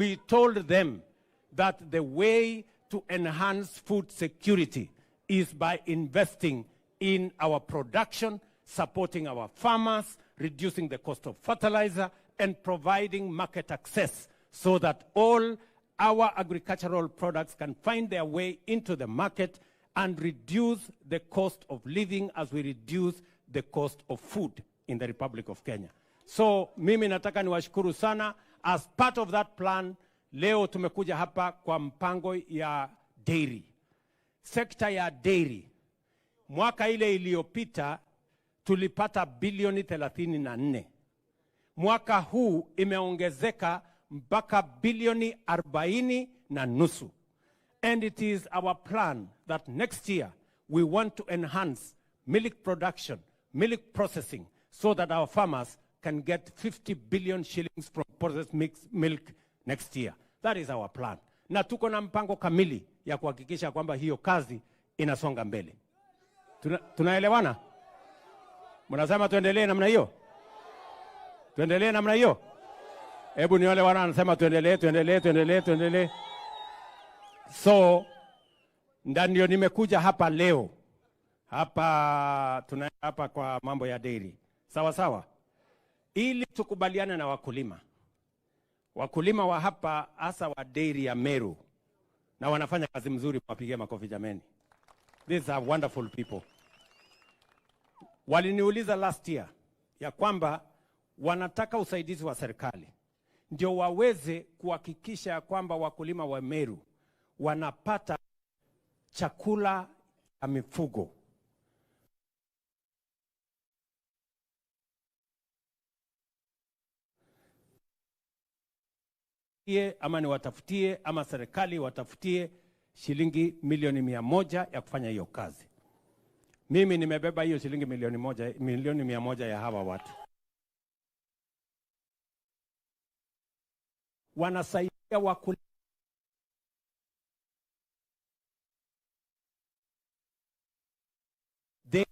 We told them that the way to enhance food security is by investing in our production, supporting our farmers, reducing the cost of fertilizer, and providing market access so that all our agricultural products can find their way into the market and reduce the cost of living as we reduce the cost of food in the Republic of Kenya. So mimi nataka niwashukuru sana. As part of that plan, leo tumekuja hapa kwa mpango ya dairy. Sekta ya dairy, mwaka ile iliyopita tulipata bilioni 34. Mwaka huu imeongezeka mpaka bilioni 40.5. And it is our plan that next year we want to enhance milk production, milk processing, so that our farmers can get 50 billion shillings from processed milk next year. That is our plan. Na tuko na mpango kamili ya kuhakikisha kwamba hiyo kazi inasonga mbele. Tunaelewana? Mnasema tuendelee namna hiyo? Tuendelee namna hiyo? Hebu ni wale wanasema tuendelee. So ndio nimekuja hapa leo. Hapa kwa mambo ya dairy. Sawa sawa. Ili tukubaliane na wakulima. Wakulima wa hapa hasa wa dairy ya Meru, na wanafanya kazi mzuri, wapigie makofi jameni. These are wonderful people. Waliniuliza last year ya kwamba wanataka usaidizi wa serikali ndio waweze kuhakikisha kwamba wakulima wa Meru wanapata chakula ya mifugo. Ama ni watafutie, ama serikali watafutie shilingi milioni 100 ya kufanya hiyo kazi. Mimi nimebeba hiyo shilingi milioni 100 ya hawa watu. Wanasaidia wakulima. They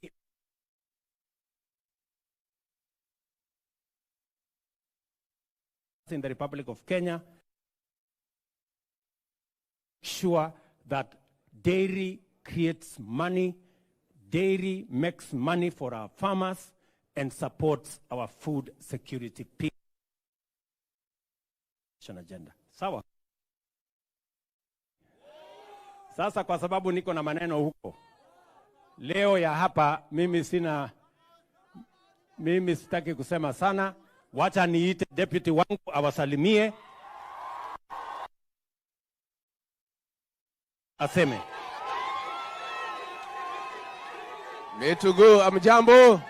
in the Republic of Kenya sure that dairy creates money, dairy makes money for our farmers and supports our food security agenda. Sawa? Sasa kwa sababu niko na maneno huko leo ya hapa, mimi sitaki kusema sana. Wacha niite deputy wangu awasalimie aseme. Metugu, amjambo.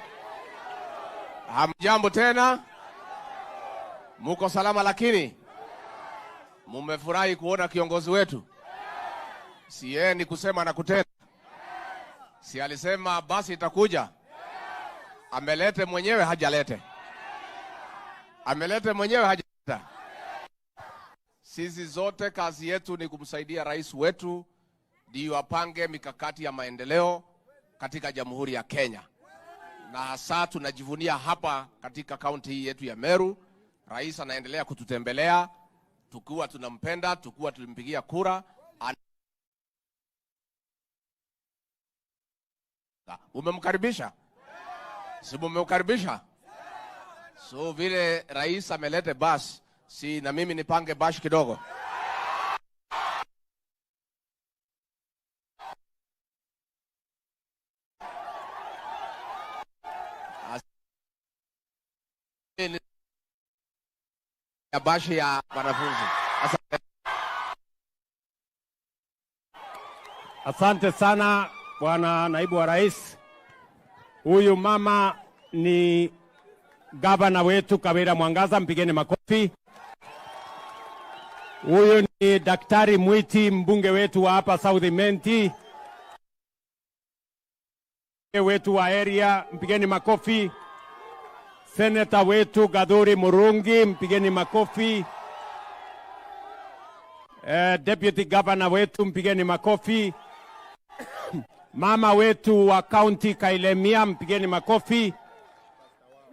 Hamjambo tena. Muko salama lakini mumefurahi kuona kiongozi wetu. Si yeye ni kusema na kutenda. Si alisema basi itakuja. Amelete mwenyewe hajalete. Amelete mwenyewe hajaleta. Sisi zote kazi yetu ni kumsaidia rais wetu ndio apange mikakati ya maendeleo katika Jamhuri ya Kenya. Na hasa tunajivunia hapa katika kaunti hii yetu ya Meru. Rais anaendelea kututembelea, tukiwa tunampenda, tukiwa tulimpigia kura. Umemkaribisha? Si umemkaribisha? So vile rais amelete bus, si na mimi nipange bash kidogo. Ya bashi ya wanafunzi. Asante sana Bwana Naibu wa Rais. Huyu mama ni gavana wetu Kawira Mwangaza, mpigeni makofi. Huyu ni Daktari Mwiti, mbunge wetu wa hapa South Menti. Wetu wa area, mpigeni makofi. Senator wetu Gadhuri Murungi, mpigeni makofi. Deputy Governor wetu, mpigeni makofi. Mama wetu wa county Kailemia, mpigeni makofi.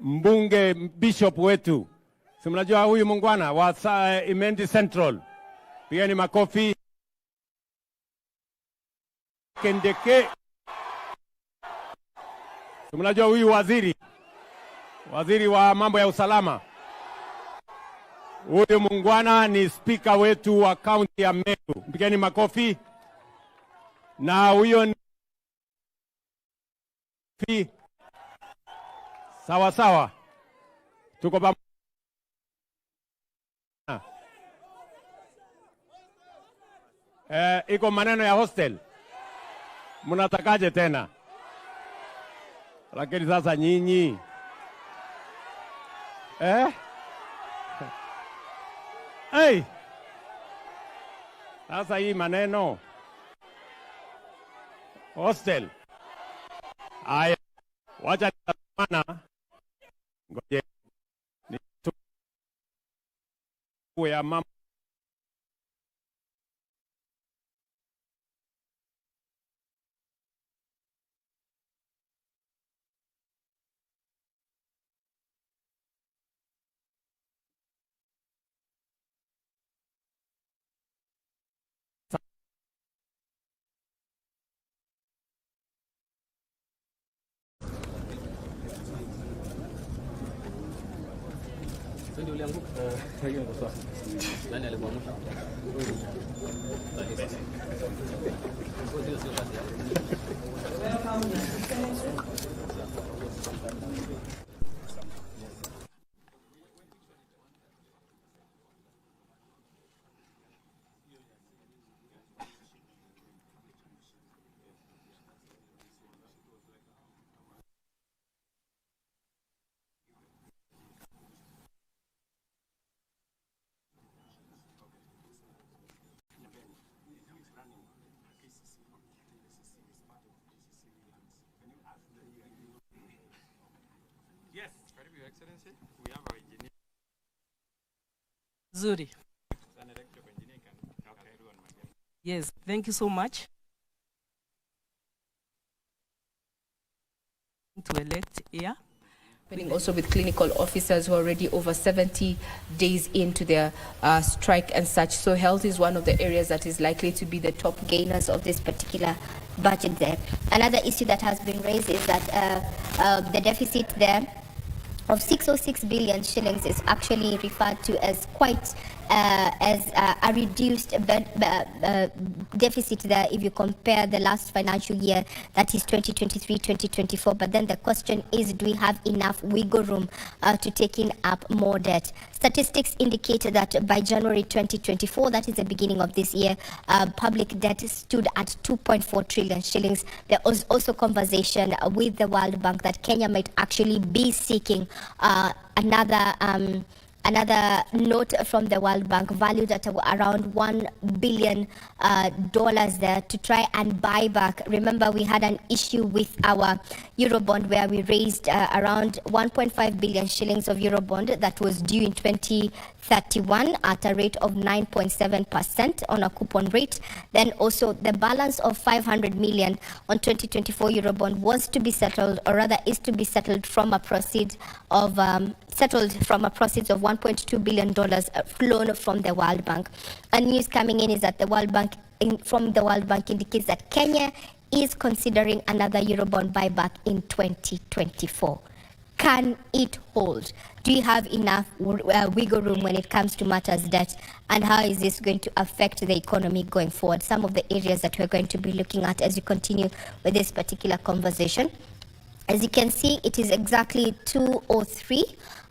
Mbunge Bishop wetu Si mnajua huyu mungwana wa Imendi Central. Pigeni makofi. Kendeke. Si mnajua huyu waziri wa mambo ya usalama. Huyu mungwana ni spika wetu wa kaunti ya Meru. Pigeni makofi. Na huyo ni sawa. Tuko pamoja. Iko maneno ya hostel. Mnatakaje tena? Lakini sasa nyinyi. Hey! Sasa hii maneno. Hostel. Aya. Wacha nitamana. Ngoje. Ni tu ya mama. Nani alikuamsha? Yes, karibu Your Excellency. We have our engineer. Zuri. An electrical engineer can help everyone. Yes, thank you so much. To elect here. Also with clinical officers who are already over 70 days into their strike and such. So health is one of the areas that is likely to be the top gainers of this particular budget there. Another issue that has been raised is that the deficit there of 606 billion shillings is actually referred to as quite a reduced deficit there if you compare the last financial year, that is 2023-2024. But then the question is, do we have enough wiggle room to taking up more debt? Statistics indicate that by January 2024, that is the beginning of this year, public debt stood at 2.4 trillion shillings. There was also conversation with the World Bank that Kenya might actually be seeking another note from the World Bank valued at around $1 billion there to try and buy back. Remember, we had an issue with our Eurobond where we raised around 1.5 billion shillings of Eurobond that was due in 2031 at a rate of 9.7% on a coupon rate. Then also the balance of 500 million on 2024 Eurobond was to be settled, or rather is to be settled from a proceeds of $1.2 billion loan from the World Bank. And news coming in is that the World Bank indicates that Kenya is considering another Eurobond buyback in 2024. Can it hold? Do you have enough wiggle room when it comes to matters debt? And how is this going to affect the economy going forward? Some of the areas that we're going to be looking at as we continue with this particular conversation. As you can see, it is exactly 2:03.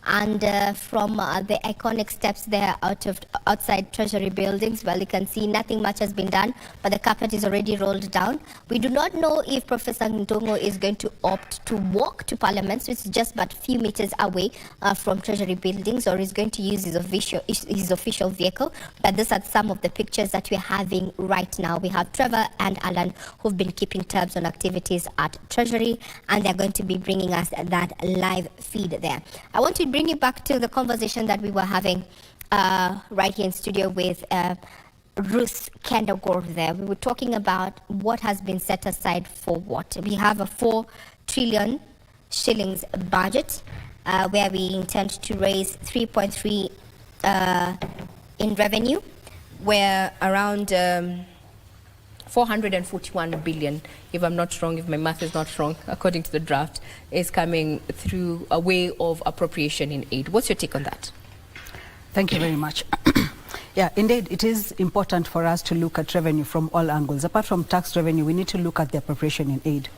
And from the iconic steps there outside Treasury buildings, well, you can see nothing much has been done, but the carpet is already rolled down. We do not know if Professor Ndongo is going to opt to walk to Parliament, so it's just but a few meters away from Treasury buildings, or is going to use his official vehicle. But these are some of the pictures that we're having right now. We have Trevor and Alan who've been keeping tabs on activities at Treasury, and they're going to be bringing us that live feed there. I want to bring you back to the conversation that we were having right here in studio with Ruth Kendall there. We were talking about what has been set aside for what. We have a 4 trillion shillings budget, where we intend to raise 3.3 in revenue, where around 441 billion, if I'm not wrong, if my math is not wrong, according to the draft, is coming through a way of appropriation in aid. What's your take on that? Thank you very much. Yeah, indeed, it is important for us to look at revenue from all angles. Apart from tax revenue, we need to look at the appropriation in aid.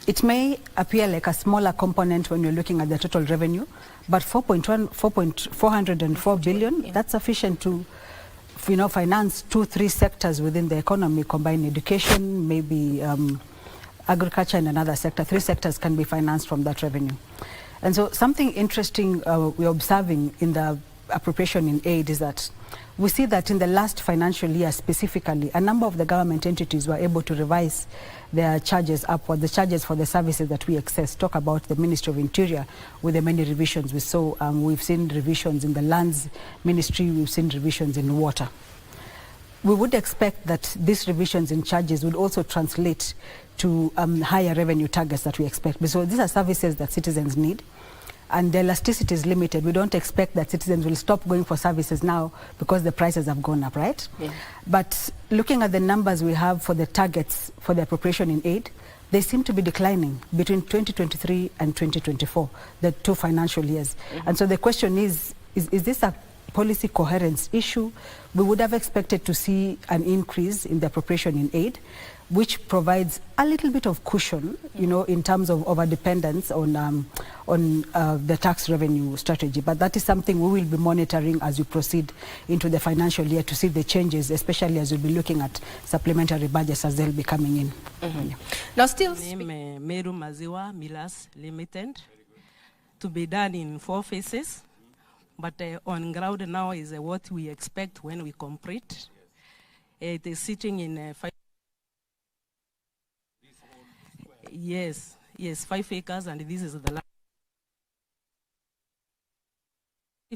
It may appear like a smaller component when you're looking at the total revenue, but 404 billion, yeah, that's sufficient to finance 2-3 sectors within the economy, combine education, maybe agriculture and another sector. 3 sectors can be financed from that revenue. And so something interesting we're observing in the appropriation in aid is that we see that in the last financial year specifically, a number of the government entities were able to revise their charges upward, the charges for the services that we access. Talk about the Ministry of Interior with the many revisions we saw. We've seen revisions in the Lands Ministry, we've seen revisions in water. We would expect that these revisions in charges would also translate to higher revenue targets that we expect. So these are services that citizens need, and the elasticity is limited. We don't expect that citizens will stop going for services now because the prices have gone up, right? Yeah. But looking at the numbers we have for the targets for the appropriation in aid, they seem to be declining between 2023 and 2024, the 2 financial years. Mm-hmm. And so the question is this a policy coherence issue? We would have expected to see an increase in the appropriation in aid, which provides a little bit of cushion, in terms of over-dependence on the tax revenue strategy. But that is something we will be monitoring as we proceed into the financial year to see the changes, especially as we'll be looking at supplementary budgets as they'll be coming in. Mm-hmm. Yeah. Now still... Meru Maziwa Millers Limited, to be done in 4 phases, but on ground now is what we expect when we complete. It is sitting in 5... Yes, 5 acres, and this is the last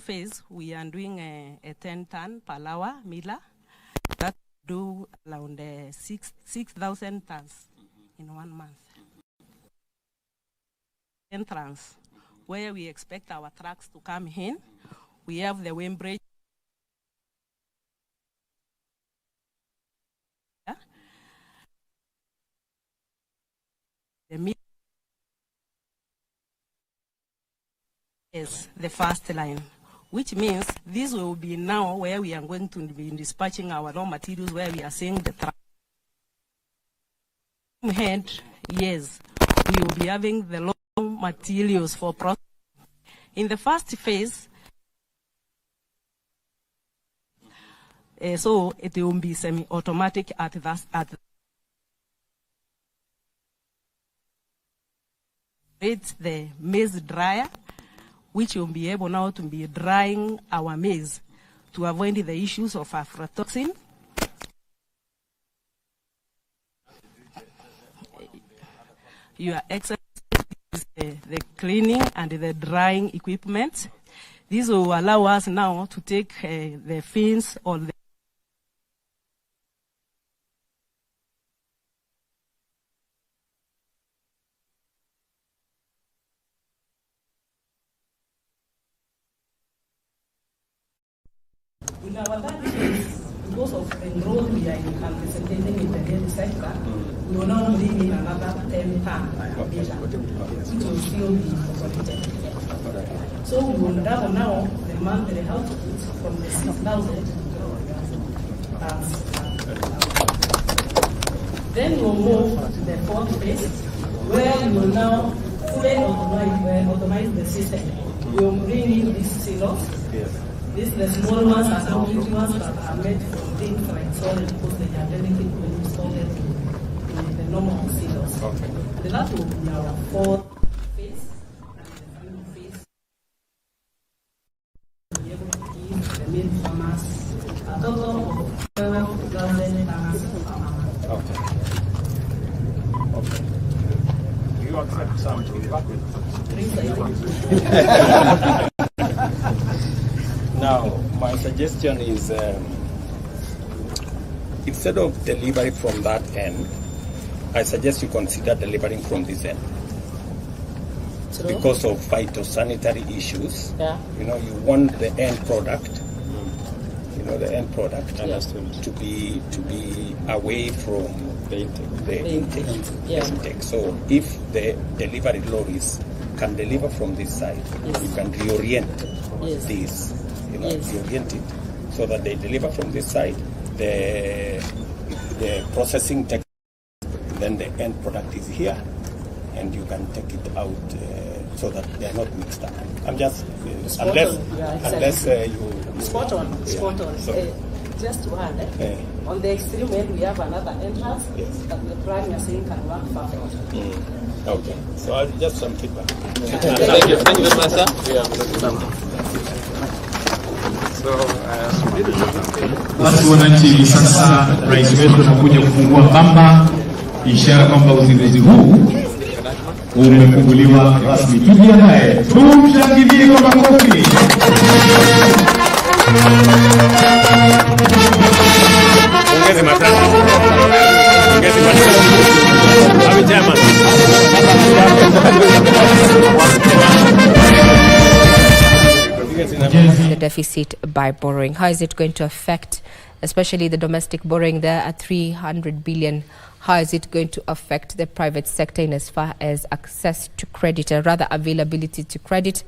phase. We are doing a 10-ton per hour miller that do around 6,000 tons in 1 month. Entrance, where we expect our trucks to come in. We have the wind bridge. Is the first line, which means this will be now where we are going to be dispatching our raw materials, where we are seeing the truck. Ahead, yes, we will be having the raw materials for processing. In the first phase, so it will be semi-automatic at it's the maize dryer, which will be able now to be drying our maize to avoid the issues of aflatoxin. Your exercise is the cleaning and the drying equipment. This will allow us now to take the fins or the in our third phase, because of the role we are participating in the dairy sector, we will now bring in another 10 tons which will still be consolidated. So we will double now the monthly output from the 6,000 tons. Then we will move to the 4th phase, where we will now fully automate the system. We will bring in these silos. These the small ones are some huge ones that are made from things like soil, because they are delicate when you store them in the normal silos. Okay. And that will be our 4th phase, and the final phase will be able to give the milk farmers a total of 12,000 tons per month. Okay. Okay. Do you accept some to be back with? Now, my suggestion is instead of delivering from that end, I suggest you consider delivering from this end. because of phytosanitary issues. Yeah. You know, you want the end product. You know, the end product to be away from the intake. So if the delivery lorries can deliver from this side, you can reorient this. You know, reorient it so that they deliver from this side. The processing tech, then the end product is here, and you can take it out so that they are not mixed up. I'm just unless you spot on. So, just one. On the extreme end, we have another entrance that the plan you're saying can work perfectly. Okay. So I'll just some feedback. Thank you very much, sir. Basi wananchi, sasa rais wetu anakuja kufungua kamba, ishara kwamba uzinduzi huu umefunguliwa rasmi. Tujiandae, tumshangilie kwa makofi. Ongeze matatu. The deficit by borrowing. How is it going to affect, especially the domestic borrowing there at 300 billion? How is it going to affect the private sector in as far as access to credit, or rather availability to credit?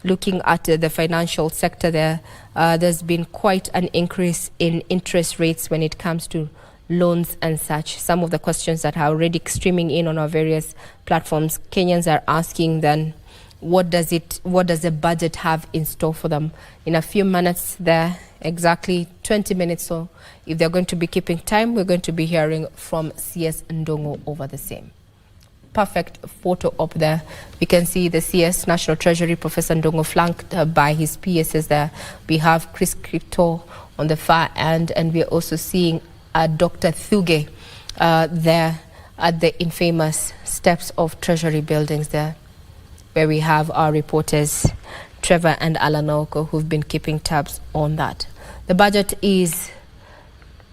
Looking at the financial sector there, there's been quite an increase in interest rates when it comes to loans and such. Some of the questions that are already streaming in on our various platforms, Kenyans are asking then, what does the budget have in store for them? In a few minutes there, exactly 20 minutes, so if they're going to be keeping time, we're going to be hearing from CS Ndongo over the same. Perfect photo up there. We can see the CS National Treasury, Professor Ndongo, flanked by his PSs there. We have Chris Crypto on the far end, and we're also seeing Dr. Thuge there at the infamous steps of Treasury buildings there, where we have our reporters, Trevor and Alanoko, who've been keeping tabs on that. The budget is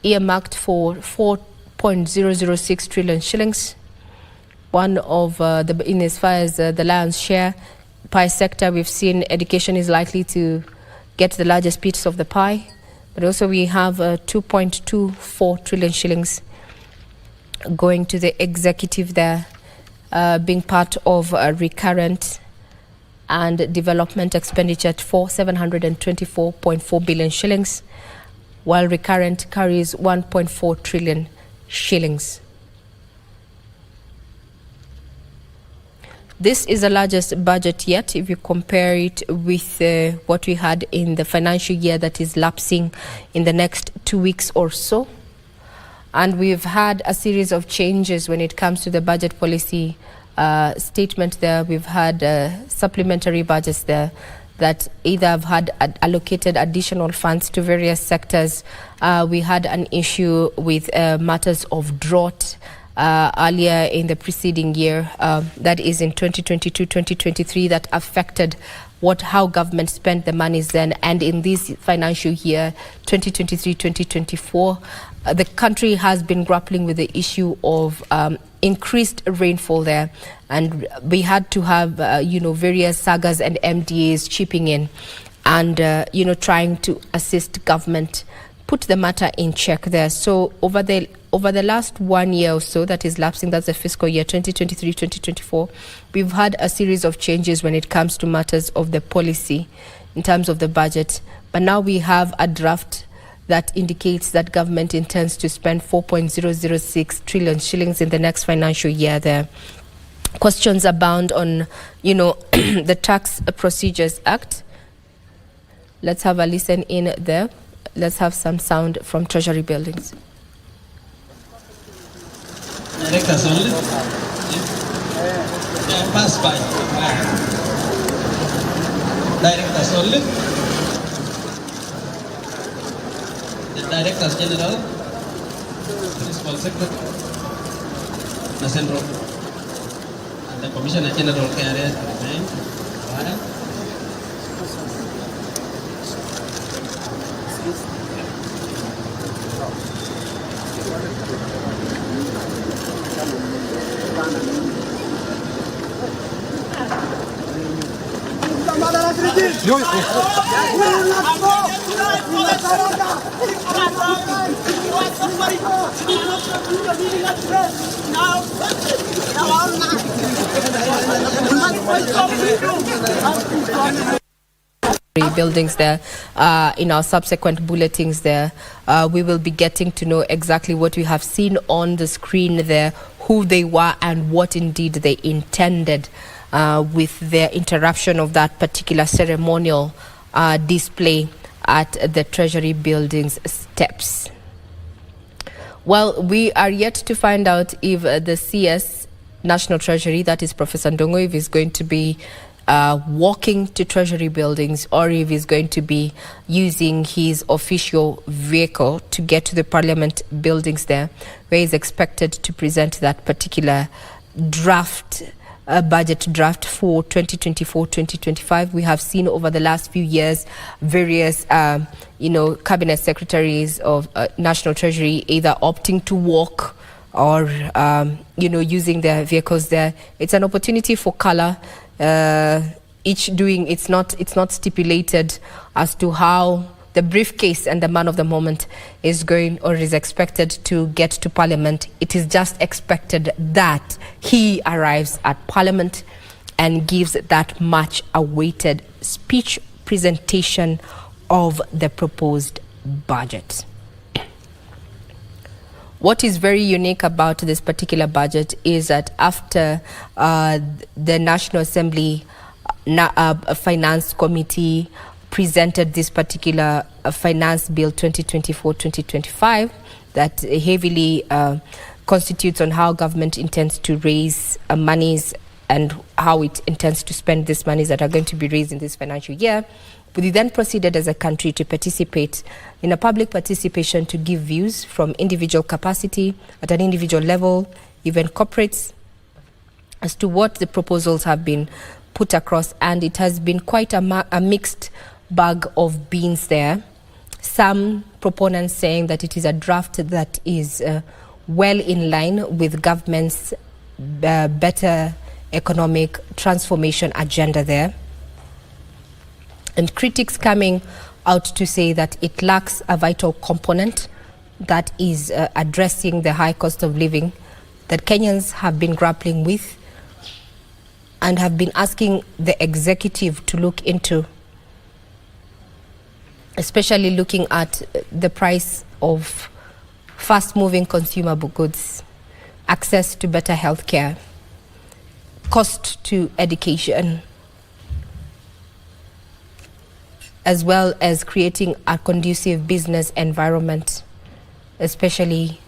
earmarked for 4.006 trillion shillings. One of in as far as the lion's share pie sector, we've seen education is likely to get the largest piece of the pie, but also we have 2.24 trillion shillings going to the executive there, being part of recurrent and development expenditure for 724.4 billion shillings, while recurrent carries 1.4 trillion shillings. This is the largest budget yet if you compare it with what we had in the financial year that is lapsing in the next 2 weeks or so. And we've had a series of changes when it comes to the budget policy statement there. We've had supplementary budgets there that either have had allocated additional funds to various sectors. We had an issue with matters of drought earlier in the preceding year, that is in 2022-2023, that affected how government spent the monies then. And in this financial year, 2023-2024, the country has been grappling with the issue of increased rainfall there, and we had to have various sagas and MDAs chipping in and trying to assist government put the matter in check there. So over the last 1 year or so that is lapsing, that's the fiscal year 2023-2024, we've had a series of changes when it comes to matters of the policy in terms of the budget. But now we have a draft that indicates that government intends to spend 4.006 trillion shillings in the next financial year there. Questions abound on, the Tax Procedures Act. Let's have a listen in there. Let's have some sound from Treasury buildings. Directors only. Pass by. Directors only. The Directors General, Principal Secretary, the Central, and the Commissioner General KRS remain. buildings there. In our subsequent bulletins there, we will be getting to know exactly what we have seen on the screen there, who they were and what indeed they intended with their interruption of that particular ceremonial display at the Treasury building's steps. Well, we are yet to find out if the CS National Treasury, that is Professor Ndongo, if he's going to be walking to Treasury buildings or if he's going to be using his official vehicle to get to the Parliament buildings there, where he's expected to present that particular draft, budget draft for 2024-2025. We have seen over the last few years various, cabinet secretaries of National Treasury either opting to walk or, using their vehicles there. It's an opportunity for color. Each doing, it's not stipulated as to how the briefcase and the man of the moment is going or is expected to get to Parliament. It is just expected that he arrives at Parliament and gives that much awaited speech presentation of the proposed budget. What is very unique about this particular budget is that after the National Assembly Finance Committee presented this particular Finance Bill 2024-2025 that heavily constitutes on how government intends to raise monies and how it intends to spend these monies that are going to be raised in this financial year. We then proceeded as a country to participate in a public participation to give views from individual capacity at an individual level, even corporates, as to what the proposals have been put across. And it has been quite a mixed bag of beans there. Some proponents saying that it is a draft that is well in line with government's better economic transformation agenda there. And critics coming out to say that it lacks a vital component that is addressing the high cost of living that Kenyans have been grappling with and have been asking the executive to look into, especially looking at the price of fast-moving consumable goods, access to better health care, cost to education, as well as creating a conducive business environment, especially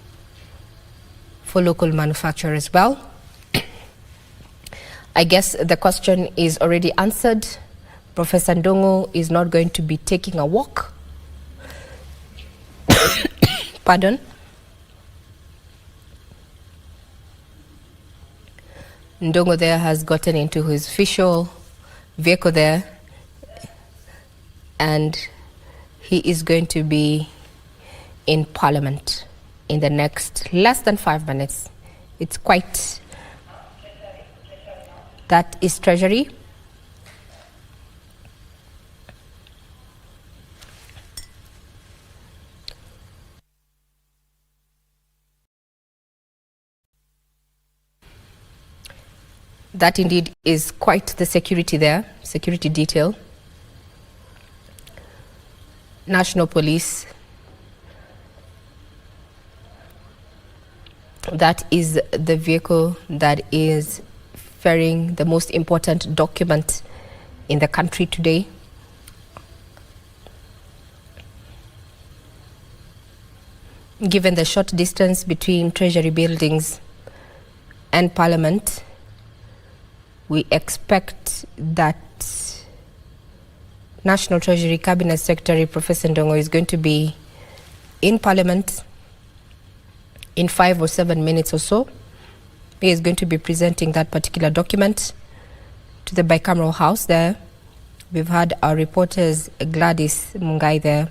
for local manufacture as well. I guess the question is already answered. Professor Ndongo is not going to be taking a walk. Pardon. Ndongo there has gotten into his official vehicle there, and he is going to be in Parliament in the next less than 5 minutes. It's quite... That is Treasury. That indeed is quite the security there, security detail. National Police. That is the vehicle that is ferrying the most important document in the country today. Given the short distance between Treasury buildings and Parliament, we expect that National Treasury Cabinet Secretary Professor Ndongo is going to be in Parliament in 5 or 7 minutes or so. He is going to be presenting that particular document to the bicameral house there. We've had our reporters Gladys Mungai there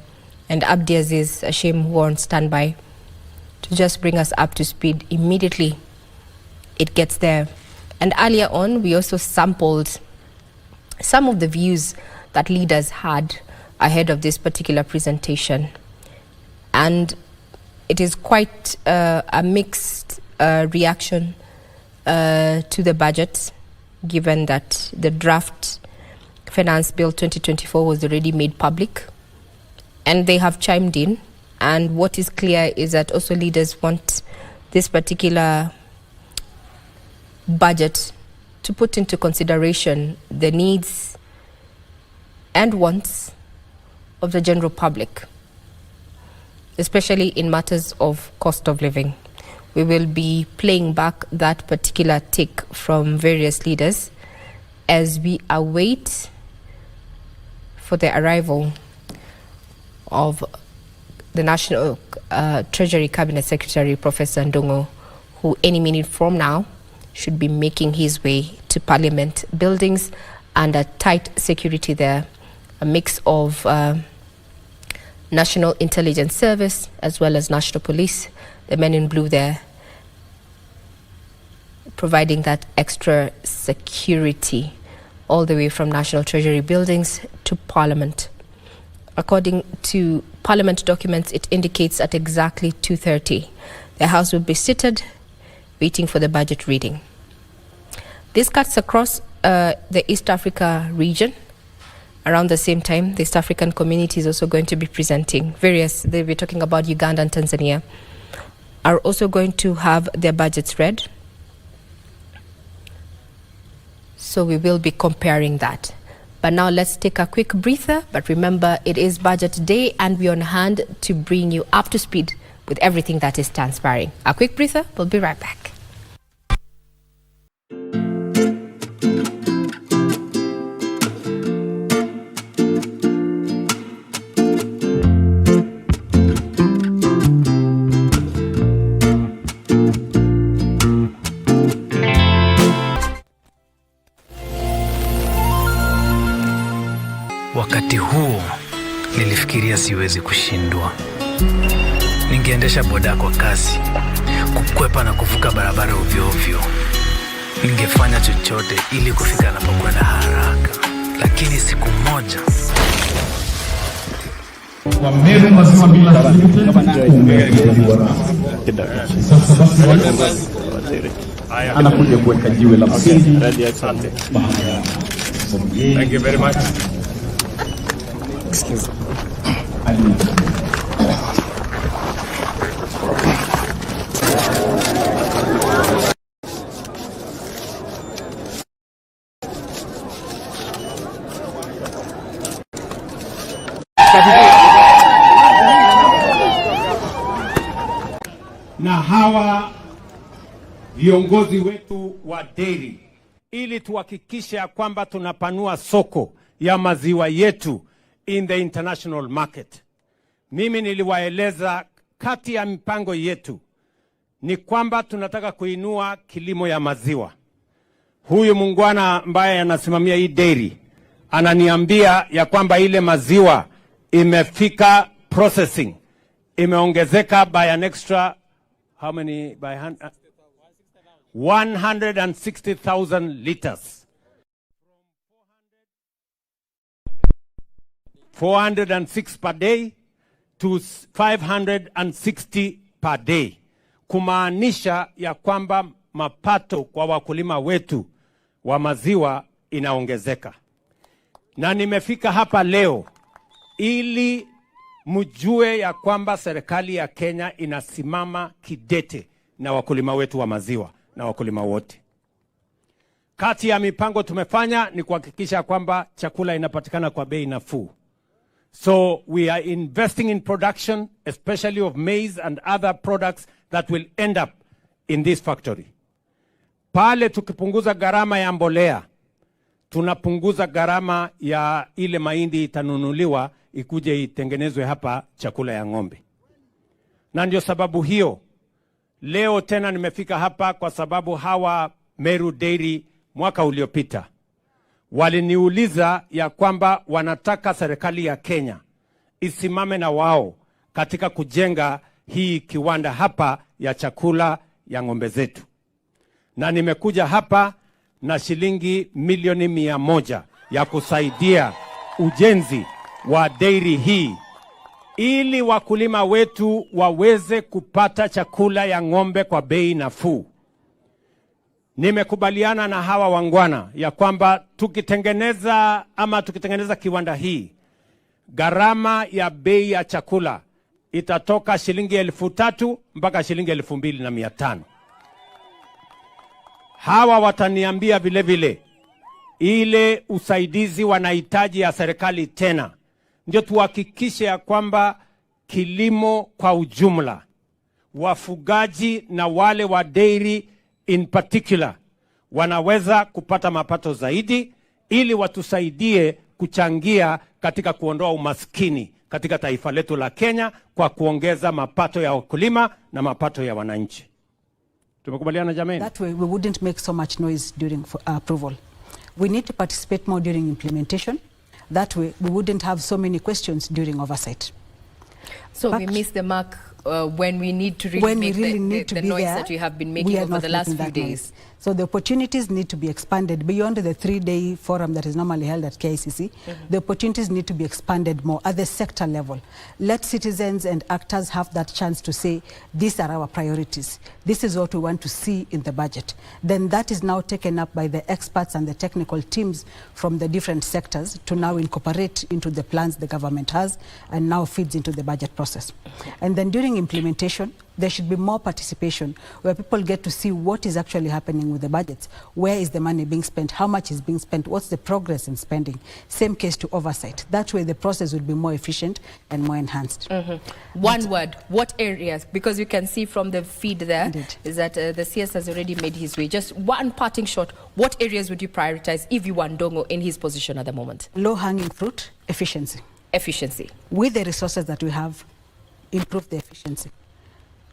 and Abdiaziz Hashim who are on standby to just bring us up to speed immediately it gets there. And earlier on, we also sampled some of the views that leaders had ahead of this particular presentation. And it is quite a mixed reaction to the budget, given that the draft Finance Bill 2024 was already made public, and they have chimed in. And what is clear is that also leaders want this particular budget to put into consideration the needs and wants of the general public, especially in matters of cost of living. We will be playing back that particular take from various leaders as we await for the arrival of the National Treasury Cabinet Secretary, Professor Ndungu, who any minute from now should be making his way to Parliament buildings under tight security there, a mix of National Intelligence Service as well as National Police, the men in blue there, providing that extra security all the way from National Treasury buildings to Parliament. According to Parliament documents, it indicates at exactly 2:30, the House will be seated, waiting for the budget reading. This cuts across the East Africa region. Around the same time, the East African community is also going to be presenting various, they'll be talking about Uganda and Tanzania, are also going to have their budgets read. So we will be comparing that. But now let's take a quick breather. But remember, it is budget day and we're on hand to bring you up to speed with everything that is transpiring. A quick breather, we'll be right back. Wakati huo nilifikiria siwezi kushindwa. Ningeendesha boda kwa kasi, kukwepa na kuvuka barabara ovyo ovyo. Ningefanya chochote ili kufika napokwenda haraka. Lakini siku moja kwa Meru maziwa bila anakuja kuweka jiwe la msingi. Thank you very much. Excuse me. Na hawa viongozi wetu wa dairy, ili tuhakikishe kwamba tunapanua soko ya maziwa yetu in the international market. Mimi niliwaeleza kati ya mipango yetu ni kwamba tunataka kuinua kilimo ya maziwa. Huyu muungwana ambaye anasimamia hii dairy ananiambia ya kwamba ile maziwa imefika processing, imeongezeka by an extra how many by 160,000 liters. 406 per day to 560 per day. Kumaanisha ya kwamba mapato kwa wakulima wetu wa maziwa inaongezeka. Na nimefika hapa leo ili mjue ya kwamba serikali ya Kenya inasimama kidete na wakulima wetu wa maziwa na wakulima wote. Kati ya mipango tumefanya ni kuhakikisha kwamba chakula inapatikana kwa bei nafuu. So we are investing in production, especially of maize and other products that will end up in this factory. Pale tukipunguza gharama ya mbolea, tunapunguza gharama ya ile mahindi itanunuliwa ikuje itengenezwe hapa chakula ya ng'ombe. Na ndio sababu hiyo leo tena nimefika hapa kwa sababu hawa Meru Dairy mwaka uliopita waliniuliza ya kwamba wanataka serikali ya Kenya isimame na wao katika kujenga hii kiwanda hapa ya chakula ya ng'ombe zetu. Na nimekuja hapa na shilingi milioni 100 ya kusaidia ujenzi wa dairy hii ili wakulima wetu waweze kupata chakula ya ng'ombe kwa bei nafuu. Nimekubaliana na hawa wangwana ya kwamba tukitengeneza kiwanda hii, gharama ya bei ya chakula itatoka shilingi 3,000 mpaka shilingi 2,500. Hawa wataniambia vile vile ile usaidizi wanahitaji ya serikali tena, ndio tuhakikishe ya kwamba kilimo kwa ujumla, wafugaji na wale wa dairy in particular, wanaweza kupata mapato zaidi ili watusaidie kuchangia katika kuondoa umaskini katika taifa letu la Kenya kwa kuongeza mapato ya wakulima na mapato ya wananchi. Tumekubaliana jameni? That way we wouldn't make so much noise during approval. We need to participate more during implementation. That way we wouldn't have so many questions during oversight. So we miss the mark when we need to really make the noise that we have been making over the last few days. So the opportunities need to be expanded beyond the 3-day forum that is normally held at KICC. The opportunities need to be expanded more at the sector level. Let citizens and actors have that chance to say, these are our priorities. This is what we want to see in the budget. Then that is now taken up by the experts and the technical teams from the different sectors to now incorporate into the plans the government has and now feeds into the budget process. And then during implementation, there should be more participation where people get to see what is actually happening with the budgets. Where is the money being spent? How much is being spent? What's the progress in spending? Same case to oversight. That way the process will be more efficient and more enhanced. One word, what areas? Because you can see from the feed there is that the CS has already made his way. Just one parting shot, what areas would you prioritize if you were Ndongo in his position at the moment? Low-hanging fruit, efficiency. Efficiency. With the resources that we have, improve the efficiency.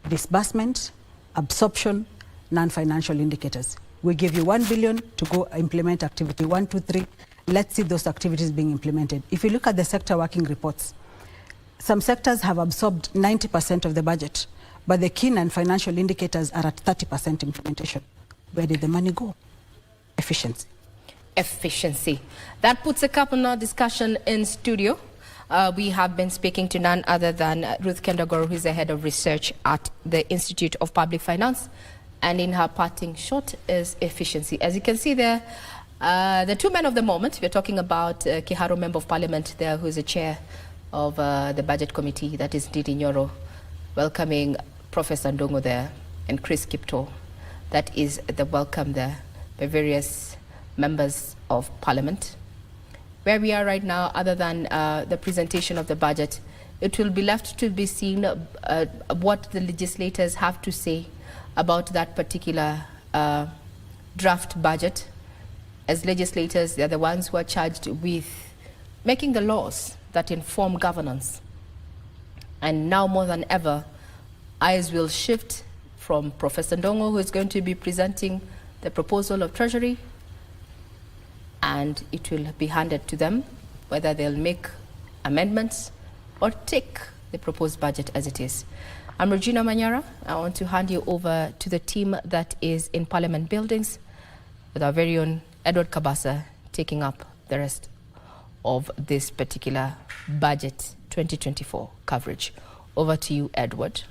Disbursement, absorption, non-financial indicators. We give you 1 billion to go implement activity 1, 2, 3. Let's see those activities being implemented. If you look at the sector working reports, some sectors have absorbed 90% of the budget, but the key non-financial indicators are at 30% implementation. Where did the money go? Efficiency. Efficiency. That puts a cap on our discussion in studio. We have been speaking to none other than Ruth Kendagoro, who is the head of research at the Institute of Public Finance. And in her parting shot is efficiency. As you can see there, the two men of the moment, we're talking about Kiharo, Member of Parliament there, who is the chair of the Budget Committee, that is Ndidi Nyoro, welcoming Professor Ndongo there, and Chris Kipto. That is the welcome there by various members of Parliament. Where we are right now, other than the presentation of the budget, it will be left to be seen what the legislators have to say about that particular draft budget. As legislators, they're the ones who are charged with making the laws that inform governance. And now more than ever, eyes will shift from Professor Ndongo, who is going to be presenting the proposal of Treasury, and it will be handed to them whether they'll make amendments or take the proposed budget as it is. I'm Regina Manyora. I want to hand you over to the team that is in Parliament buildings with our very own Edward Kabasa taking up the rest of this particular budget 2024 coverage. Over to you, Edward.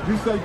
This side.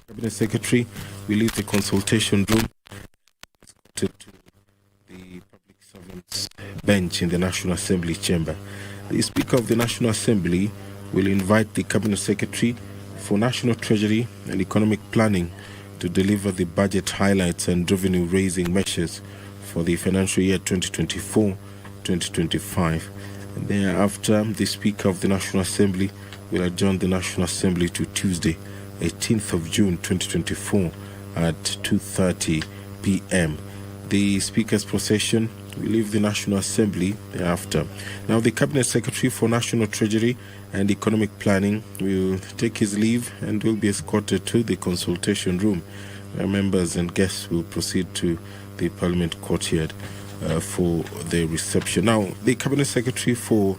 Cabinet Secretary will leave the consultation room to the Public Servants bench in the National Assembly chamber. The Speaker of the National Assembly will invite the Cabinet Secretary for National Treasury and Economic Planning to deliver the budget highlights and revenue-raising measures for the financial year 2024-2025. And thereafter, the Speaker of the National Assembly will adjourn the National Assembly to Tuesday, 18th of June 2024 at 2:30 p.m. The Speaker's procession will leave the National Assembly thereafter. Now, the Cabinet Secretary for National Treasury and Economic Planning will take his leave and will be escorted to the consultation room, where members and guests will proceed to the Parliament courtyard for the reception. Now, the Cabinet Secretary for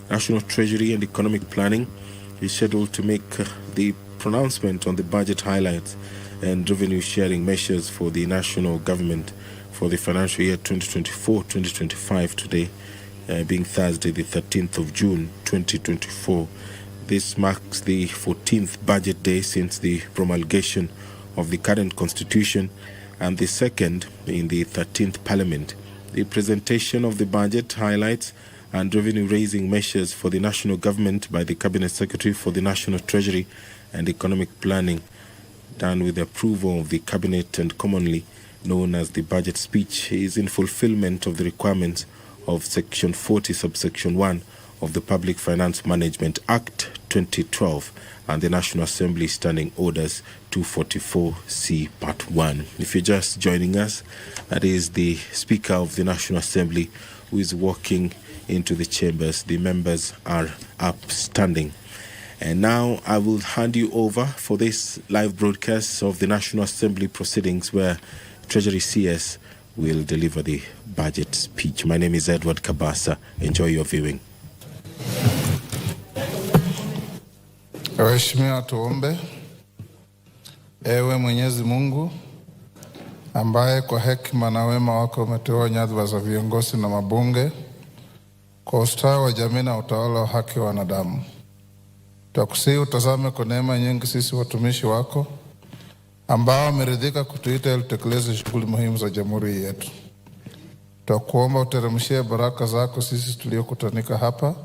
National Treasury and Economic Planning is scheduled to make the pronouncement on the budget highlights and revenue sharing measures for the national government for the financial year 2024-2025 today, being Thursday, the 13th of June 2024. This marks the 14th budget day since the promulgation of the current constitution and the second in the 13th Parliament. The presentation of the budget highlights and revenue-raising measures for the national government by the Cabinet Secretary for the National Treasury and Economic Planning, done with the approval of the Cabinet and commonly known as the budget speech, is in fulfillment of the requirements of Section 40, subsection 1 of the Public Finance Management Act 2012 and the National Assembly Standing Orders 244C Part 1. If you're just joining us, that is the Speaker of the National Assembly who is walking into the chambers. The members are upstanding. And now I will hand you over for this live broadcast of the National Assembly proceedings, where Treasury CS will deliver the budget speech. My name is Edward Kabasa. Enjoy your viewing. Waheshimiwa, tuombe. Ewe Mwenyezi Mungu ambaye kwa hekima na wema wako umeteua nyadhifa za viongozi na mabunge kwa ustawi wa jamii na utawala wa haki wa wanadamu, tukusihi utazame kwa neema nyingi sisi watumishi wako ambao wameridhika kutuita ili tutekeleze shughuli muhimu za jamhuri yetu. Tukuomba uteremshie baraka zako sisi tuliokutanika hapa,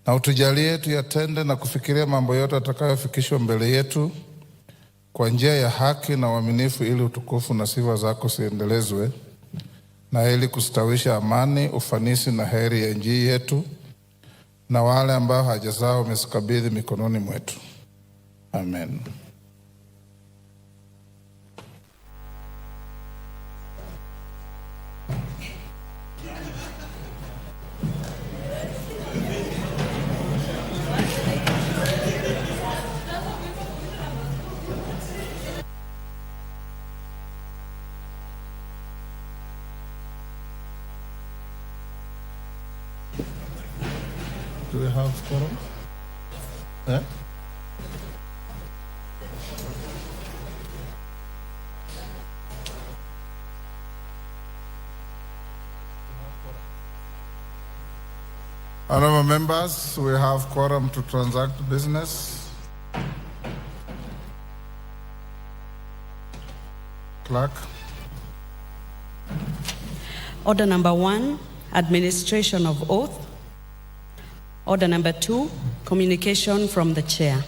na utujalie tuyatende na kufikiria mambo yote atakayofikishwa mbele yetu kwa njia ya haki na uaminifu, ili utukufu na sifa zako siendelezwe, na ili kustawisha amani, ufanisi na heri ya nchi yetu na wale ambao haja zao umezikabidhi mikononi mwetu. Amen. Do we have quorum? Honorable members, we have quorum to transact business. Clerk. Order number 1, administration of oath. Order number 2, communication from the chair.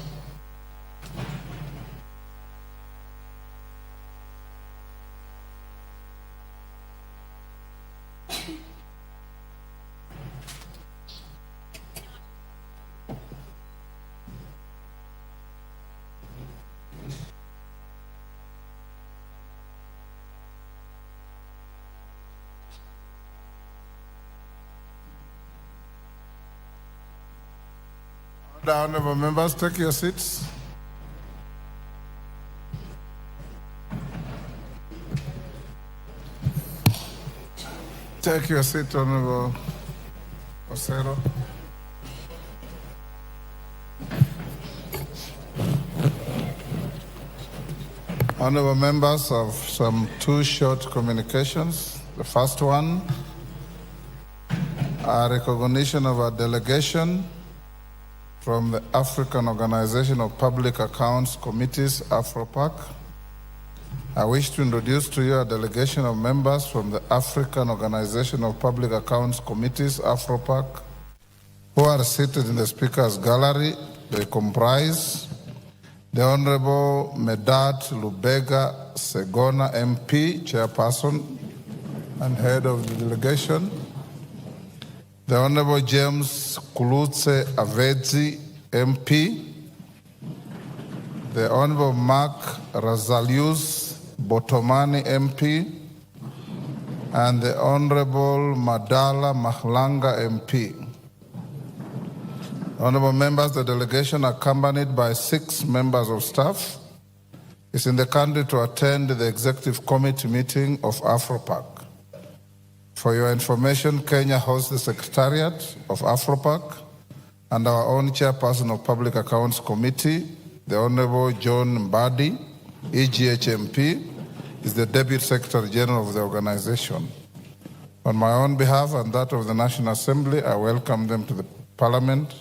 The honorable members, take your seats. Take your seat, Honorable Osero. Honorable members, of some 2 short communications. The first one, a recognition of a delegation from the African Organization of Public Accounts Committees, AfroPAC. I wish to introduce to you a delegation of members from the African Organization of Public Accounts Committees, AfroPAC, who are seated in the Speaker's Gallery. They comprise the Honorable Medat Lubega Segona, MP, Chairperson and Head of the delegation. The Honorable James Kulutse Avedzi, MP. The Honorable Mark Razalius Botomani, MP. And the Honorable Madala Mahlanga, MP. Honorable members, the delegation, accompanied by 6 members of staff, is in the country to attend the Executive Committee meeting of AfroPAC. For your information, Kenya hosts the Secretariat of AfroPAC, and our own Chairperson of Public Accounts Committee, the Honorable John Mbadi, EGHMP, is the Deputy Secretary General of the organization. On my own behalf and that of the National Assembly, I welcome them to the Parliament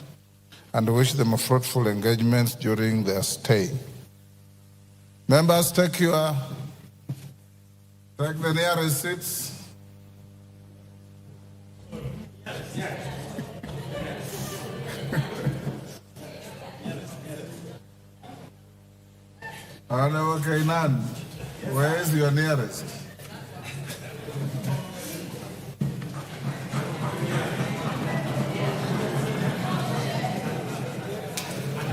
and wish them a fruitful engagement during their stay. Members, take the nearest seats. Honorable Kainan, where is your nearest?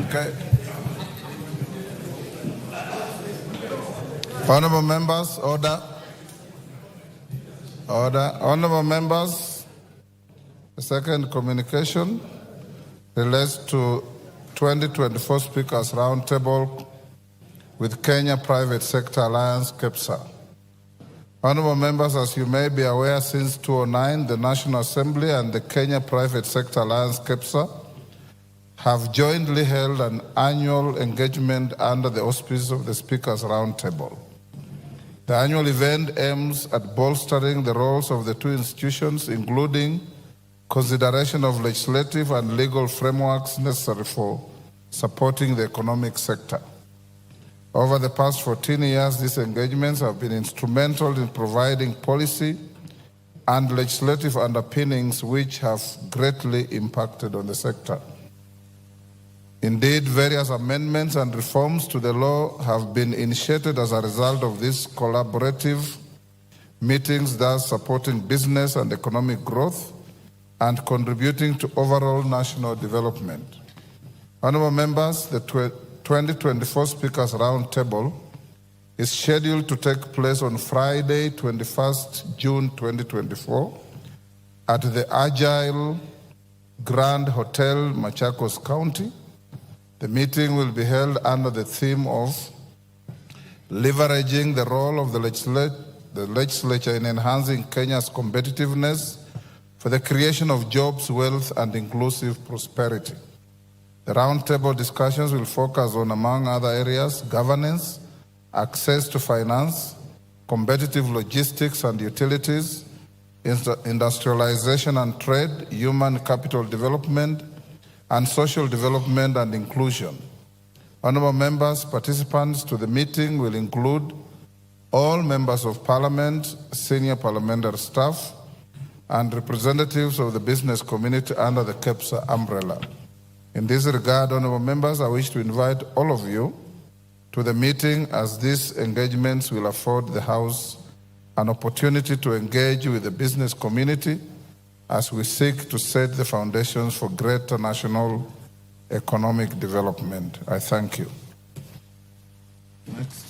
Okay. Honorable members, order. Order. Honorable members, the second communication relates to 2024 Speakers Roundtable with Kenya Private Sector Alliance, KEPSA. Honorable members, as you may be aware, since 2009, the National Assembly and the Kenya Private Sector Alliance, KEPSA, have jointly held an annual engagement under the auspices of the Speakers Roundtable. The annual event aims at bolstering the roles of the 2 institutions, including consideration of legislative and legal frameworks necessary for supporting the economic sector. Over the past 14 years, these engagements have been instrumental in providing policy and legislative underpinnings which have greatly impacted on the sector. Indeed, various amendments and reforms to the law have been initiated as a result of these collaborative meetings, thus supporting business and economic growth and contributing to overall national development. Honorable members, the 2024 Speakers Roundtable is scheduled to take place on Friday, 21st June 2024 at the Agile Grand Hotel, Machakos County. The meeting will be held under the theme of leveraging the role of the legislature in enhancing Kenya's competitiveness for the creation of jobs, wealth, and inclusive prosperity. The roundtable discussions will focus on, among other areas, governance, access to finance, competitive logistics and utilities, industrialization and trade, human capital development, and social development and inclusion. Honorable members, participants to the meeting will include all members of parliament, senior parliamentary staff, and representatives of the business community under the KEPSA umbrella. In this regard, honorable members, I wish to invite all of you to the meeting, as these engagements will afford the House an opportunity to engage with the business community as we seek to set the foundations for greater national economic development. I thank you. Next.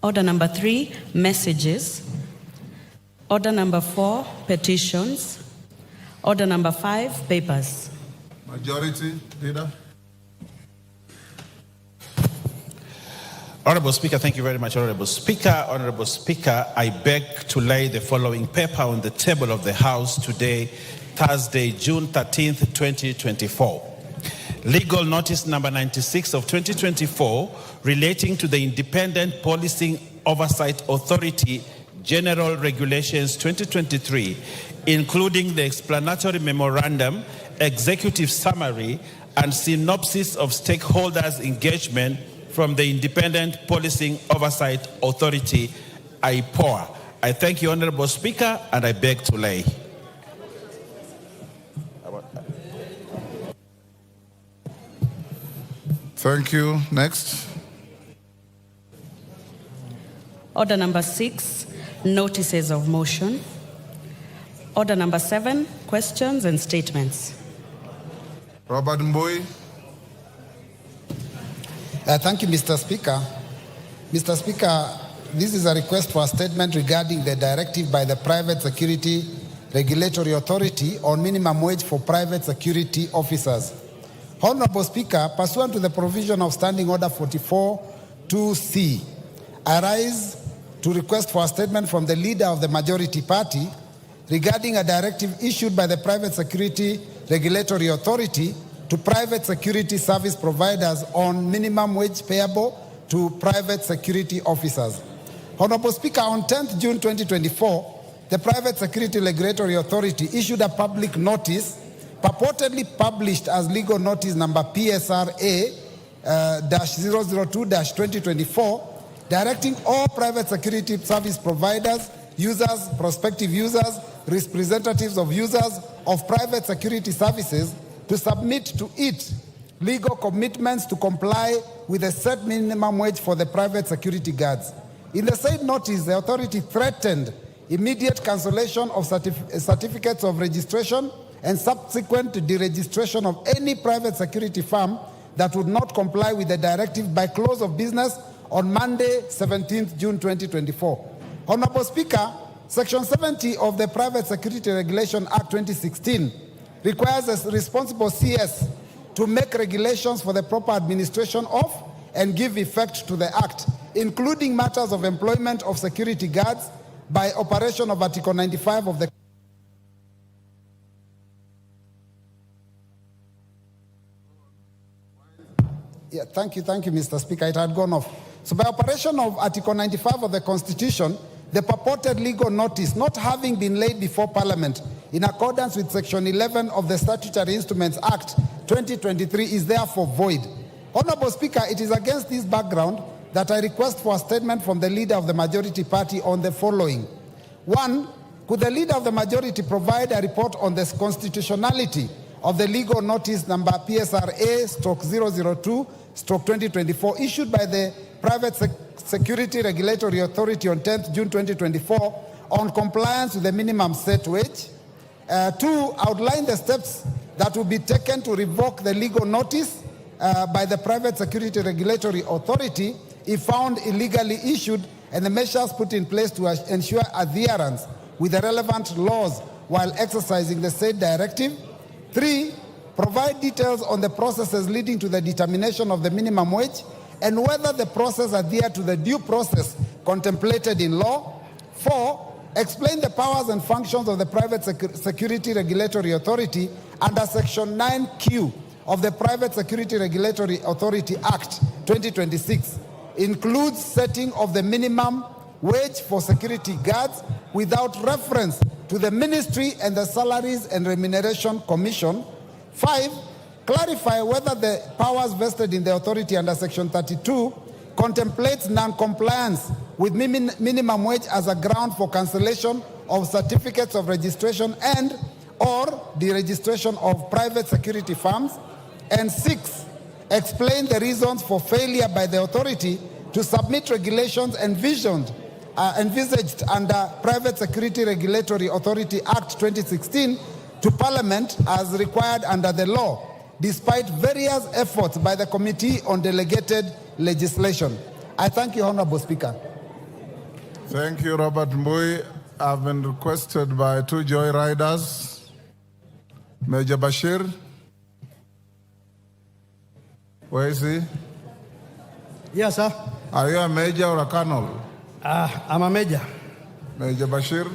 Order number 3, messages. Order number 4, petitions. Order number 5, papers. Majority Leader. Honorable Speaker, thank you very much, Honorable Speaker. Honorable Speaker, I beg to lay the following paper on the table of the House today, Thursday, June 13th, 2024. Legal notice number 96 of 2024 relating to the Independent Policing Oversight Authority General Regulations 2023, including the explanatory memorandum, executive summary, and synopsis of stakeholders' engagement from the Independent Policing Oversight Authority, IPOA. I thank you, Honorable Speaker, and I beg to lay. Thank you. Next. Order number 6, notices of motion. Order number 7, questions and statements. Robert Mbui. Thank you, Mr. Speaker. Mr. Speaker, this is a request for a statement regarding the directive by the Private Security Regulatory Authority on minimum wage for private security officers. Honorable Speaker, pursuant to the provision of Standing Order 44-2C, I rise to request for a statement from the leader of the majority party regarding a directive issued by the Private Security Regulatory Authority to private security service providers on minimum wage payable to private security officers. Honorable Speaker, on 10th June 2024, the Private Security Regulatory Authority issued a public notice purportedly published as legal notice number PSRA-002-2024, directing all private security service providers, users, prospective users, representatives of users of private security services to submit to it legal commitments to comply with a set minimum wage for the private security guards. In the said notice, the authority threatened immediate cancellation of certificates of registration and subsequent deregistration of any private security firm that would not comply with the directive by close of business on Monday, 17th June 2024. Honorable Speaker, Section 70 of the Private Security Regulation Act 2016 requires a responsible CS to make regulations for the proper administration of and give effect to the Act, including matters of employment of security guards by operation of Article 95 of the Thank you, Mr. Speaker. It had gone off. So by operation of Article 95 of the Constitution, the purported legal notice not having been laid before Parliament in accordance with Section 11 of the Statutory Instruments Act 2023 is therefore void. Honorable Speaker, it is against this background that I request for a statement from the leader of the majority party on the following. 1, could the leader of the majority provide a report on the constitutionality of the legal notice number PSRA/002/2024 issued by the Private Security Regulatory Authority on 10th June 2024 on compliance with the minimum set wage. 2, outline the steps that will be taken to revoke the legal notice by the Private Security Regulatory Authority if found illegally issued, and the measures put in place to ensure adherence with the relevant laws while exercising the said directive. 3, provide details on the processes leading to the determination of the minimum wage and whether the process adhered to the due process contemplated in law. 4, explain the powers and functions of the Private Security Regulatory Authority under Section 9Q of the Private Security Regulatory Authority Act 2026. Includes setting of the minimum wage for security guards without reference to the ministry and the Salaries and Remuneration Commission. 5, clarify whether the powers vested in the authority under Section 32 contemplates non-compliance with minimum wage as a ground for cancellation of certificates of registration and or deregistration of private security firms. And 6, explain the reasons for failure by the authority to submit regulations envisaged under Private Security Regulatory Authority Act 2016 to Parliament as required under the law, despite various efforts by the Committee on Delegated Legislation. I thank you, Honorable Speaker. Thank you, Robert Mbui. I've been requested by 2 joyriders. Major Bashir. Where is he? Yes, sir. Are you a major or a colonel? I'm a major. Major Bashir.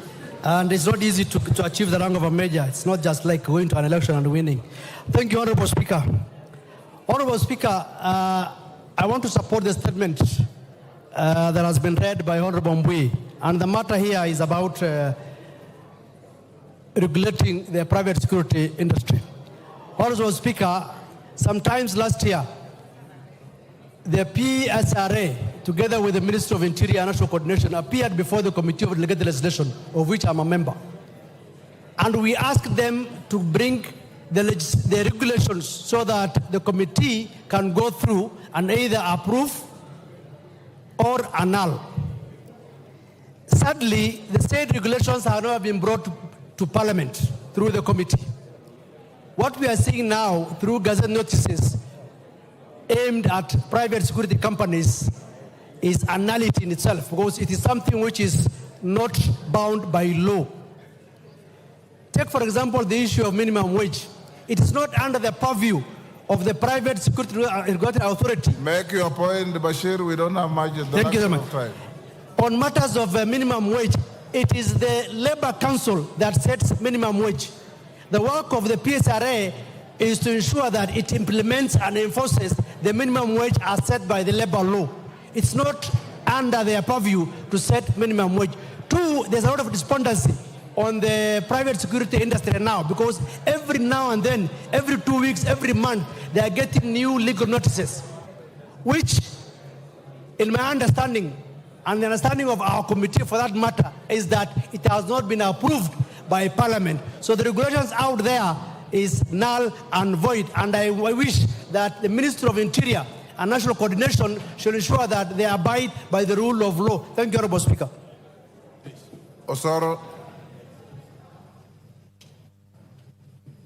And it's not easy to achieve the rank of a major. It's not just like going to an election and winning. Thank you, Honorable Speaker. Honorable Speaker, I want to support the statement that has been read by Honorable Mbui. And the matter here is about regulating the private security industry. Honorable Speaker, sometimes last year, the PSRA, together with the Ministry of Interior and National Coordination, appeared before the Committee of Delegated Legislation, of which I'm a member. And we asked them to bring the regulations so that the committee can go through and either approve or annul. Sadly, the state regulations have never been brought to Parliament through the committee. What we are seeing now through gazette notices aimed at private security companies is a nullity in itself, because it is something which is not bound by law. Take, for example, the issue of minimum wage. It is not under the purview of the Private Security Regulatory Authority. Make your point, Bashir. We don't have much. Thank you very much. On matters of minimum wage, it is the Labor Council that sets minimum wage. The work of the PSRA is to ensure that it implements and enforces the minimum wage as set by the labor law. It's not under their purview to set minimum wage. 2, there's a lot of despondency on the private security industry now, because every now and then, every 2 weeks, every month, they are getting new legal notices, which, in my understanding, and the understanding of our committee for that matter, is that it has not been approved by Parliament. So the regulations out there is null and void, and I wish that the Ministry of Interior and National Coordination should ensure that they abide by the rule of law. Thank you, Honorable Speaker. Osoro,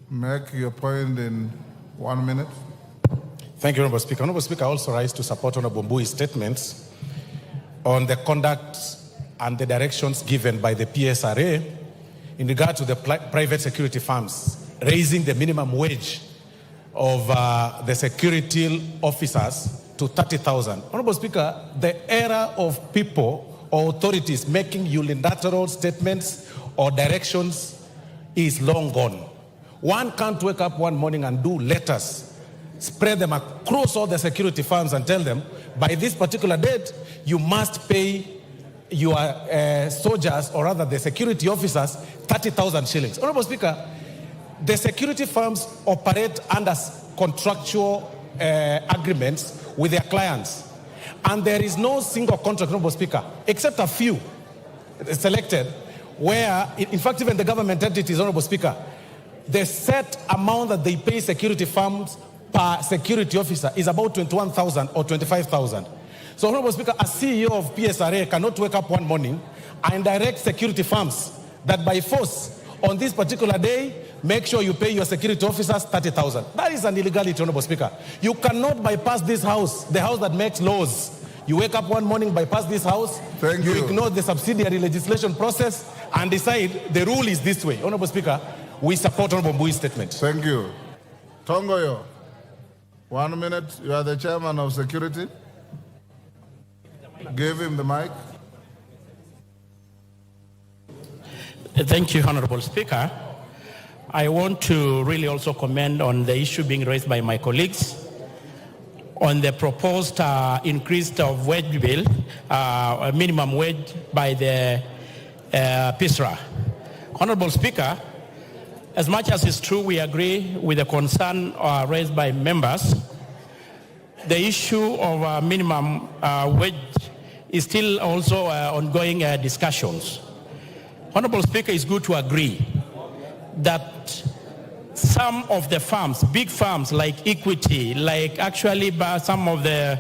make your point in 1 minute. Thank you, Honorable Speaker. Honorable Speaker, I also rise to support Honorable Mbui's statements on the conduct and the directions given by the PSRA in regard to the private security firms raising the minimum wage of the security officers to 30,000. Honorable Speaker, the era of people or authorities making unilateral statements or directions is long gone. One can't wake up one morning and do letters, spread them across all the security firms and tell them, by this particular date, you must pay your soldiers, or rather the security officers, 30,000 shillings. Honorable Speaker, the security firms operate under contractual agreements with their clients. And there is no single contract, Honorable Speaker, except a few selected, where, in fact, even the government entities, Honorable Speaker, the set amount that they pay security firms per security officer is about 21,000 or 25,000. So, Honorable Speaker, a CEO of PSRA cannot wake up one morning and direct security firms that by force on this particular day, make sure you pay your security officers 30,000. That is an illegality, Honorable Speaker. You cannot bypass this house, the house that makes laws. You wake up one morning, bypass this house, you ignore the subsidiary legislation process and decide the rule is this way. Honorable Speaker, we support Honorable Mbui's statement. Thank you. Tongoyo, 1 minute. You are the chairman of security. Give him the mic. Thank you, Honorable Speaker. I want to really also comment on the issue being raised by my colleagues on the proposed increase of wage bill, minimum wage by the PISRA. Honorable Speaker, as much as it's true we agree with the concern raised by members, the issue of minimum wage is still also ongoing discussions. Honorable Speaker, it's good to agree that some of the firms, big firms like Equity, like actually some of the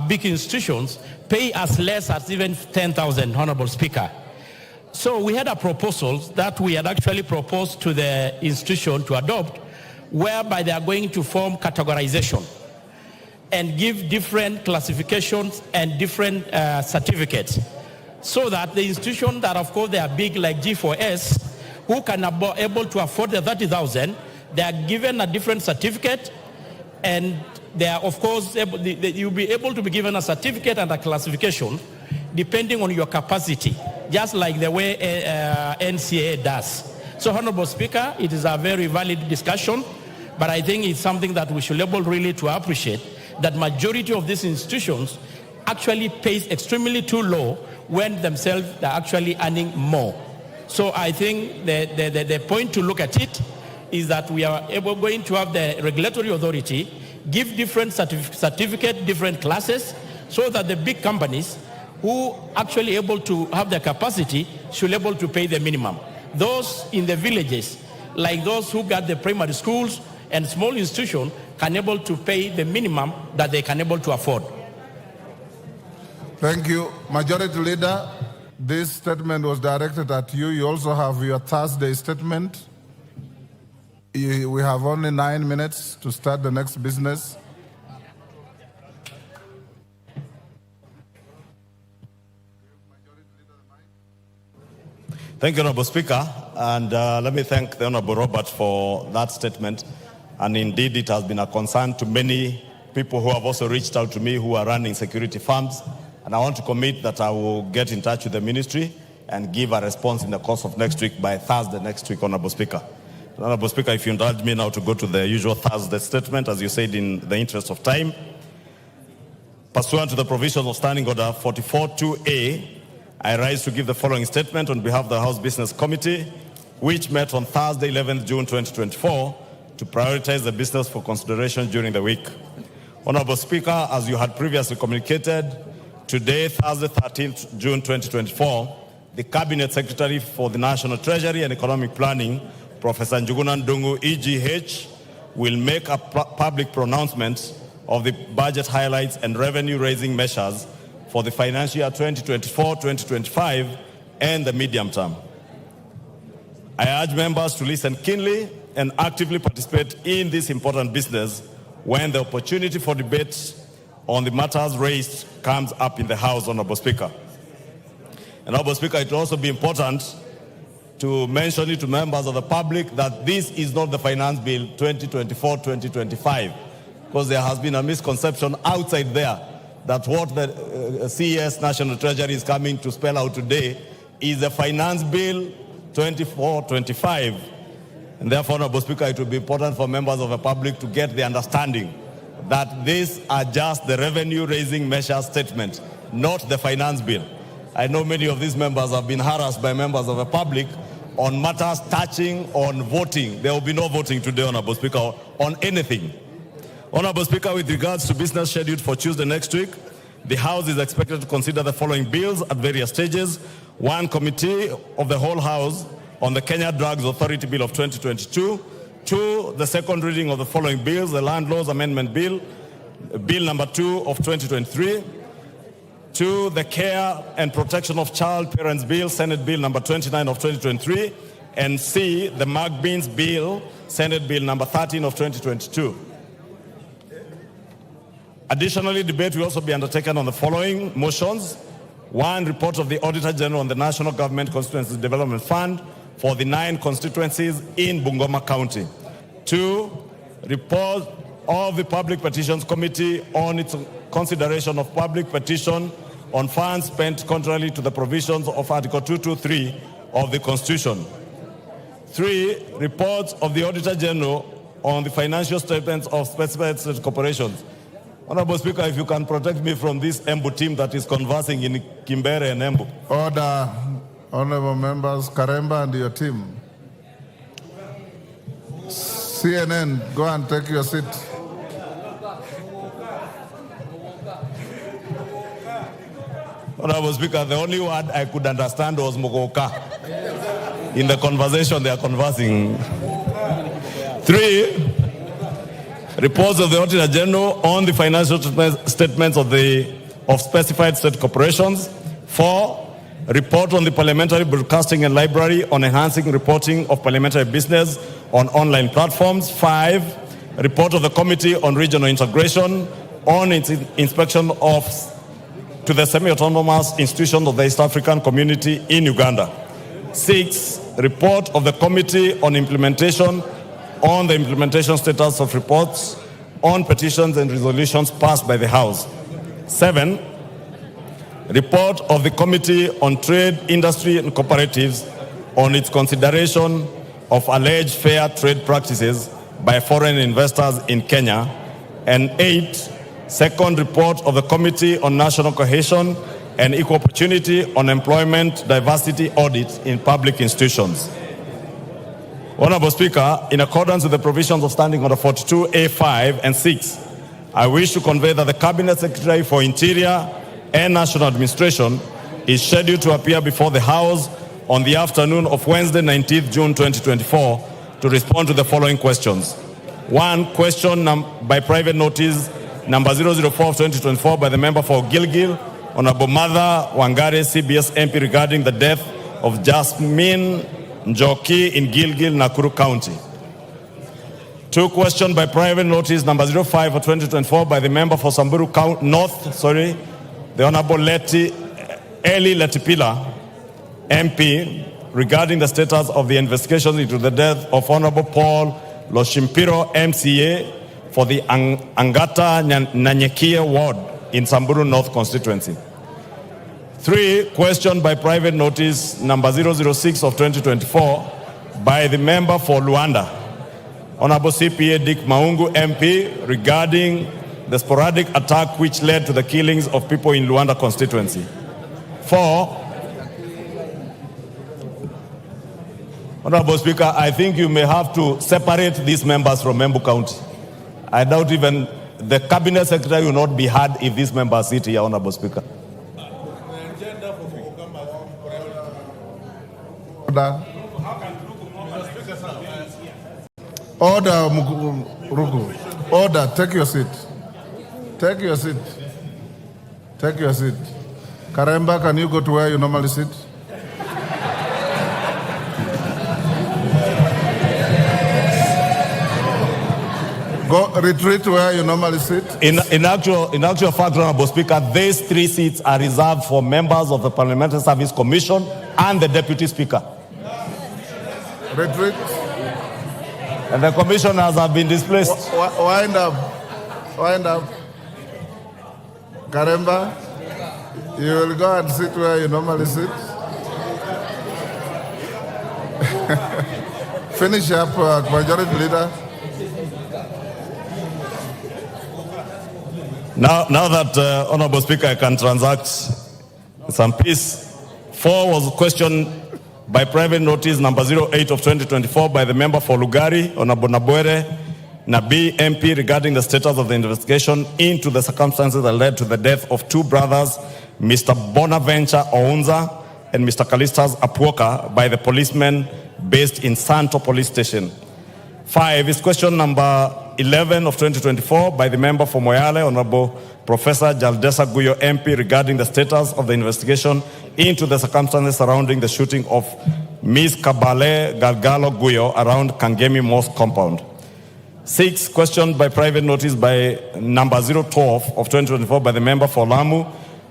big institutions, pay as less as even 10,000, Honorable Speaker. So we had a proposal that we had actually proposed to the institution to adopt, whereby they are going to form categorization and give different classifications and different certificates, so that the institution that, of course, they are big like G4S, who can able to afford the 30,000, they are given a different certificate, and they are, of course, you'll be able to be given a certificate and a classification depending on your capacity, just like the way NCAA does. So, Honorable Speaker, it is a very valid discussion, but I think it's something that we should be able really to appreciate, that majority of these institutions actually pays extremely too low when themselves are actually earning more. So I think the point to look at it is that we are going to have the regulatory authority give different certificate, different classes, so that the big companies who actually able to have the capacity should be able to pay the minimum. Those in the villages, like those who got the primary schools and small institutions, can able to pay the minimum that they can able to afford. Thank you. Majority Leader, this statement was directed at you. You also have your Thursday statement. We have only 9 minutes to start the next business. Thank you, Honorable Speaker. And let me thank the Honorable Robert for that statement. And indeed, it has been a concern to many people who have also reached out to me who are running security firms. And I want to commit that I will get in touch with the ministry and give a response in the course of next week, by Thursday next week, Honorable Speaker. Honorable Speaker, if you indulge me now to go to the usual Thursday statement, as you said, in the interest of time. Pursuant to the provisions of Standing Order 44.2a, I rise to give the following statement on behalf of the House Business Committee, which met on Thursday, 11th June 2024, to prioritize the business for consideration during the week. Honorable Speaker, as you had previously communicated, today, Thursday, 13th June 2024, the Cabinet Secretary for the National Treasury and Economic Planning, Professor Njuguna Ndung'u, EGH, will make a public pronouncement of the budget highlights and revenue-raising measures for the financial year 2024-2025 and the medium term. I urge members to listen keenly and actively participate in this important business when the opportunity for debate on the matters raised comes up in the House, Honorable Speaker. And Honorable Speaker, it will also be important to mention it to members of the public that this is not the Finance Bill 2024-2025, because there has been a misconception outside there that what the CES National Treasury is coming to spell out today is the Finance Bill 24-25. And therefore, Honorable Speaker, it will be important for members of the public to get the understanding that these are just the revenue-raising measure statement, not the Finance Bill. I know many of these members have been harassed by members of the public on matters touching on voting. There will be no voting today, Honorable Speaker, on anything. Honorable Speaker, with regards to business scheduled for Tuesday next week, the House is expected to consider the following bills at various stages. One, Committee of the Whole House on the Kenya Drugs Authority Bill of 2022. 2, the second reading of the following bills: the Land Laws Amendment Bill, Bill number 2 of 2023. 2, the Care and Protection of Child Parents Bill, Senate Bill number 29 of 2023. And C, the Magbeans Bill, Senate Bill number 13 of 2022. Additionally, debate will also be undertaken on the following motions. 1, report of the Auditor General on the National Government Constituencies Development Fund for the 9 constituencies in Bungoma County. 2, report of the Public Petitions Committee on its consideration of public petition on funds spent contrary to the provisions of Article 223 of the Constitution. 3, reports of the Auditor General on the financial statements of specified state corporations. Honorable Speaker, if you can protect me from this Embu team that is conversing in Kimbere and Embu. Order, honorable members, Karemba and your team. CNN, go and take your seat. Honorable Speaker, the only word I could understand was Mogoka. In the conversation they are conversing. 3, reports of the Auditor General on the financial statements of specified state corporations. 4, report on the Parliamentary Broadcasting and Library on enhancing reporting of parliamentary business on online platforms. 5, report of the Committee on Regional Integration on its inspection to the semi-autonomous institutions of the East African Community in Uganda. 6, report of the Committee on Implementation on the implementation status of reports on petitions and resolutions passed by the House. 7, report of the Committee on Trade, Industry and Cooperatives on its consideration of alleged fair trade practices by foreign investors in Kenya. And 8, second report of the Committee on National Cohesion and Equal Opportunity on Employment Diversity Audit in Public Institutions. Honorable Speaker, in accordance with the provisions of Standing Order 42A5 and 6, I wish to convey that the Cabinet Secretary for Interior and National Administration is scheduled to appear before the House on the afternoon of Wednesday, 19th June 2024, to respond to the following questions. 1, question by private notice number 004 of 2024 by the member for Gilgil, Honorable Mother Wangare, CBS MP, regarding the death of Jasmine Njoki in Gilgil, Nakuru County. 2, question by private notice number 05 of 2024 by the member for Samburu North, the Honorable Eli Letipila, MP, regarding the status of the investigation into the death of Honorable Paul Loshimpiro, MCA, for the Angata Nanyekia ward in Samburu North constituency. 3, question by private notice number 006 of 2024 by the member for Luanda, Honorable CPA Dick Maungu, MP, regarding the sporadic attack which led to the killings of people in Luanda constituency. 4, Honorable Speaker, I think you may have to separate these members from Embu County. I doubt even the Cabinet Secretary will not be heard if these members sit here, Honorable Speaker. Order, Rugu. Order, take your seat. Take your seat. Take your seat. Karemba, can you go to where you normally sit? Go retreat where you normally sit. In actual fact, Honorable Speaker, these 3 seats are reserved for members of the Parliamentary Service Commission and the Deputy Speaker. Retreat. And the commissioners have been displaced. Wind up. Wind up. Karemba, you will go and sit where you normally sit. Finish up, Majority Leader. Now that, Honorable Speaker, I can transact some peace. 4 was questioned by private notice number 08 of 2024 by the member for Lugari, Honorable Nabwere Nabi, MP, regarding the status of the investigation into the circumstances that led to the death of 2 brothers, Mr. Bonaventure Ounza and Mr. Kalistas Apuoka, by the policemen based in Santo Police Station. 5 is question number 11 of 2024 by the member for Moyale, Honorable Professor Jaldesa Guyo MP, regarding the status of the investigation into the circumstances surrounding the shooting of Ms. Kabale Galgalo Guyo around Kangemi Mosque compound. 6, question by private notice by number 012 of 2024 by the member for Lamu,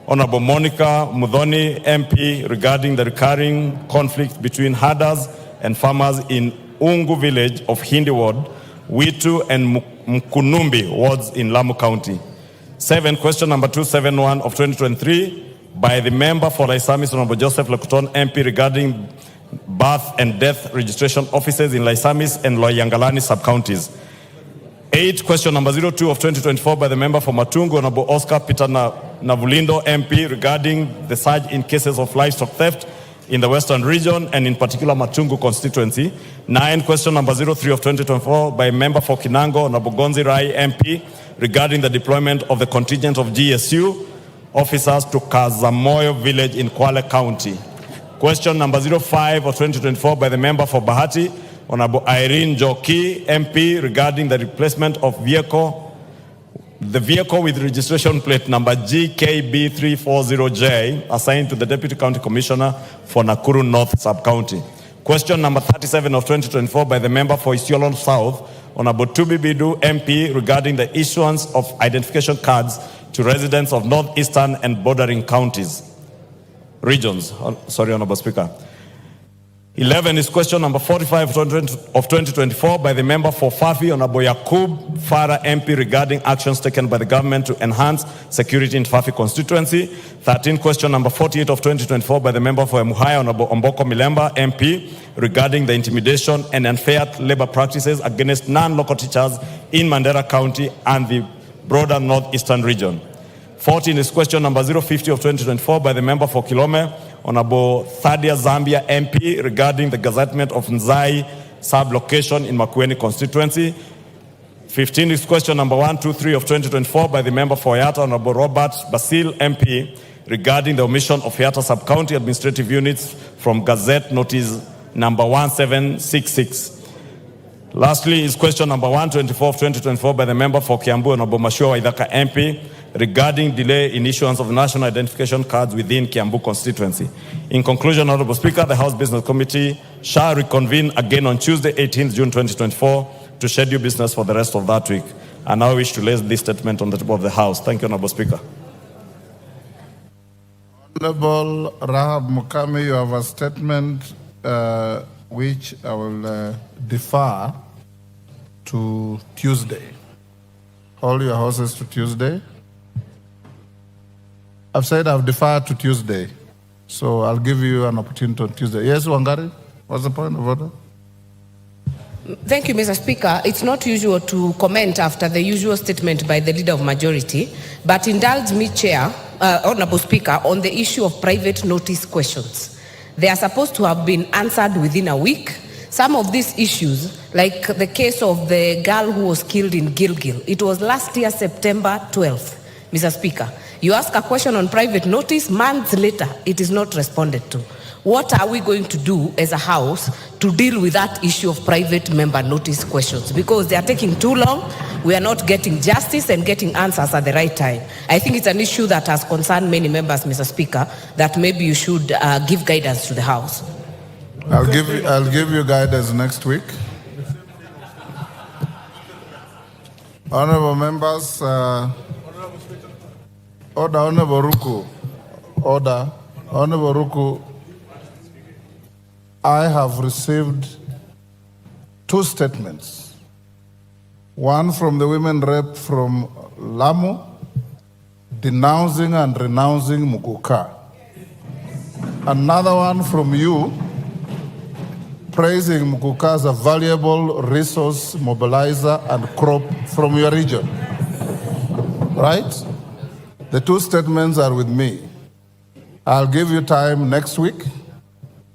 Honorable Monica Mudhoni MP, regarding the recurring conflict between herders and farmers in Ungu village of Hindi Ward, Witu and Mkunumbi wards in Lamu County. 7, question number 271 of 2023 by the member for Laisamis, Honorable Joseph Lekuton MP, regarding birth and death registration offices in Laisamis and Loyangalani sub-counties. 8, question number 02 of 2024 by the member for Matungu, Honorable Oscar Peter Navulindo MP, regarding the surge in cases of livestock theft in the Western region and in particular Matungu constituency. 9, question number 03 of 2024 by member for Kinango, Honorable Gonzi Rai MP, regarding the deployment of the contingent of GSU officers to Kazamoyo village in Kwale County. Question number 05 of 2024 by the member for Bahati, Honorable Irene Joki MP, regarding the replacement of the vehicle with registration plate number GKB340J assigned to the Deputy County Commissioner for Nakuru North Sub-County. Question number 37 of 2024 by the member for Isiolo South, Honorable Tubi Bidu MP, regarding the issuance of identification cards to residents of northeastern and bordering regions. Sorry, Honorable Speaker. 11 is question number 45 of 2024 by the member for Fafi, Honorable Yakub Farah MP, regarding actions taken by the government to enhance security in Fafi constituency. 13, question number 48 of 2024 by the member for Emuhaya, Honorable Omboko Milemba MP, regarding the intimidation and unfair labor practices against non-local teachers in Mandera County and the broader northeastern region. 14 is question number 050 of 2024 by the member for Kilome, Honorable Thadia Zambia MP, regarding the gazettement of Nzai sub-location in Makwiny constituency. 15 is question number 123 of 2024 by the member for Yatta, Honorable Robert Basil MP, regarding the omission of Yatta sub-county administrative units from Gazette Notice number 1766. Lastly is question number 124 of 2024 by the member for Kiambu, Honorable Mashua Waithaka MP, regarding delay in issuance of national identification cards within Kiambu constituency. In conclusion, Honorable Speaker, the House Business Committee shall reconvene again on Tuesday, 18th June 2024 to schedule business for the rest of that week. I now wish to lay this statement on the table of the House. Thank you, Honorable Speaker. Honorable Rahab Mukami, you have a statement which I will defer to Tuesday. Hold your horses to Tuesday. I've said I've deferred to Tuesday, so I'll give you an opportunity on Tuesday. Yes, Wangari, what's the point of order? Thank you, Mr. Speaker. It's not usual to comment after the usual statement by the Leader of Majority, but indulge me, Chair, Honorable Speaker, on the issue of private notice questions. They are supposed to have been answered within a week. Some of these issues, like the case of the girl who was killed in Gilgil, it was last year, September 12th, Mr. Speaker. You ask a question on private notice, months later, it is not responded to. What are we going to do as a House to deal with that issue of private member notice questions? Because they are taking too long, we are not getting justice and getting answers at the right time. I think it's an issue that has concerned many members, Mr. Speaker, that maybe you should give guidance to the House. I'll give you guidance next week. Honorable members, order, Honorable Ruku. Order, Honorable Ruku. I have received 2 statements. One from the women rep from Lamu, denouncing and renouncing Muguka. Another one from you, praising Muguka as a valuable resource mobilizer and crop from your region. Right? The 2 statements are with me. I'll give you time next week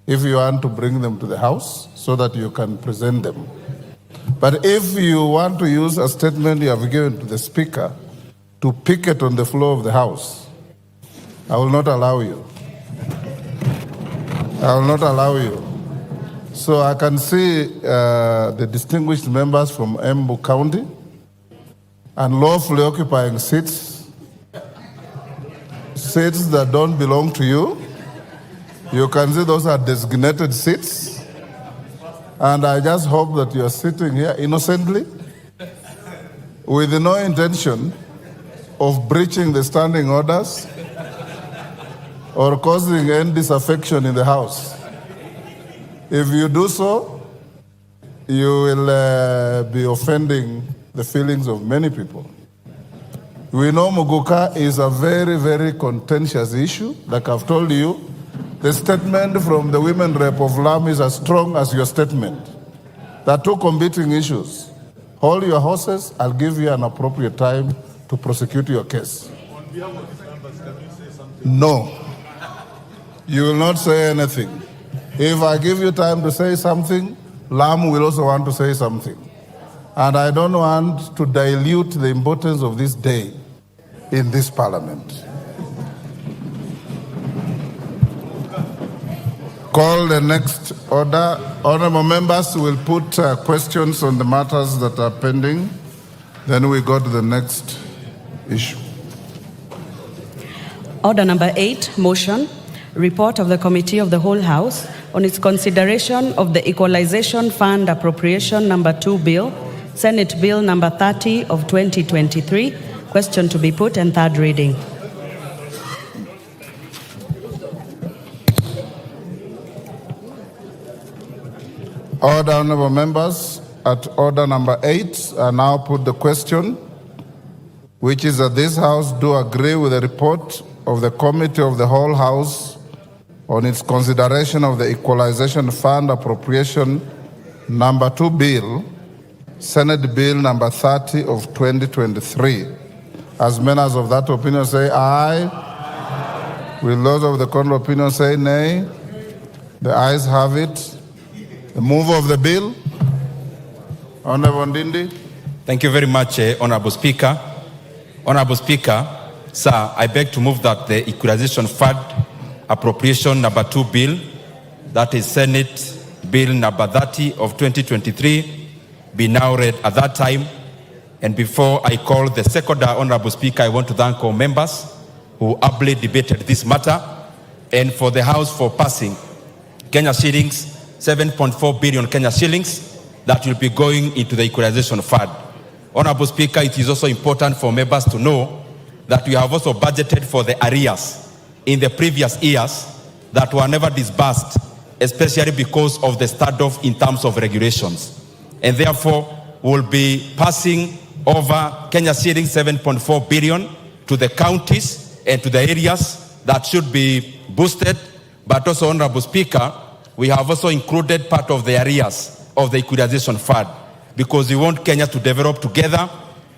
if you want to bring them to the House so that you can present them. But if you want to use a statement you have given to the Speaker to pick it on the floor of the House, I will not allow you. I will not allow you. So I can see the distinguished members from Embu County unlawfully occupying seats that don't belong to you. You can see those are designated seats. And I just hope that you are sitting here innocently with no intention of breaching the standing orders or causing any disaffection in the House. If you do so, you will be offending the feelings of many people. We know Muguka is a very, very contentious issue. Like I've told you, the statement from the women rep of Lamu is as strong as your statement. There are two competing issues. Hold your horses, I'll give you an appropriate time to prosecute your case. On behalf of the members, can you say something? No. You will not say anything. If I give you time to say something, Lamu will also want to say something. And I don't want to dilute the importance of this day in this parliament. Call the next order. Honorable members will put questions on the matters that are pending. Then we go to the next issue. Order number 8, motion, report of the Committee of the Whole House on its consideration of the Equalization Fund Appropriation number 2 Bill, Senate Bill number 30 of 2023, question to be put and third reading. Order, honorable members, at order number 8, I now put the question, which is that this House do agree with the report of the Committee of the Whole House on its consideration of the Equalization Fund Appropriation number 2 Bill, Senate Bill number 30 of 2023. As members of that opinion say aye. Aye. Will those of the contrary opinion say nay? The ayes have it. The move of the bill. Honorable Ndindi. Thank you very much, Honorable Speaker. Honorable Speaker, sir, I beg to move that the Equalization Fund Appropriation number 2 Bill, that is Senate Bill number 30 of 2023, be now read at that time. And before I call the second Honorable Speaker, I want to thank all members who ably debated this matter and for the House for passing Kenya shillings, 7.4 billion Kenya shillings that will be going into the Equalization Fund. Honorable Speaker, it is also important for members to know that we have also budgeted for the arrears in the previous years that were never disbursed, especially because of the standoff in terms of regulations. And therefore, we'll be passing over Kenya shillings 7.4 billion to the counties and to the areas that should be boosted. But also, Honorable Speaker, we have also included part of the areas of the Equalization Fund because we want Kenya to develop together,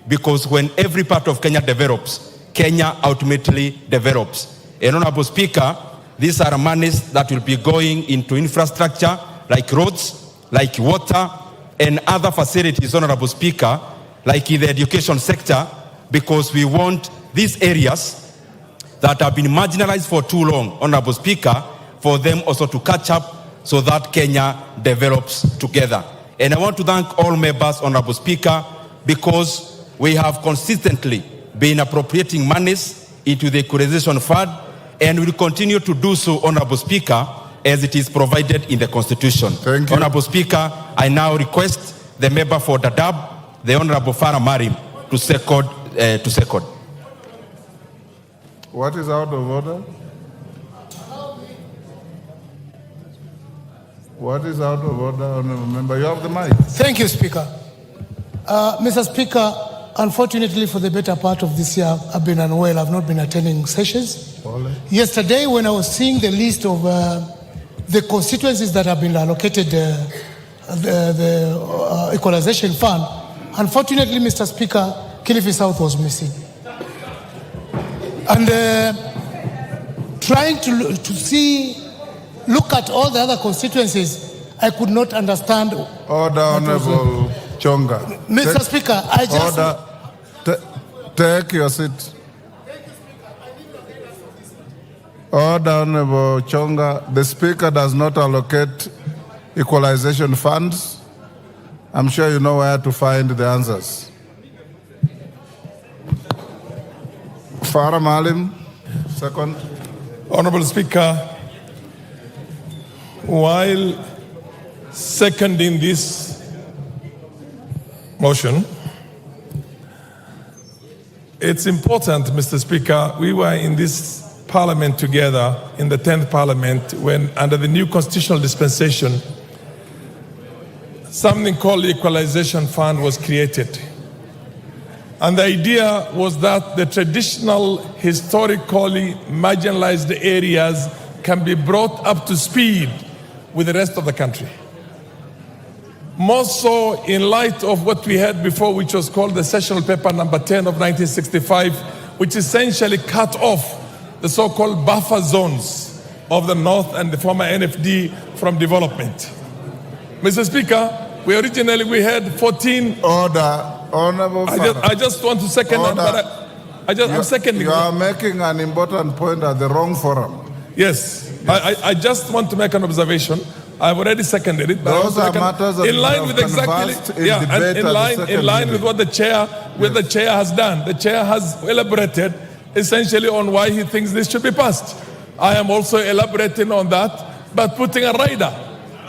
because when every part of Kenya develops, Kenya ultimately develops. And Honorable Speaker, these are monies that will be going into infrastructure like roads, like water, and other facilities, Honorable Speaker, like in the education sector, because we want these areas that have been marginalized for too long, Honorable Speaker, for them also to catch up so that Kenya develops together. And I want to thank all members, Honorable Speaker, because we have consistently been appropriating monies into the Equalization Fund, and will continue to do so, Honorable Speaker, as it is provided in the Constitution. Thank you. Honorable Speaker, I now request the member for Dadaab, the Honorable Farah Marim, to second. What is out of order? What is out of order, honorable member? You have the mic. Thank you, Speaker. Mr. Speaker, unfortunately for the better part of this year, I've been unwell. I've not been attending sessions. Yesterday, when I was seeing the list of the constituencies that have been allocated the Equalization Fund, unfortunately, Mr. Speaker, Kilifi South was missing. And trying to look at all the other constituencies, I could not understand. Order, Honorable Chonga. Mr. Speaker, I just... Order. Take your seat. Order, Honorable Chonga. The Speaker does not allocate equalization funds? I'm sure you know where to find the answers. Farah Malim, second. Honorable Speaker, while seconding this motion, it's important, Mr. Speaker, we were in this parliament together in the 10th parliament when, under the new constitutional dispensation, something called the Equalization Fund was created. And the idea was that the traditional, historically marginalized areas can be brought up to speed with the rest of the country. More so in light of what we had before, which was called the Sessional Paper number 10 of 1965, which essentially cut off the so-called buffer zones of the North and the former NFD from development. Mr. Speaker, we had 14... Order. Honorable I just want to second that, but I'm seconding. You are making an important point at the wrong forum. Yes. I just want to make an observation. I've already seconded it. But those are matters that in line with exactly, in line with what the chair has done. The chair has elaborated essentially on why he thinks this should be passed. I am also elaborating on that, but putting a rider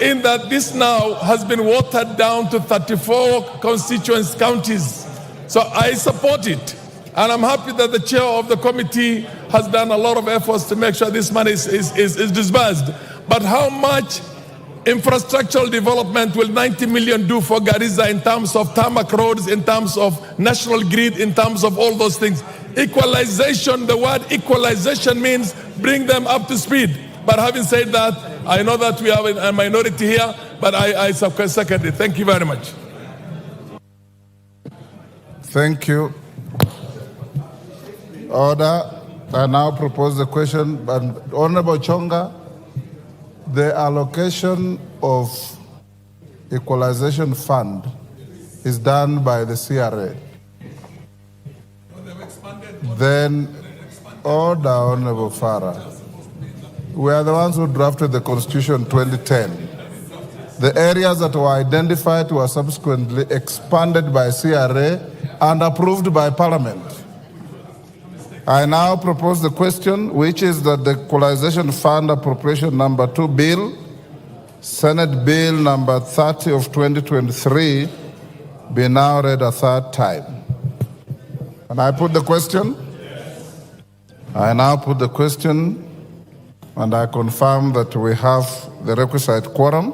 in that this now has been watered down to 34 constituent counties. So I support it. And I'm happy that the chair of the committee has done a lot of efforts to make sure this money is disbursed. But how much infrastructural development will 90 million do for Garissa in terms of tarmac roads, in terms of national grid, in terms of all those things? Equalization, the word equalization means bring them up to speed. But having said that, I know that we have a minority here, but I second it. Thank you very much. Thank you. Order. I now propose the question, but Honorable Chonga, the allocation of equalization fund is done by the CRA. Then, order, Honorable Farah. We are the ones who drafted the Constitution 2010. The areas that were identified were subsequently expanded by CRA and approved by Parliament. I now propose the question, which is that the Equalization Fund Appropriation Number 2 Bill, Senate Bill Number 30 of 2023, be now read a third time. And I put the question. I now put the question, and I confirm that we have the requisite quorum,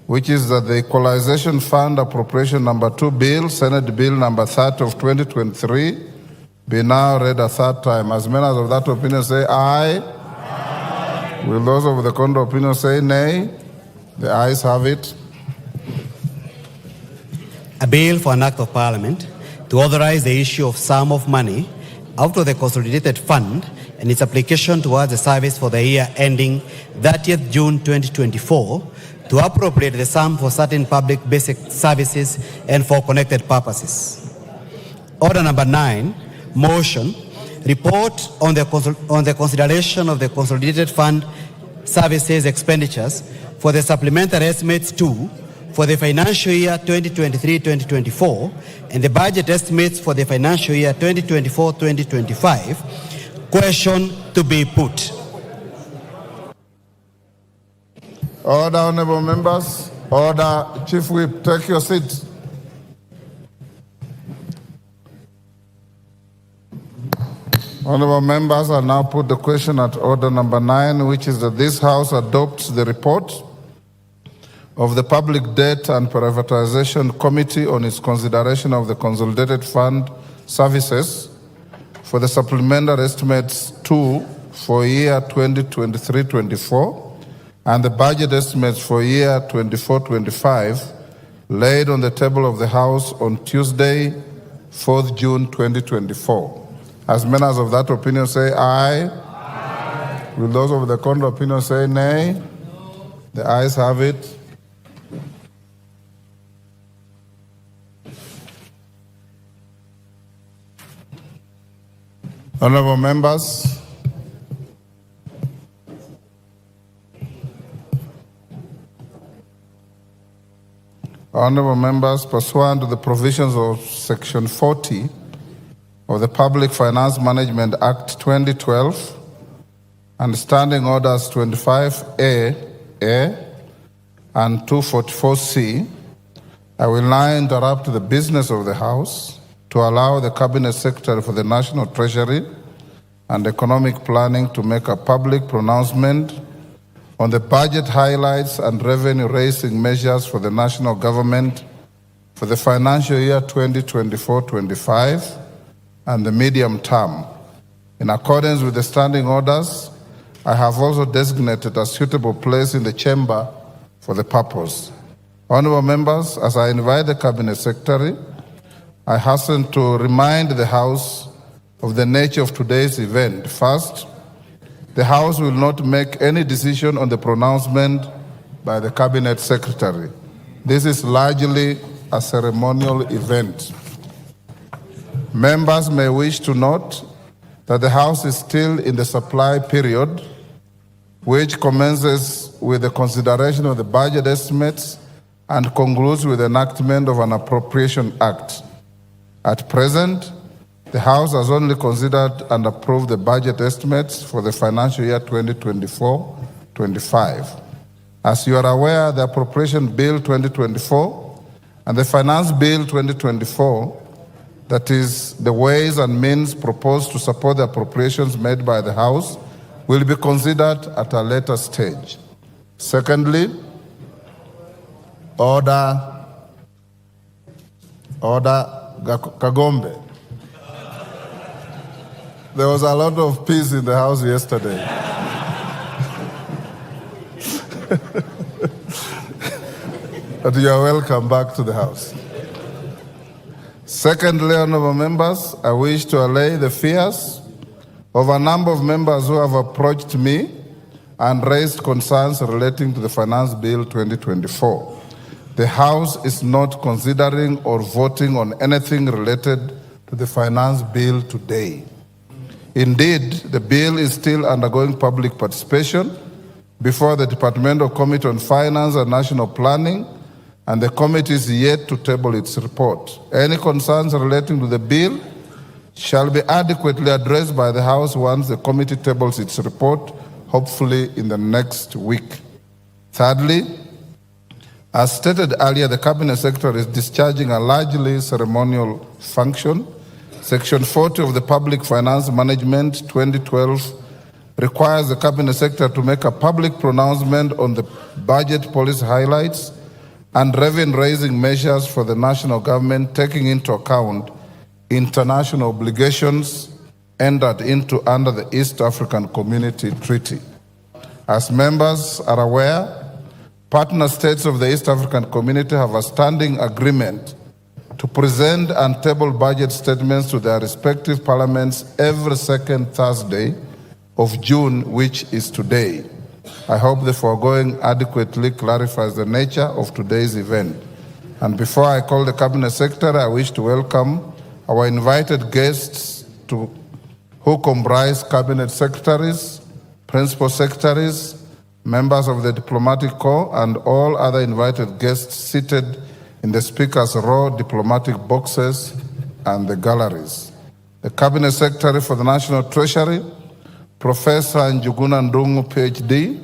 which is that the Equalization Fund Appropriation Number 2 Bill, Senate Bill Number 30 of 2023, be now read a third time. As many as of that opinion say aye. Aye. Will those of the contrary opinion say nay? The ayes have it. A bill for an act of Parliament to authorize the issue of sum of money out of the consolidated fund and its application towards the service for the year ending 30th June 2024 to appropriate the sum for certain public basic services and for connected purposes. Order number 9, motion, report on the consideration of the consolidated fund services expenditures for the supplementary estimates 2 for the financial year 2023-2024 and the budget estimates for the financial year 2024-2025. Question to be put. Order, honorable members. Order, Chief Whip, take your seat. Honorable members, I now put the question at order number 9, which is that this House adopts the report of the Public Debt and Privatization Committee on its consideration of the Consolidated Fund Services for the Supplementary Estimates 2 for year 2023-24 and the budget estimates for year 24-25 laid on the table of the House on Tuesday, 4th June 2024. As many as of that opinion say aye. Aye. Will those of the contrary opinion say nay? No. The ayes have it. Honorable members, Honorable members, pursuant to the provisions of Section 40 of the Public Finance Management Act 2012 and Standing Orders 25A and 244C, I will now interrupt the business of the House to allow the Cabinet Secretary for the National Treasury and Economic Planning to make a public pronouncement on the budget highlights and revenue-raising measures for the national government for the financial year 2024-25 and the medium term. In accordance with the standing orders, I have also designated a suitable place in the chamber for the purpose. Honorable members, as I invite the Cabinet Secretary, I hasten to remind the House of the nature of today's event. First, the House will not make any decision on the pronouncement by the Cabinet Secretary. This is largely a ceremonial event. Members may wish to note that the House is still in the supply period, which commences with the consideration of the budget estimates and concludes with the enactment of an appropriation act. At present, the House has only considered and approved the budget estimates for the financial year 2024-25. As you are aware, the Appropriation Bill 2024 and the Finance Bill 2024, that is, the ways and means proposed to support the appropriations made by the House, will be considered at a later stage. Secondly, Order Kagombe. There was a lot of peace in the House yesterday. But you are welcome back to the House. Secondly, honorable members, I wish to allay the fears of a number of members who have approached me and raised concerns relating to the Finance Bill 2024. The House is not considering or voting on anything related to the Finance Bill today. Indeed, the bill is still undergoing public participation before the Departmental Committee on Finance and National Planning, and the committee is yet to table its report. Any concerns relating to the bill shall be adequately addressed by the House once the committee tables its report, hopefully in the next week. Thirdly, as stated earlier, the Cabinet Secretary is discharging a largely ceremonial function. Section 40 of the Public Finance Management 2012 requires the Cabinet Secretary to make a public pronouncement on the budget policy highlights and revenue-raising measures for the national government, taking into account international obligations entered into under the East African Community Treaty. As members are aware, partner states of the East African Community have a standing agreement to present and table budget statements to their respective parliaments every second Thursday of June, which is today. I hope the foregoing adequately clarifies the nature of today's event. And before I call the Cabinet Secretary, I wish to welcome our invited guests who comprise Cabinet Secretaries, Principal Secretaries, members of the Diplomatic Corps, and all other invited guests seated in the Speaker's row, diplomatic boxes, and the galleries. The Cabinet Secretary for the National Treasury, Professor Njuguna Ndungu, PhD,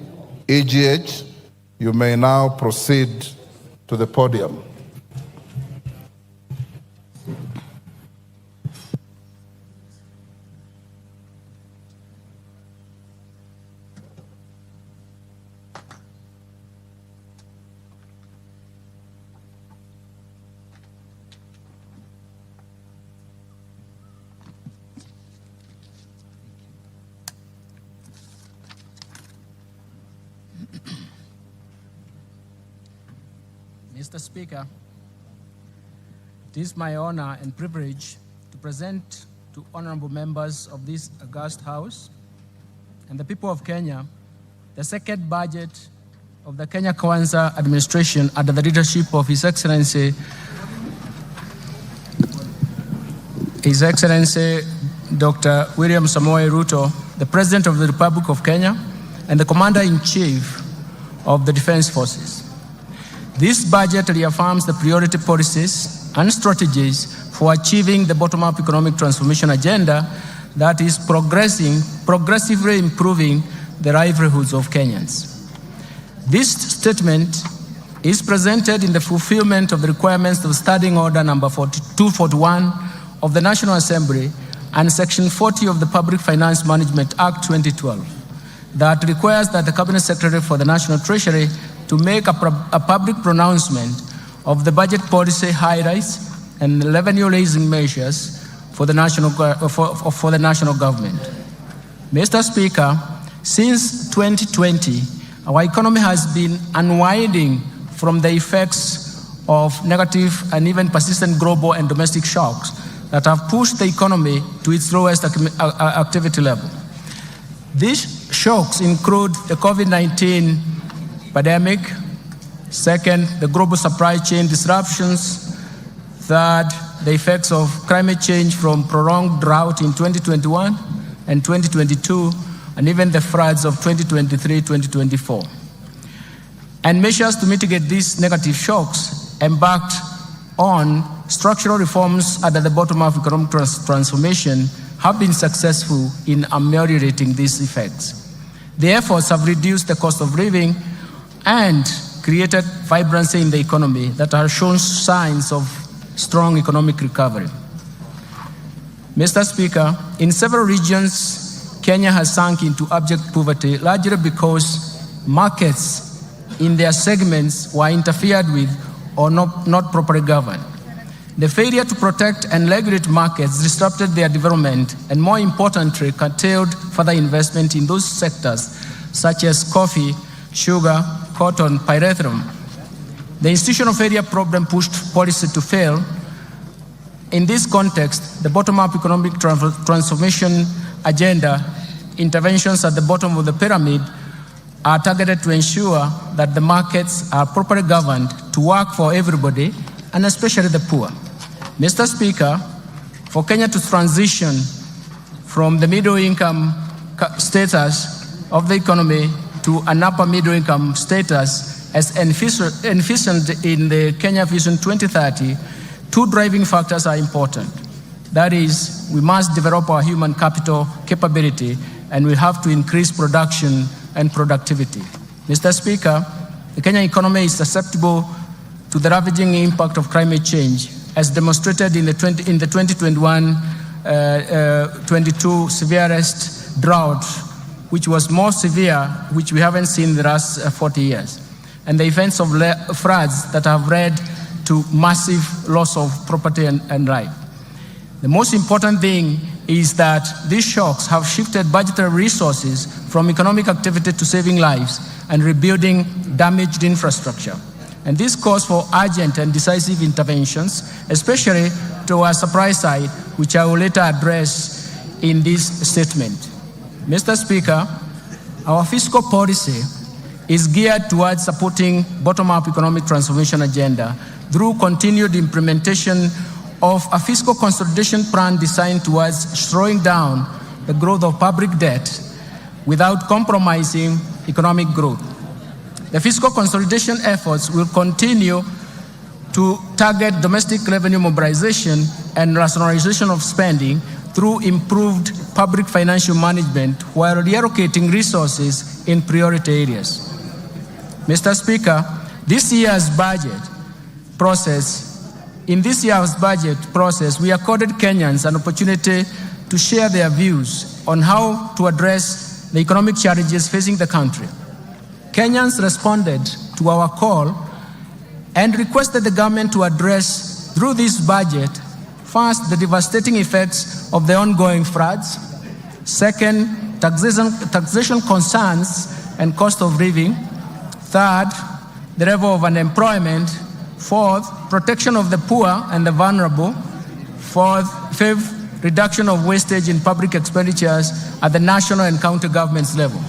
EGH, you may now proceed to the podium. Mr. Speaker, it is my honor and privilege to present to honorable members of this august House and the people of Kenya the second budget of the Kenya Kwanza administration under the leadership of His Excellency Dr. William Samoei Ruto, the President of the Republic of Kenya and the Commander-in-Chief of the Defense Forces. This budget reaffirms the priority policies and strategies for achieving the bottom-up economic transformation agenda that is progressively improving the livelihoods of Kenyans. This statement is presented in the fulfillment of the requirements of Standing Order number 241 of the National Assembly and Section 40 of the Public Finance Management Act 2012 that requires that the Cabinet Secretary for the National Treasury to make a public pronouncement of the budget policy highlights and revenue-raising measures for the national government. Mr. Speaker, since 2020, our economy has been unwinding from the effects of negative and even persistent global and domestic shocks that have pushed the economy to its lowest activity level. These shocks include the COVID-19 pandemic, second, the global supply chain disruptions, third, the effects of climate change from prolonged drought in 2021 and 2022, and even the floods of 2023-2024. And measures to mitigate these negative shocks embarked on structural reforms under the bottom-up economic transformation have been successful in ameliorating these effects. The efforts have reduced the cost of living and created vibrancy in the economy that have shown signs of strong economic recovery. Mr. Speaker, in several regions, Kenya has sunk into abject poverty, largely because markets in their segments were interfered with or not properly governed. The failure to protect and regulate markets disrupted their development and, more importantly, curtailed further investment in those sectors such as coffee, sugar, cotton, pyrethrum. The institutional failure problem pushed policy to fail. In this context, the bottom-up economic transformation agenda interventions at the bottom of the pyramid are targeted to ensure that the markets are properly governed to work for everybody, and especially the poor. Mr. Speaker, for Kenya to transition from the middle-income status of the economy to an upper middle-income status as envisioned in the Kenya Vision 2030, two driving factors are important. That is, we must develop our human capital capability, and we have to increase production and productivity. Mr. Speaker, the Kenya economy is susceptible to the ravaging impact of climate change, as demonstrated in the 2021-22 severest drought, which was more severe, which we haven't seen in the last 40 years, and the events of floods that have led to massive loss of property and life. The most important thing is that these shocks have shifted budgetary resources from economic activity to saving lives and rebuilding damaged infrastructure. And this calls for urgent and decisive interventions, especially to our supply side, which I will later address in this statement. Mr. Speaker, our fiscal policy is geared towards supporting bottom-up economic transformation agenda through continued implementation of a fiscal consolidation plan designed towards slowing down the growth of public debt without compromising economic growth. The fiscal consolidation efforts will continue to target domestic revenue mobilization and rationalization of spending through improved public financial management while reallocating resources in priority areas. Mr. Speaker, in this year's budget process, we accorded Kenyans an opportunity to share their views on how to address the economic challenges facing the country. Kenyans responded to our call and requested the government to address, through this budget, first, the devastating effects of the ongoing floods, second, taxation concerns and cost of living, third, the level of unemployment, fourth, protection of the poor and the vulnerable, fifth, reduction of wastage in public expenditures at the national and county governments level.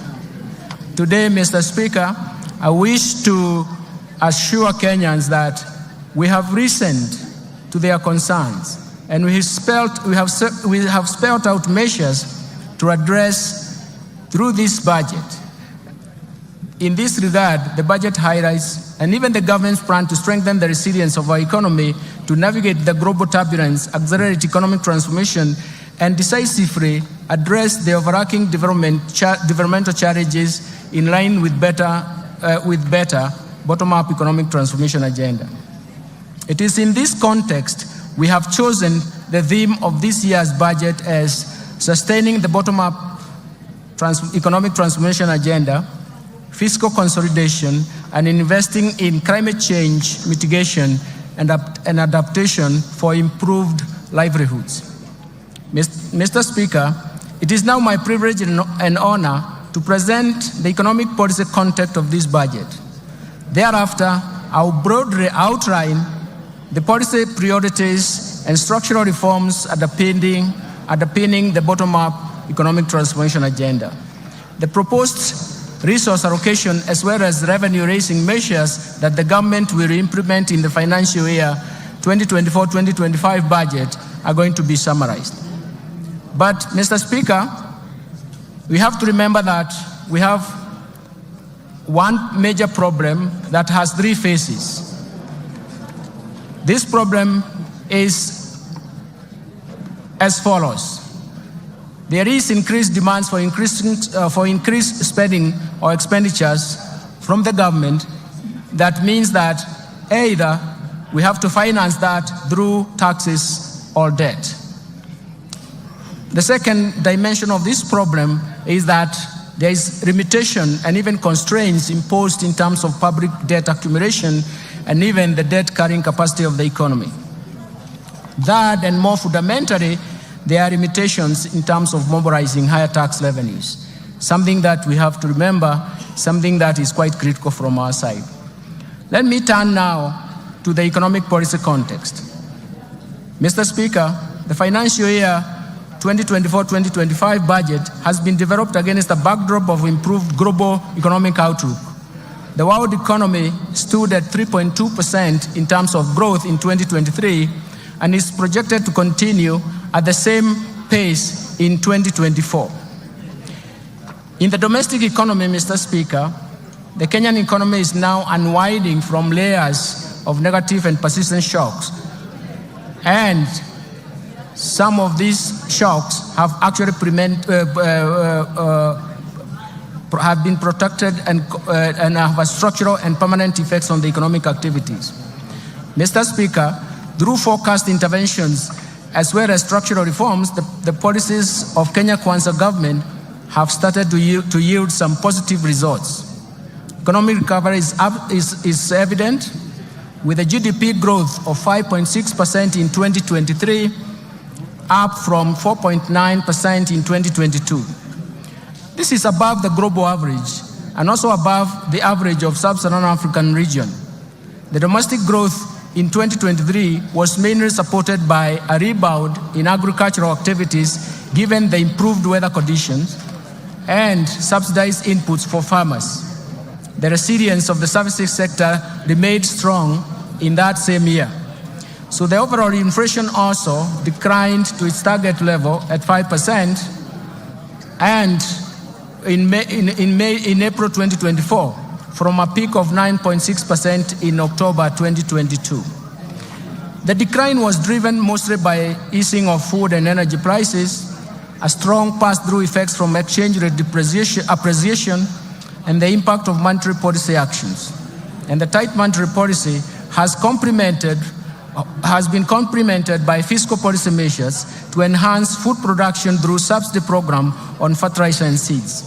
Today, Mr. Speaker, I wish to assure Kenyans that we have listened to their concerns, and we have spelled out measures to address through this budget. In this regard, the budget highlights and even the government's plan to strengthen the resilience of our economy to navigate the global turbulence, accelerate economic transformation, and decisively address the overarching developmental challenges in line with better bottom-up economic transformation agenda. It is in this context we have chosen the theme of this year's budget as sustaining the bottom-up economic transformation agenda, fiscal consolidation, and investing in climate change mitigation and adaptation for improved livelihoods. Mr. Speaker, it is now my privilege and honor to present the economic policy context of this budget. Thereafter, I will broadly outline the policy priorities and structural reforms underpinning the bottom-up economic transformation agenda. The proposed resource allocation as well as revenue-raising measures that the government will implement in the financial year 2024-2025 budget are going to be summarized. But, Mr. Speaker, we have to remember that we have one major problem that has three phases. This problem is as follows. There is increased demands for increased spending or expenditures from the government. That means that either we have to finance that through taxes or debt. The second dimension of this problem is that there is limitation and even constraints imposed in terms of public debt accumulation and even the debt carrying capacity of the economy. That, and more fundamentally, there are limitations in terms of mobilizing higher tax revenues, something that we have to remember, something that is quite critical from our side. Let me turn now to the economic policy context. Mr. Speaker, the financial year 2024-2025 budget has been developed against a backdrop of improved global economic outlook. The world economy stood at 3.2% in terms of growth in 2023 and is projected to continue at the same pace in 2024. In the domestic economy, Mr. Speaker, the Kenyan economy is now unwinding from layers of negative and persistent shocks. And some of these shocks have actually have been protected and have a structural and permanent effects on the economic activities. Mr. Speaker, through forecast interventions as well as structural reforms, the policies of Kenya Kwanza government have started to yield some positive results. Economic recovery is evident, with a GDP growth of 5.6% in 2023, up from 4.9% in 2022. This is above the global average and also above the average of sub-Saharan African region. The domestic growth in 2023 was mainly supported by a rebound in agricultural activities given the improved weather conditions and subsidized inputs for farmers. The resilience of the services sector remained strong in that same year. So the overall inflation also declined to its target level at 5%, and in April 2024, from a peak of 9.6% in October 2022. The decline was driven mostly by easing of food and energy prices, a strong pass-through effects from exchange rate appreciation, and the impact of monetary policy actions. And the tight monetary policy has been complemented by fiscal policy measures to enhance food production through subsidy program on fertilizer and seeds.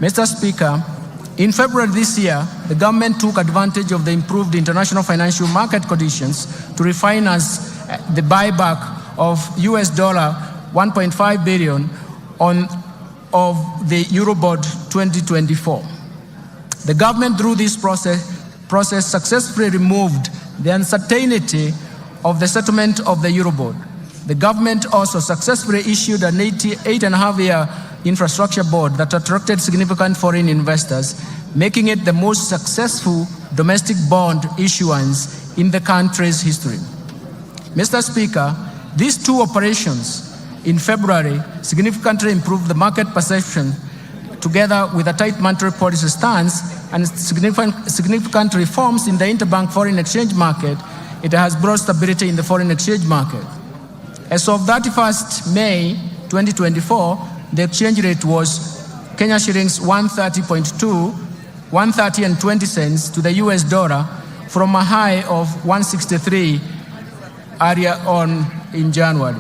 Mr. Speaker, in February this year, the government took advantage of the improved international financial market conditions to refinance the buyback of US $1.5 billion of the Eurobond 2024. The government, through this process successfully removed the uncertainty of the settlement of the Eurobond. The government also successfully issued an 8.5-year infrastructure bond that attracted significant foreign investors, making it the most successful domestic bond issuance in the country's history. Mr. Speaker, these two operations in February significantly improved the market perception, together with a tight monetary policy stance, and significant reforms in the interbank foreign exchange market, it has brought stability in the foreign exchange market. As of 31st May 2024, the exchange rate was Kenya shillings 130.20 to the US dollar, from a high of 163 earlier on in January.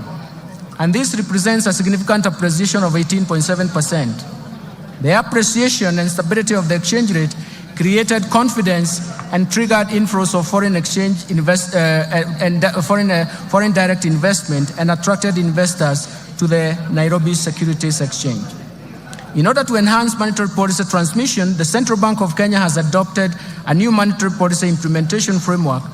And this represents a significant appreciation of 18.7%. The appreciation and stability of the exchange rate created confidence and triggered inflows of foreign exchange foreign direct investment, and attracted investors to the Nairobi Securities Exchange. In order to enhance monetary policy transmission, the Central Bank of Kenya has adopted a new monetary policy implementation framework,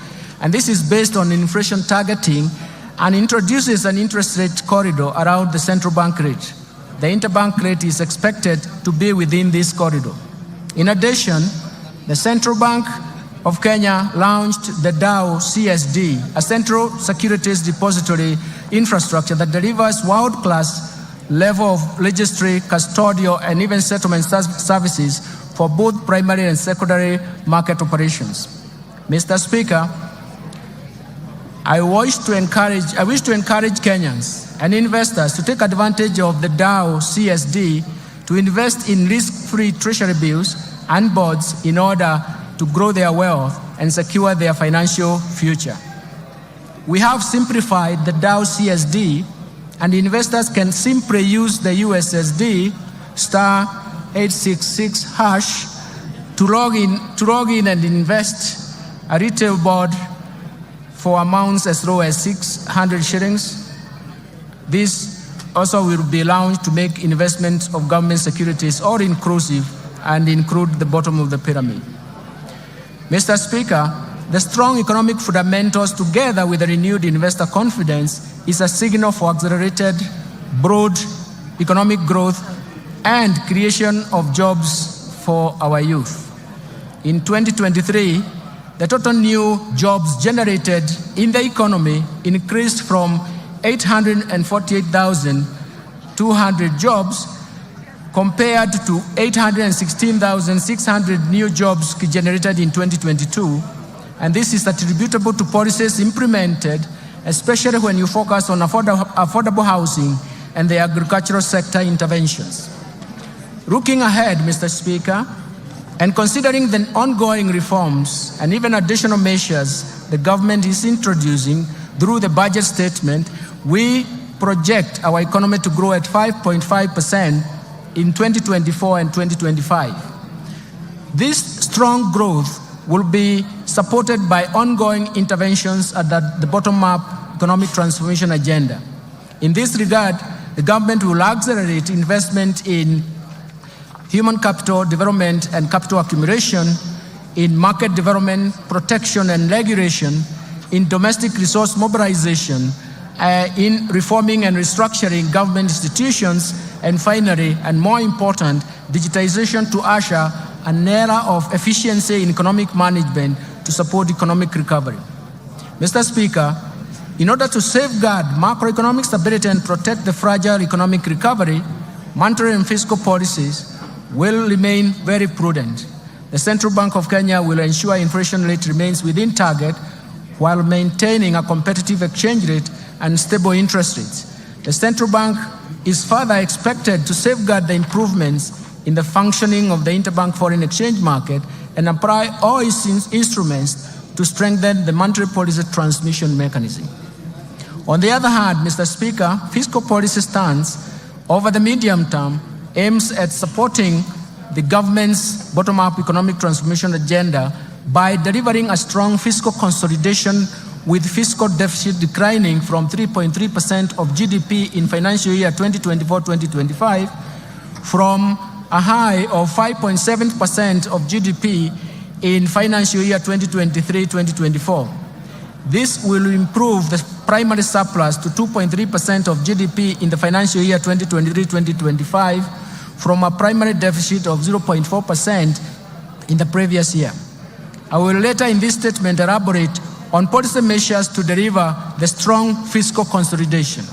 and this is based on inflation targeting and introduces an interest rate corridor around the central bank rate. The interbank rate is expected to be within this corridor. In addition, the Central Bank of Kenya launched the DAO CSD, a central securities depository infrastructure that delivers world-class level of registry, custodial, and even settlement services for both primary and secondary market operations. Mr. Speaker, I wish to encourage Kenyans and investors to take advantage of the DAO CSD to invest in risk-free treasury bills and bonds in order to grow their wealth and secure their financial future. We have simplified the DAO CSD, and investors can simply use the USSD *866# to log in and invest a retail bond for amounts as low as 600 shillings. This also will be launched to make investments of government securities all inclusive and include the bottom of the pyramid. Mr. Speaker, the strong economic fundamentals, together with the renewed investor confidence, is a signal for accelerated, broad economic growth and creation of jobs for our youth. In 2023, the total new jobs generated in the economy increased from 848,200 jobs compared to 816,600 new jobs generated in 2022. And this is attributable to policies implemented, especially when you focus on affordable housing and the agricultural sector interventions. Looking ahead, Mr. Speaker, and considering the ongoing reforms and even additional measures the government is introducing through the budget statement, we project our economy to grow at 5.5% in 2024 and 2025. This strong growth will be supported by ongoing interventions at the bottom-up economic transformation agenda. In this regard, the government will accelerate investment in human capital development and capital accumulation, in market development, protection and regulation, in domestic resource mobilization, in reforming and restructuring government institutions, and finally, and more important, digitization to usher an era of efficiency in economic management to support economic recovery. Mr. Speaker, in order to safeguard macroeconomic stability and protect the fragile economic recovery, monetary and fiscal policies will remain very prudent. The Central Bank of Kenya will ensure inflation rate remains within target while maintaining a competitive exchange rate and stable interest rates. The Central Bank is further expected to safeguard the improvements in the functioning of the interbank foreign exchange market and apply all its instruments to strengthen the monetary policy transmission mechanism. On the other hand, Mr. Speaker, fiscal policy stance over the medium term aims at supporting the government's bottom-up economic transformation agenda by delivering a strong fiscal consolidation with fiscal deficit declining from 3.3% of GDP in financial year 2024-2025 from a high of 5.7% of GDP in financial year 2023-2024. This will improve the primary surplus to 2.3% of GDP in the financial year 2023-2025 from a primary deficit of 0.4% in the previous year. I will later in this statement elaborate on policy measures to deliver the strong fiscal consolidation.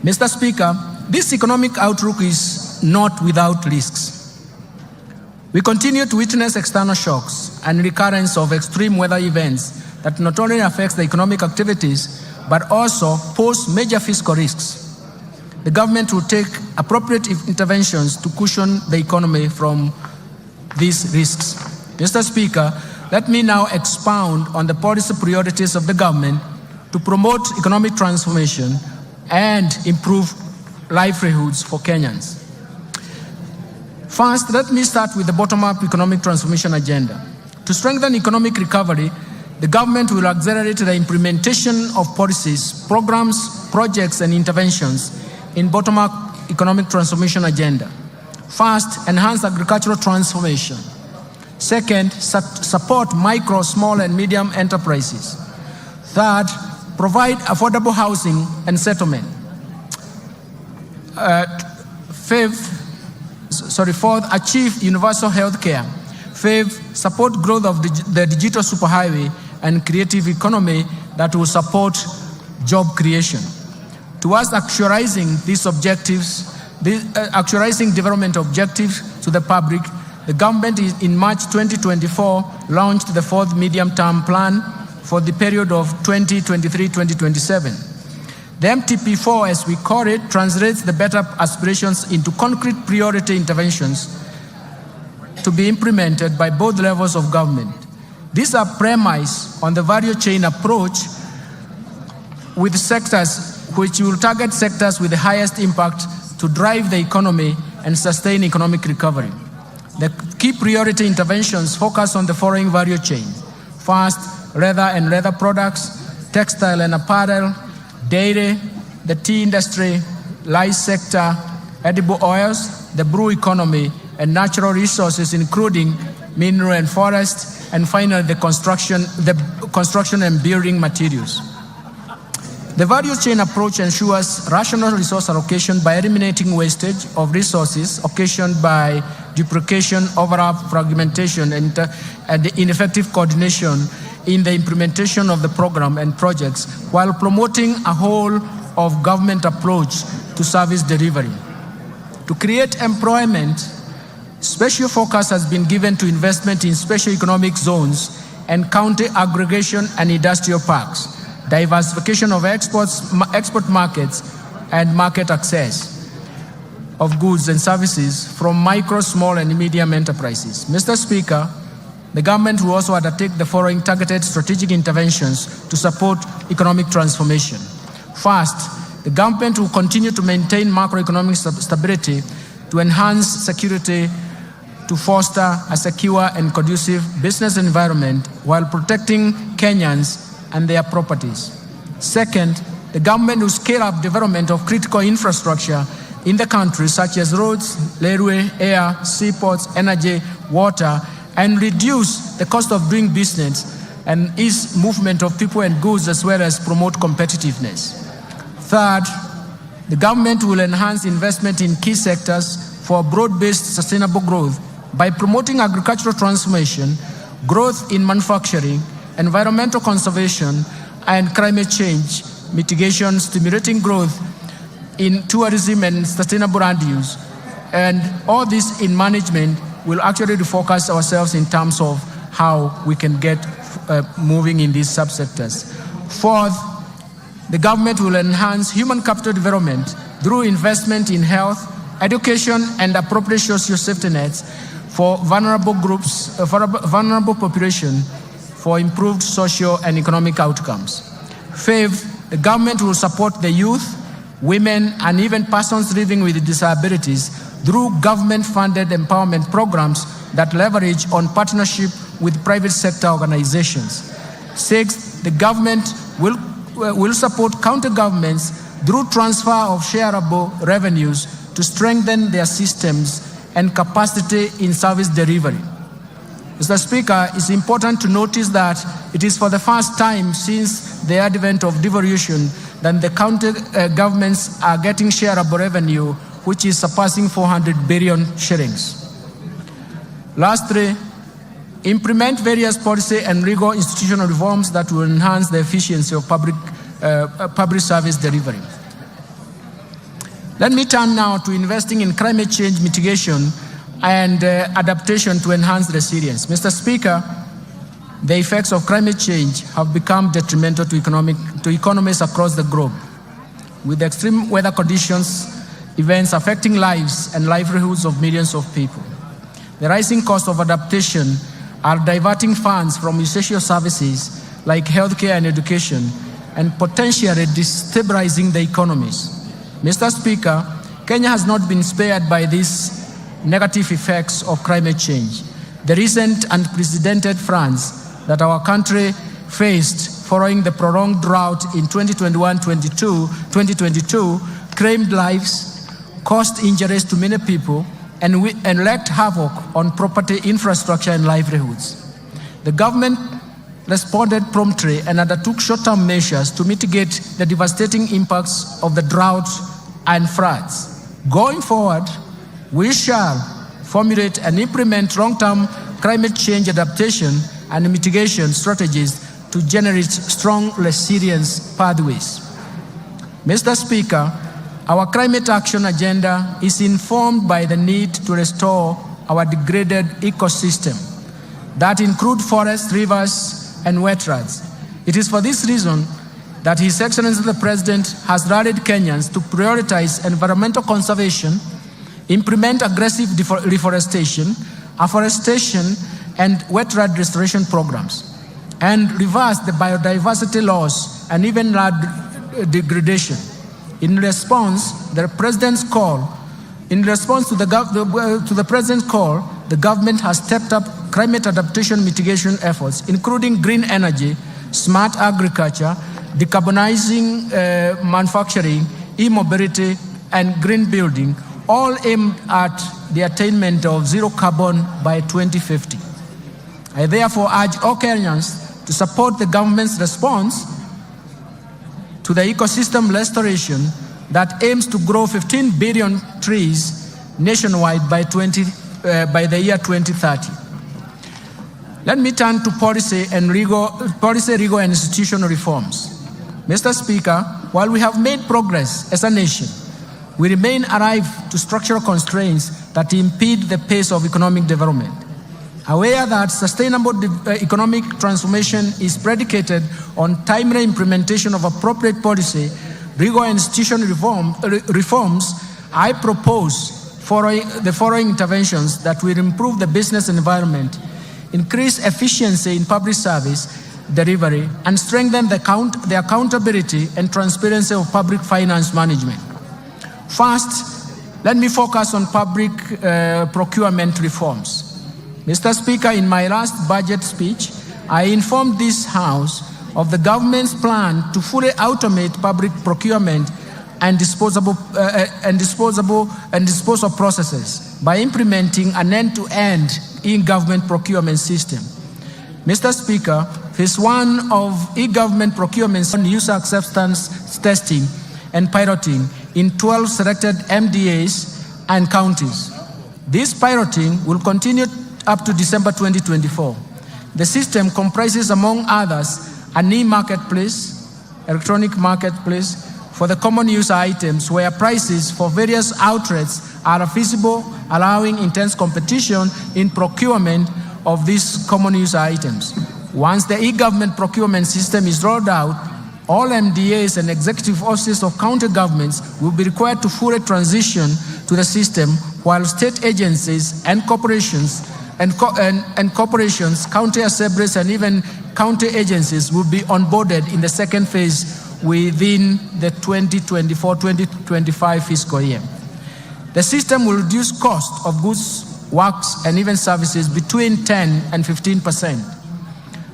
Mr. Speaker, this economic outlook is not without risks. We continue to witness external shocks and recurrence of extreme weather events that not only affects the economic activities, but also pose major fiscal risks. The government will take appropriate interventions to cushion the economy from these risks. Mr. Speaker, let me now expound on the policy priorities of the government to promote economic transformation and improve livelihoods for Kenyans. First, let me start with the bottom-up economic transformation agenda. To strengthen economic recovery, the government will accelerate the implementation of policies, programs, projects, and interventions in bottom-up economic transformation agenda. First, enhance agricultural transformation. Second, support micro, small, and medium enterprises. Third, provide affordable housing and settlement. Fourth, achieve universal health care. Fifth, support growth of the digital superhighway and creative economy that will support job creation. Towards actualizing these objectives, actualizing development objectives to the public, the government in March 2024 launched the fourth medium-term plan for the period of 2023-2027. The MTP4, as we call it, translates the better aspirations into concrete priority interventions to be implemented by both levels of government. These are premised on the value chain approach with sectors which will target sectors with the highest impact to drive the economy and sustain economic recovery. The key priority interventions focus on the following value chains. First, leather and leather products, textile and apparel, dairy, the tea industry, lice sector, edible oils, the brew economy, and natural resources including mineral and forest, and finally the construction and building materials. The value chain approach ensures rational resource allocation by eliminating wastage of resources occasioned by duplication, overlap, fragmentation, and ineffective coordination in the implementation of the program and projects, while promoting a whole of government approach to service delivery. To create employment, special focus has been given to investment in special economic zones and county aggregation and industrial parks, diversification of export markets, and market access of goods and services from micro, small, and medium enterprises. Mr. Speaker, the government will also undertake the following targeted strategic interventions to support economic transformation. First, the government will continue to maintain macroeconomic stability to enhance security, to foster a secure and conducive business environment while protecting Kenyans and their properties. Second, the government will scale up development of critical infrastructure in the country, such as roads, railway, air, seaports, energy, water, and reduce the cost of doing business and ease movement of people and goods, as well as promote competitiveness. Third, the government will enhance investment in key sectors for broad-based sustainable growth by promoting agricultural transformation, growth in manufacturing, environmental conservation, and climate change mitigation, stimulating growth in tourism and sustainable land use. And all this in management will actually refocus ourselves in terms of how we can get moving in these subsectors. Fourth, the government will enhance human capital development through investment in health, education, and appropriate social safety nets for vulnerable groups, vulnerable population, for improved social and economic outcomes. Fifth, the government will support the youth, women, and even persons living with disabilities through government-funded empowerment programs that leverage on partnership with private sector organizations. Sixth, the government will support county governments through transfer of shareable revenues to strengthen their systems and capacity in service delivery. Mr. Speaker, it's important to notice that it is for the first time since the advent of devolution that the county governments are getting shareable revenue, which is surpassing 400 billion shillings. Lastly, implement various policy and legal institutional reforms that will enhance the efficiency of public service delivery. Let me turn now to investing in climate change mitigation and adaptation to enhance resilience. Mr. Speaker, the effects of climate change have become detrimental to economies across the globe, with extreme weather conditions, events affecting lives and livelihoods of millions of people. The rising cost of adaptation are diverting funds from essential services like healthcare and education and potentially destabilizing the economies. Mr. Speaker, Kenya has not been spared by these negative effects of climate change. The recent unprecedented floods that our country faced following the prolonged drought in 2021-2022 claimed lives, caused injuries to many people, and wreaked havoc on property, infrastructure, and livelihoods. The government responded promptly and undertook short-term measures to mitigate the devastating impacts of the drought and floods. Going forward, we shall formulate and implement long-term climate change adaptation and mitigation strategies to generate strong resilience pathways. Mr. Speaker, our climate action agenda is informed by the need to restore our degraded ecosystem that include forests, rivers, and wetlands. It is for this reason that His Excellency the President has rallied Kenyans to prioritize environmental conservation, implement aggressive reforestation, afforestation, and wetland restoration programs, and reverse the biodiversity loss and even land degradation. In response to the President's call, the government has stepped up climate adaptation mitigation efforts, including green energy, smart agriculture, decarbonizing manufacturing, e-mobility, and green building, all aimed at the attainment of zero carbon by 2050. I therefore urge all Kenyans to support the government's response to the ecosystem restoration that aims to grow 15 billion trees nationwide by the year 2030. Let me turn to policy, legal, and institutional reforms. Mr. Speaker, while we have made progress as a nation, we remain alive to structural constraints that impede the pace of economic development. Aware that sustainable economic transformation is predicated on timely implementation of appropriate policy, legal, and institutional reforms, I propose the following interventions that will improve the business environment, increase efficiency in public service delivery, and strengthen the accountability and transparency of public finance management. First, let me focus on public procurement reforms. Mr. Speaker, in my last budget speech, I informed this House of the government's plan to fully automate public procurement and disposal processes by implementing an end-to-end e-government procurement system. Mr. Speaker, Phase 1 of e-government procurement on user acceptance testing and piloting in 12 selected MDAs and counties. This piloting will continue up to December 2024. The system comprises, among others, an e-marketplace, electronic marketplace, for the common use items where prices for various outlets are feasible, allowing intense competition in procurement of these common use items. Once the e-government procurement system is rolled out, all MDAs and executive offices of county governments will be required to fully transition to the system, while state agencies and corporations, county assemblies, and even county agencies will be onboarded in the second phase within the 2024-2025 fiscal year. The system will reduce cost of goods, works, and even services between 10 and 15%,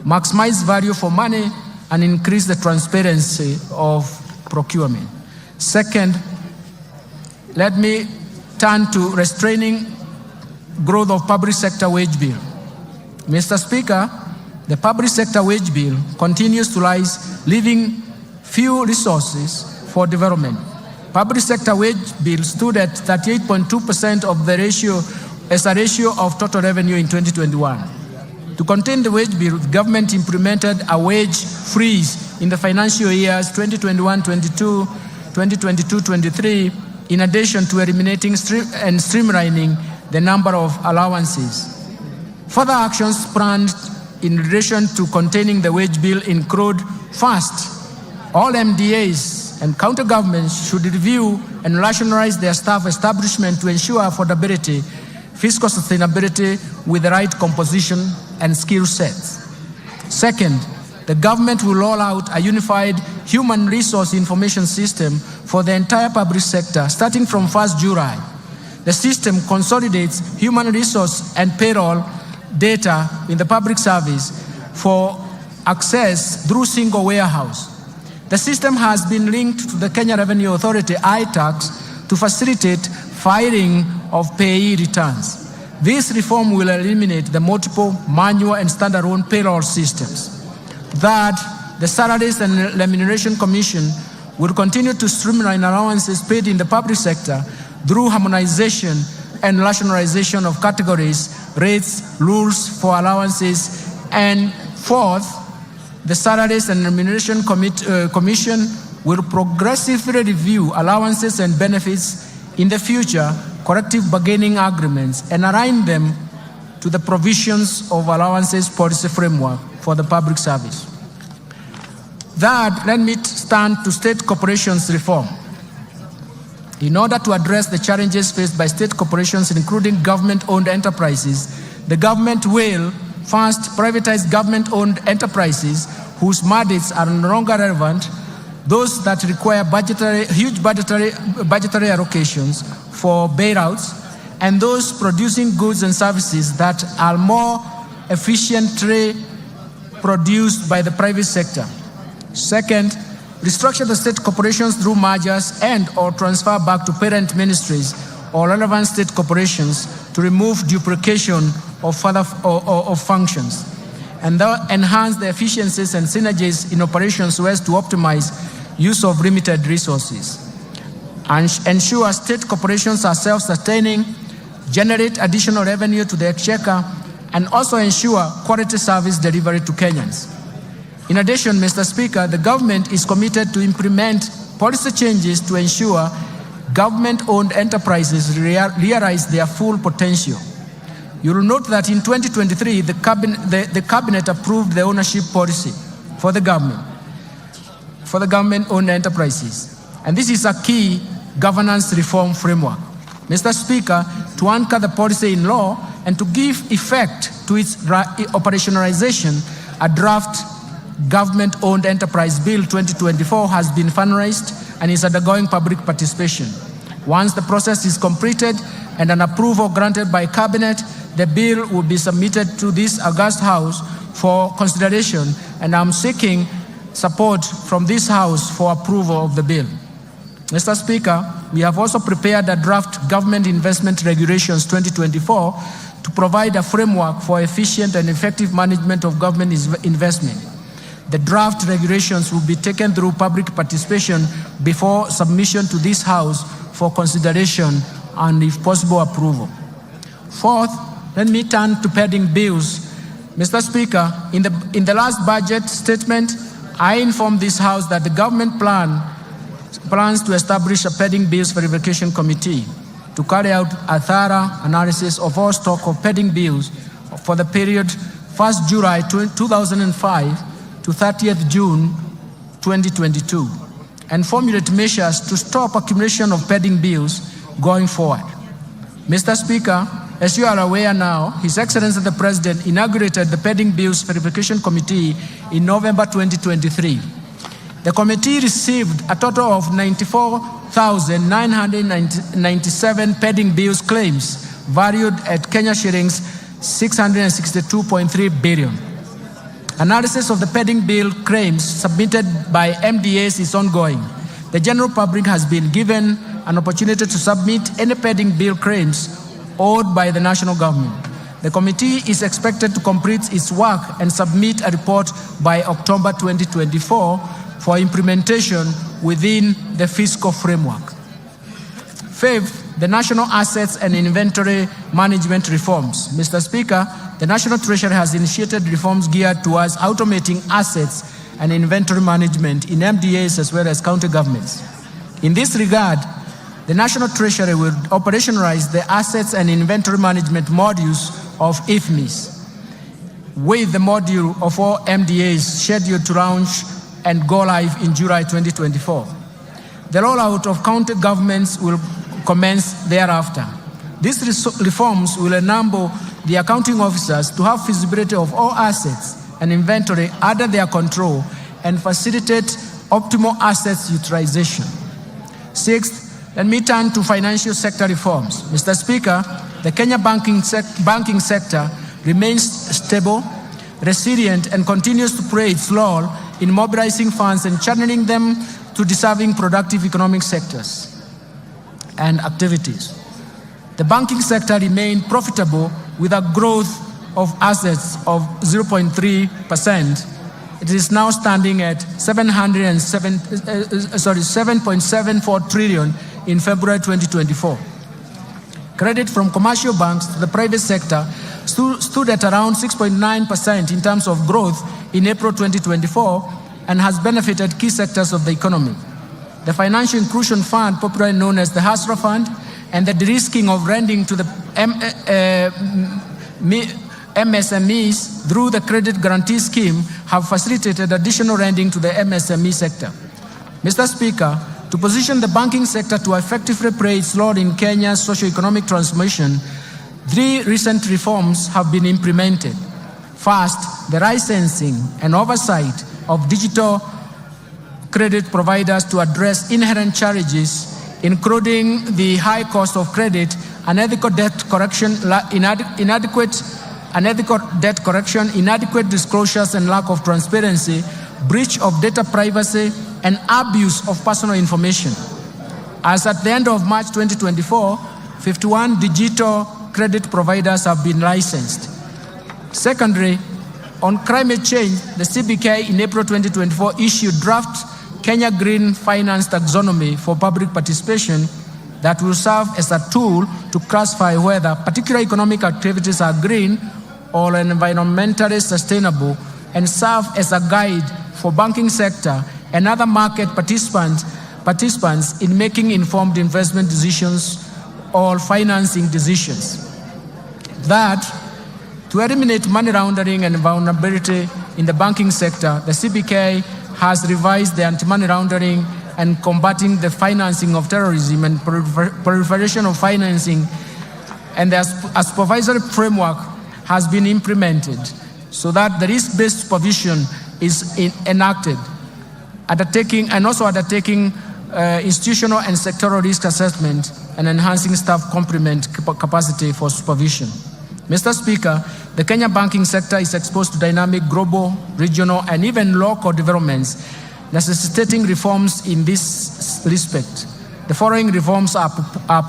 maximize value for money, and increase the transparency of procurement. Second, let me turn to restraining growth of public sector wage bill. Mr. Speaker, the public sector wage bill continues to rise, leaving few resources for development. Public sector wage bill stood at 38.2% of the ratio as a ratio of total revenue in 2021. To contain the wage bill, the government implemented a wage freeze in the financial years 2021-22, 2022-23, in addition to eliminating and streamlining the number of allowances. Further actions planned in relation to containing the wage bill include: first, all MDAs and county governments should review and rationalize their staff establishment to ensure affordability, fiscal sustainability with the right composition and skill sets. Second, the government will roll out a unified human resource information system for the entire public sector starting from 1st July. The system consolidates human resource and payroll data in the public service for access through single warehouse. The system has been linked to the Kenya Revenue Authority iTax to facilitate filing of payee returns. This reform will eliminate the multiple manual and standalone payroll systems. Third, the Salaries and Remuneration Commission will continue to streamline allowances paid in the public sector through harmonization and rationalization of categories, rates, rules for allowances. And fourth, the Salaries and Remuneration Commission will progressively review allowances and benefits in the future, collective bargaining agreements, and align them to the provisions of allowances policy framework for the public service. Third, let me turn to state corporations reform. In order to address the challenges faced by state corporations, including government-owned enterprises, the government will first privatize government-owned enterprises whose mandates are no longer relevant, those that require huge budgetary allocations for bailouts, and those producing goods and services that are more efficiently produced by the private sector. Second, restructure the state corporations through mergers and or transfer back to parent ministries or relevant state corporations to remove duplication of functions, and enhance the efficiencies and synergies in operations so as to optimize use of limited resources. And ensure state corporations are self-sustaining, generate additional revenue to the exchequer, and also ensure quality service delivery to Kenyans. In addition, Mr. Speaker, the government is committed to implement policy changes to ensure government-owned enterprises realize their full potential. You will note that in 2023, the cabinet approved the ownership policy for the government-owned enterprises. And this is a key governance reform framework. Mr. Speaker, to anchor the policy in law and to give effect to its operationalization, a draft Government-Owned Enterprise Bill 2024 has been finalized and is undergoing public participation. Once the process is completed and an approval granted by Cabinet, the bill will be submitted to this august House for consideration, and I'm seeking support from this House for approval of the bill. Mr. Speaker, we have also prepared a draft Government Investment Regulations 2024 to provide a framework for efficient and effective management of government investment. The draft regulations will be taken through public participation before submission to this House for consideration and, if possible, approval. Fourth, let me turn to pending bills. Mr. Speaker, in the last budget statement, I informed this House that the government plans to establish a pending bills verification committee to carry out a thorough analysis of all stock of pending bills for the period 1st July 2005 to 30th June 2022, and formulate measures to stop accumulation of pending bills going forward. Mr. Speaker, as you are aware now, His Excellency the President inaugurated the pending bills verification committee in November 2023. The committee received a total of 94,997 pending bills claims valued at Kenya shillings 662.3 billion. Analysis of the pending bill claims submitted by MDAs is ongoing. The general public has been given an opportunity to submit any pending bill claims owed by the national government. The committee is expected to complete its work and submit a report by October 2024 for implementation within the fiscal framework. Fifth, the national assets and inventory management reforms. Mr. Speaker, the National Treasury has initiated reforms geared towards automating assets and inventory management in MDAs as well as county governments. In this regard, the National Treasury will operationalize the assets and inventory management modules of IFMIS, with the module of all MDAs scheduled to launch and go live in July 2024. The rollout of county governments will commence thereafter. These reforms will enable the accounting officers to have feasibility of all assets and inventory under their control and facilitate optimal assets utilization. Sixth, let me turn to financial sector reforms. Mr. Speaker, the Kenya banking sector remains stable, resilient, and continues to play its role in mobilizing funds and channeling them to deserving productive economic sectors and activities. The banking sector remained profitable with a growth of assets of 0.3%. It is now standing at 7.74 trillion in February 2024. Credit from commercial banks to the private sector stood at around 6.9% in terms of growth in April 2024 and has benefited key sectors of the economy. The Financial Inclusion Fund, popularly known as the Hustler Fund, and the de-risking of lending to the MSMEs through the Credit Guarantee Scheme have facilitated additional lending to the MSME sector. Mr. Speaker, to position the banking sector to effectively play its role in Kenya's socio-economic transformation, 3 recent reforms have been implemented. First, the licensing and oversight of digital credit providers to address inherent challenges, including the high cost of credit, unethical debt collection, inadequate disclosures and lack of transparency, breach of data privacy, and abuse of personal information. As at the end of March 2024, 51 digital credit providers have been licensed. Secondly, on climate change, the CBK in April 2024 issued draft Kenya Green Finance Taxonomy for public participation that will serve as a tool to classify whether particular economic activities are green or environmentally sustainable and serve as a guide for banking sector and other market participants in making informed investment decisions or financing decisions. That, to eliminate money laundering and vulnerability in the banking sector, the CBK has revised the anti-money laundering and combating the financing of terrorism and proliferation of financing, and the supervisory framework has been implemented so that the risk-based supervision is enacted, undertaking institutional and sectoral risk assessment and enhancing staff complement capacity for supervision. Mr. Speaker, the Kenya banking sector is exposed to dynamic global, regional, and even local developments, necessitating reforms in this respect. The following reforms are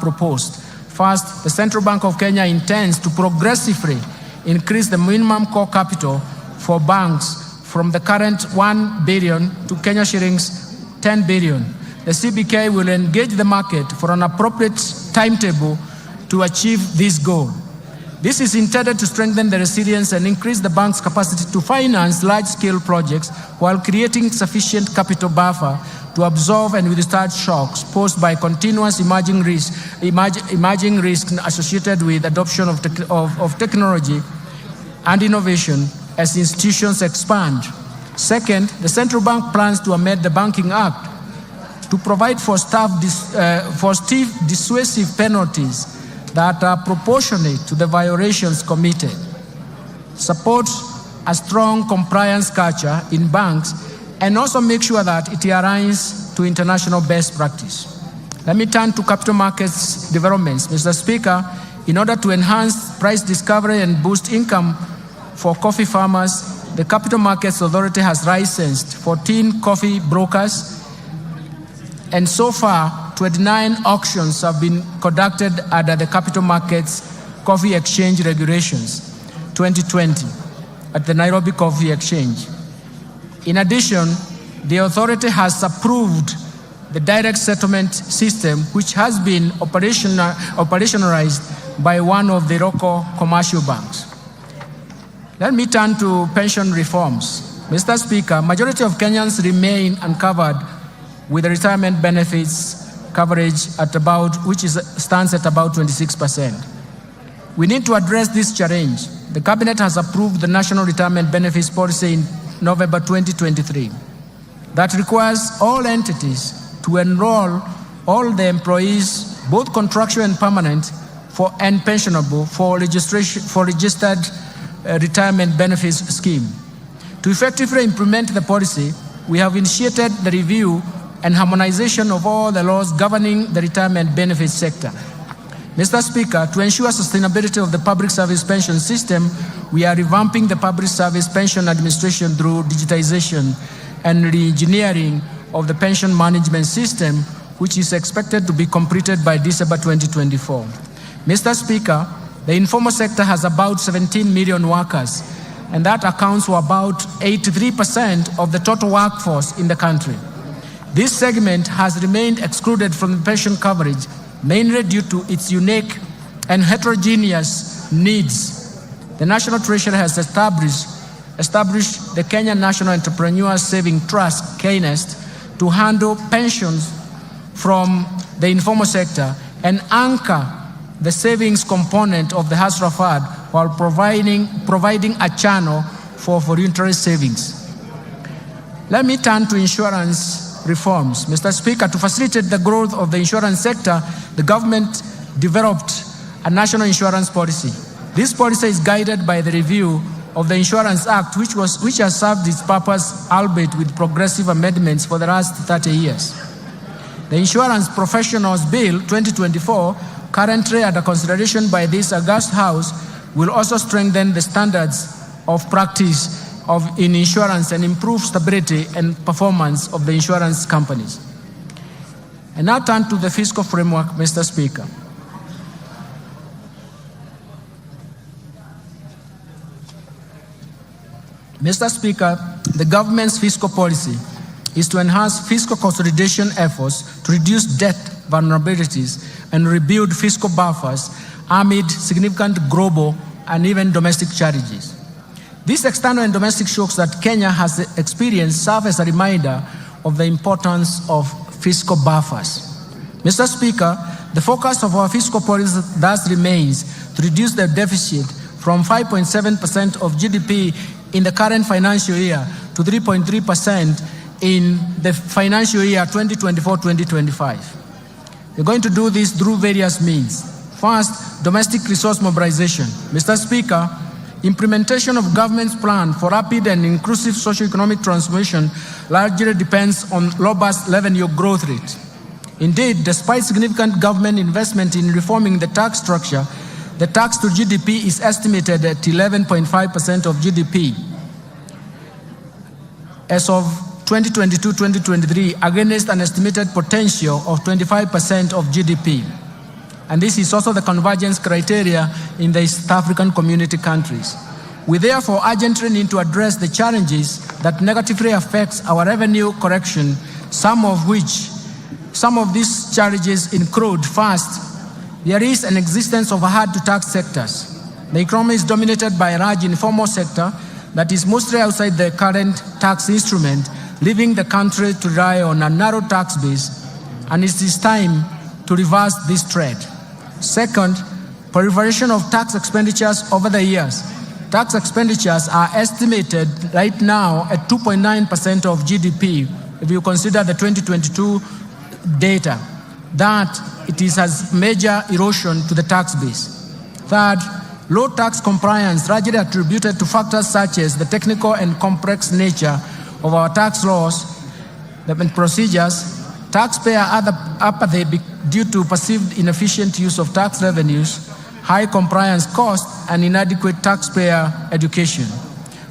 proposed. First, the Central Bank of Kenya intends to progressively increase the minimum core capital for banks from the current 1 billion to Kenya shillings 10 billion. The CBK will engage the market for an appropriate timetable to achieve this goal. This is intended to strengthen the resilience and increase the bank's capacity to finance large-scale projects while creating sufficient capital buffer to absorb and withstand shocks posed by continuous emerging risks associated with adoption of technology and innovation as institutions expand. Second, the central bank plans to amend the Banking Act to provide for stiff dissuasive penalties that are proportionate to the violations committed, support a strong compliance culture in banks, and also make sure that it aligns to international best practice. Let me turn to capital markets developments. Mr. Speaker, in order to enhance price discovery and boost income for coffee farmers, the Capital Markets Authority has licensed 14 coffee brokers, and so far, 29 auctions have been conducted under the Capital Markets Coffee Exchange Regulations 2020 at the Nairobi Coffee Exchange. In addition, the authority has approved the direct settlement system, which has been operationalized by one of the local commercial banks. Let me turn to pension reforms. Mr. Speaker, majority of Kenyans remain uncovered with the retirement benefits coverage stands at about 26%. We need to address this challenge. The Cabinet has approved the National Retirement Benefits Policy in November 2023 that requires all entities to enroll all the employees, both contractual and permanent, and pensionable for registered retirement benefits scheme. To effectively implement the policy, we have initiated the review and harmonization of all the laws governing the retirement benefits sector. Mr. Speaker, to ensure sustainability of the public service pension system, we are revamping the public service pension administration through digitization and re-engineering of the pension management system, which is expected to be completed by December 2024. Mr. Speaker, the informal sector has about 17 million workers, and that accounts for about 83% of the total workforce in the country. This segment has remained excluded from the pension coverage, mainly due to its unique and heterogeneous needs. The National Treasury has established the Kenya National Entrepreneur Saving Trust, KNEST, to handle pensions from the informal sector and anchor the savings component of the hustler fund while providing a channel for voluntary savings. Let me turn to insurance reforms. Mr. Speaker, to facilitate the growth of the insurance sector, the government developed a national insurance policy. This policy is guided by the review of the Insurance Act, which has served its purpose, albeit with progressive amendments, for the last 30 years. The Insurance Professionals Bill 2024, currently under consideration by this august House, will also strengthen the standards of practice in insurance and improve stability and performance of the insurance companies. And now turn to the fiscal framework, Mr. Speaker. Mr. Speaker, the government's fiscal policy is to enhance fiscal consolidation efforts to reduce debt vulnerabilities and rebuild fiscal buffers amid significant global and even domestic challenges. These external and domestic shocks that Kenya has experienced serve as a reminder of the importance of fiscal buffers. Mr. Speaker, the focus of our fiscal policy thus remains to reduce the deficit from 5.7% of GDP in the current financial year to 3.3% in the financial year 2024-2025. We're going to do this through various means. First, domestic resource mobilization. Mr. Speaker, implementation of government's plan for rapid and inclusive socio-economic transformation largely depends on robust revenue growth rate. Indeed, despite significant government investment in reforming the tax structure, the tax to GDP is estimated at 11.5% of GDP as of 2022-2023 against an estimated potential of 25% of GDP. And this is also the convergence criteria in the East African community countries. We therefore urgently need to address the challenges that negatively affects our revenue collection, some of these challenges include: first, there is an existence of hard-to-tax sectors. The economy is dominated by a large informal sector that is mostly outside the current tax instrument, leaving the country to rely on a narrow tax base, and it is time to reverse this trend. Second, proliferation of tax expenditures over the years. Tax expenditures are estimated right now at 2.9% of GDP if you consider the 2022 data. That it has major erosion to the tax base. Third, low tax compliance largely attributed to factors such as the technical and complex nature of our tax laws and procedures, taxpayer apathy due to perceived inefficient use of tax revenues, high compliance costs, and inadequate taxpayer education.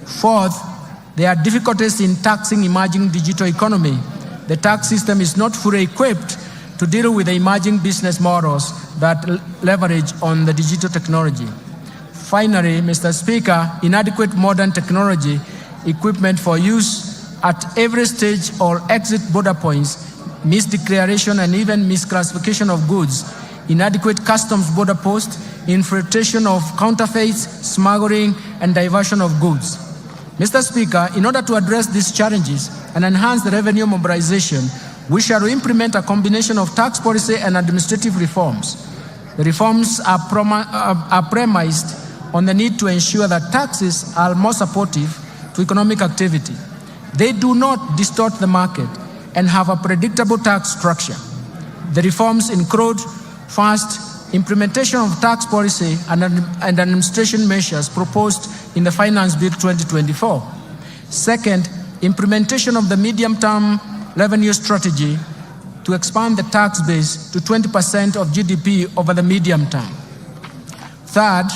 Fourth, there are difficulties in taxing emerging digital economy. The tax system is not fully equipped to deal with the emerging business models that leverage on the digital technology. Finally, Mr. Speaker, inadequate modern technology equipment for use at every stage or exit border points, misdeclaration and even misclassification of goods, inadequate customs border posts, infiltration of counterfeits, smuggling, and diversion of goods. Mr. Speaker, in order to address these challenges and enhance the revenue mobilization, we shall implement a combination of tax policy and administrative reforms. The reforms are premised on the need to ensure that taxes are more supportive to economic activity. They do not distort the market and have a predictable tax structure. The reforms include, first, implementation of tax policy and administration measures proposed in the Finance Bill 2024. Second, implementation of the medium-term revenue strategy to expand the tax base to 20% of GDP over the medium term. Third,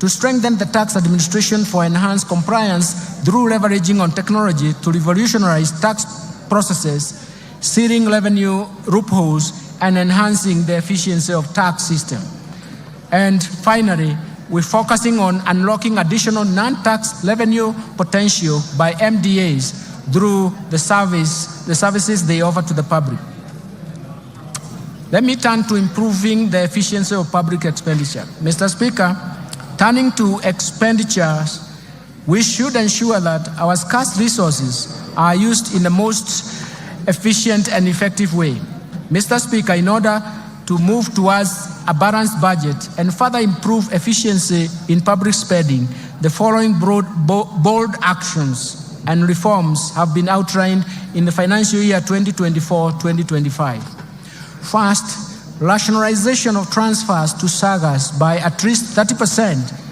to strengthen the tax administration for enhanced compliance through leveraging on technology to revolutionize tax processes, sealing revenue loopholes, and enhancing the efficiency of tax system. And finally, we're focusing on unlocking additional non-tax revenue potential by MDAs through the services they offer to the public. Let me turn to improving the efficiency of public expenditure. Mr. Speaker, turning to expenditures, we should ensure that our scarce resources are used in the most efficient and effective way. Mr. Speaker, in order to move towards a balanced budget and further improve efficiency in public spending, the following bold actions and reforms have been outlined in the financial year 2024-2025. First, rationalization of transfers to SAGAs by at least 30%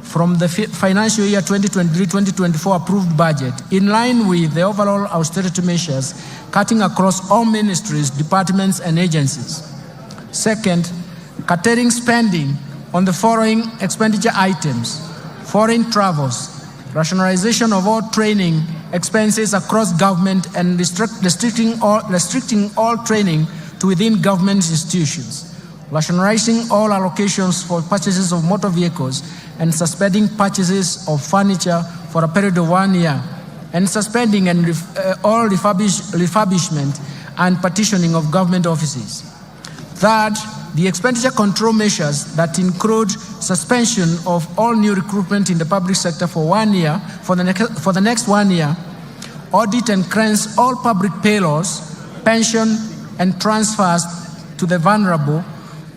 from the financial year 2023-2024 approved budget, in line with the overall austerity measures, cutting across all ministries, departments, and agencies. Second, curtailing spending on the following expenditure items: foreign travels, rationalization of all training expenses across government, and restricting all training to within government institutions, rationalizing all allocations for purchases of motor vehicles, and suspending purchases of furniture for a period of 1 year, and suspending all refurbishment and partitioning of government offices. Third, the expenditure control measures that include suspension of all new recruitment in the public sector for 1 year, for the next 1 year, audit and cleanse all public payrolls, pension, and transfers to the vulnerable,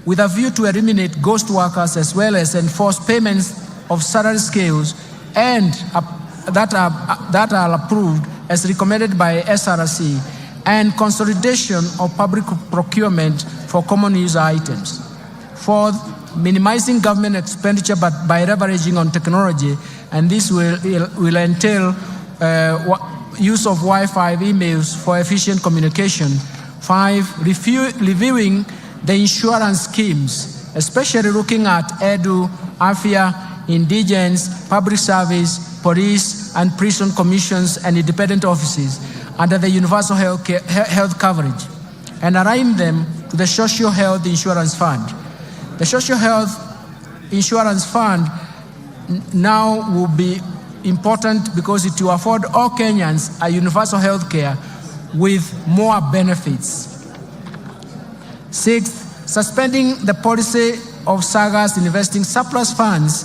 with a view to eliminate ghost workers, as well as enforce payments of salary scales and that are approved as recommended by SRC, and consolidation of public procurement for common user items. Fourth, minimizing government expenditure but by leveraging on technology, and this will entail use of Wi-Fi emails for efficient communication. Five, reviewing the insurance schemes, especially looking at EDU, AFIA, indigents, public service, police, and prison commissions and independent offices under the universal health coverage, and align them to the Social Health Insurance Fund. The Social Health Insurance Fund now will be important because it will afford all Kenyans a universal health care with more benefits. Sixth, suspending the policy of SAGAs investing surplus funds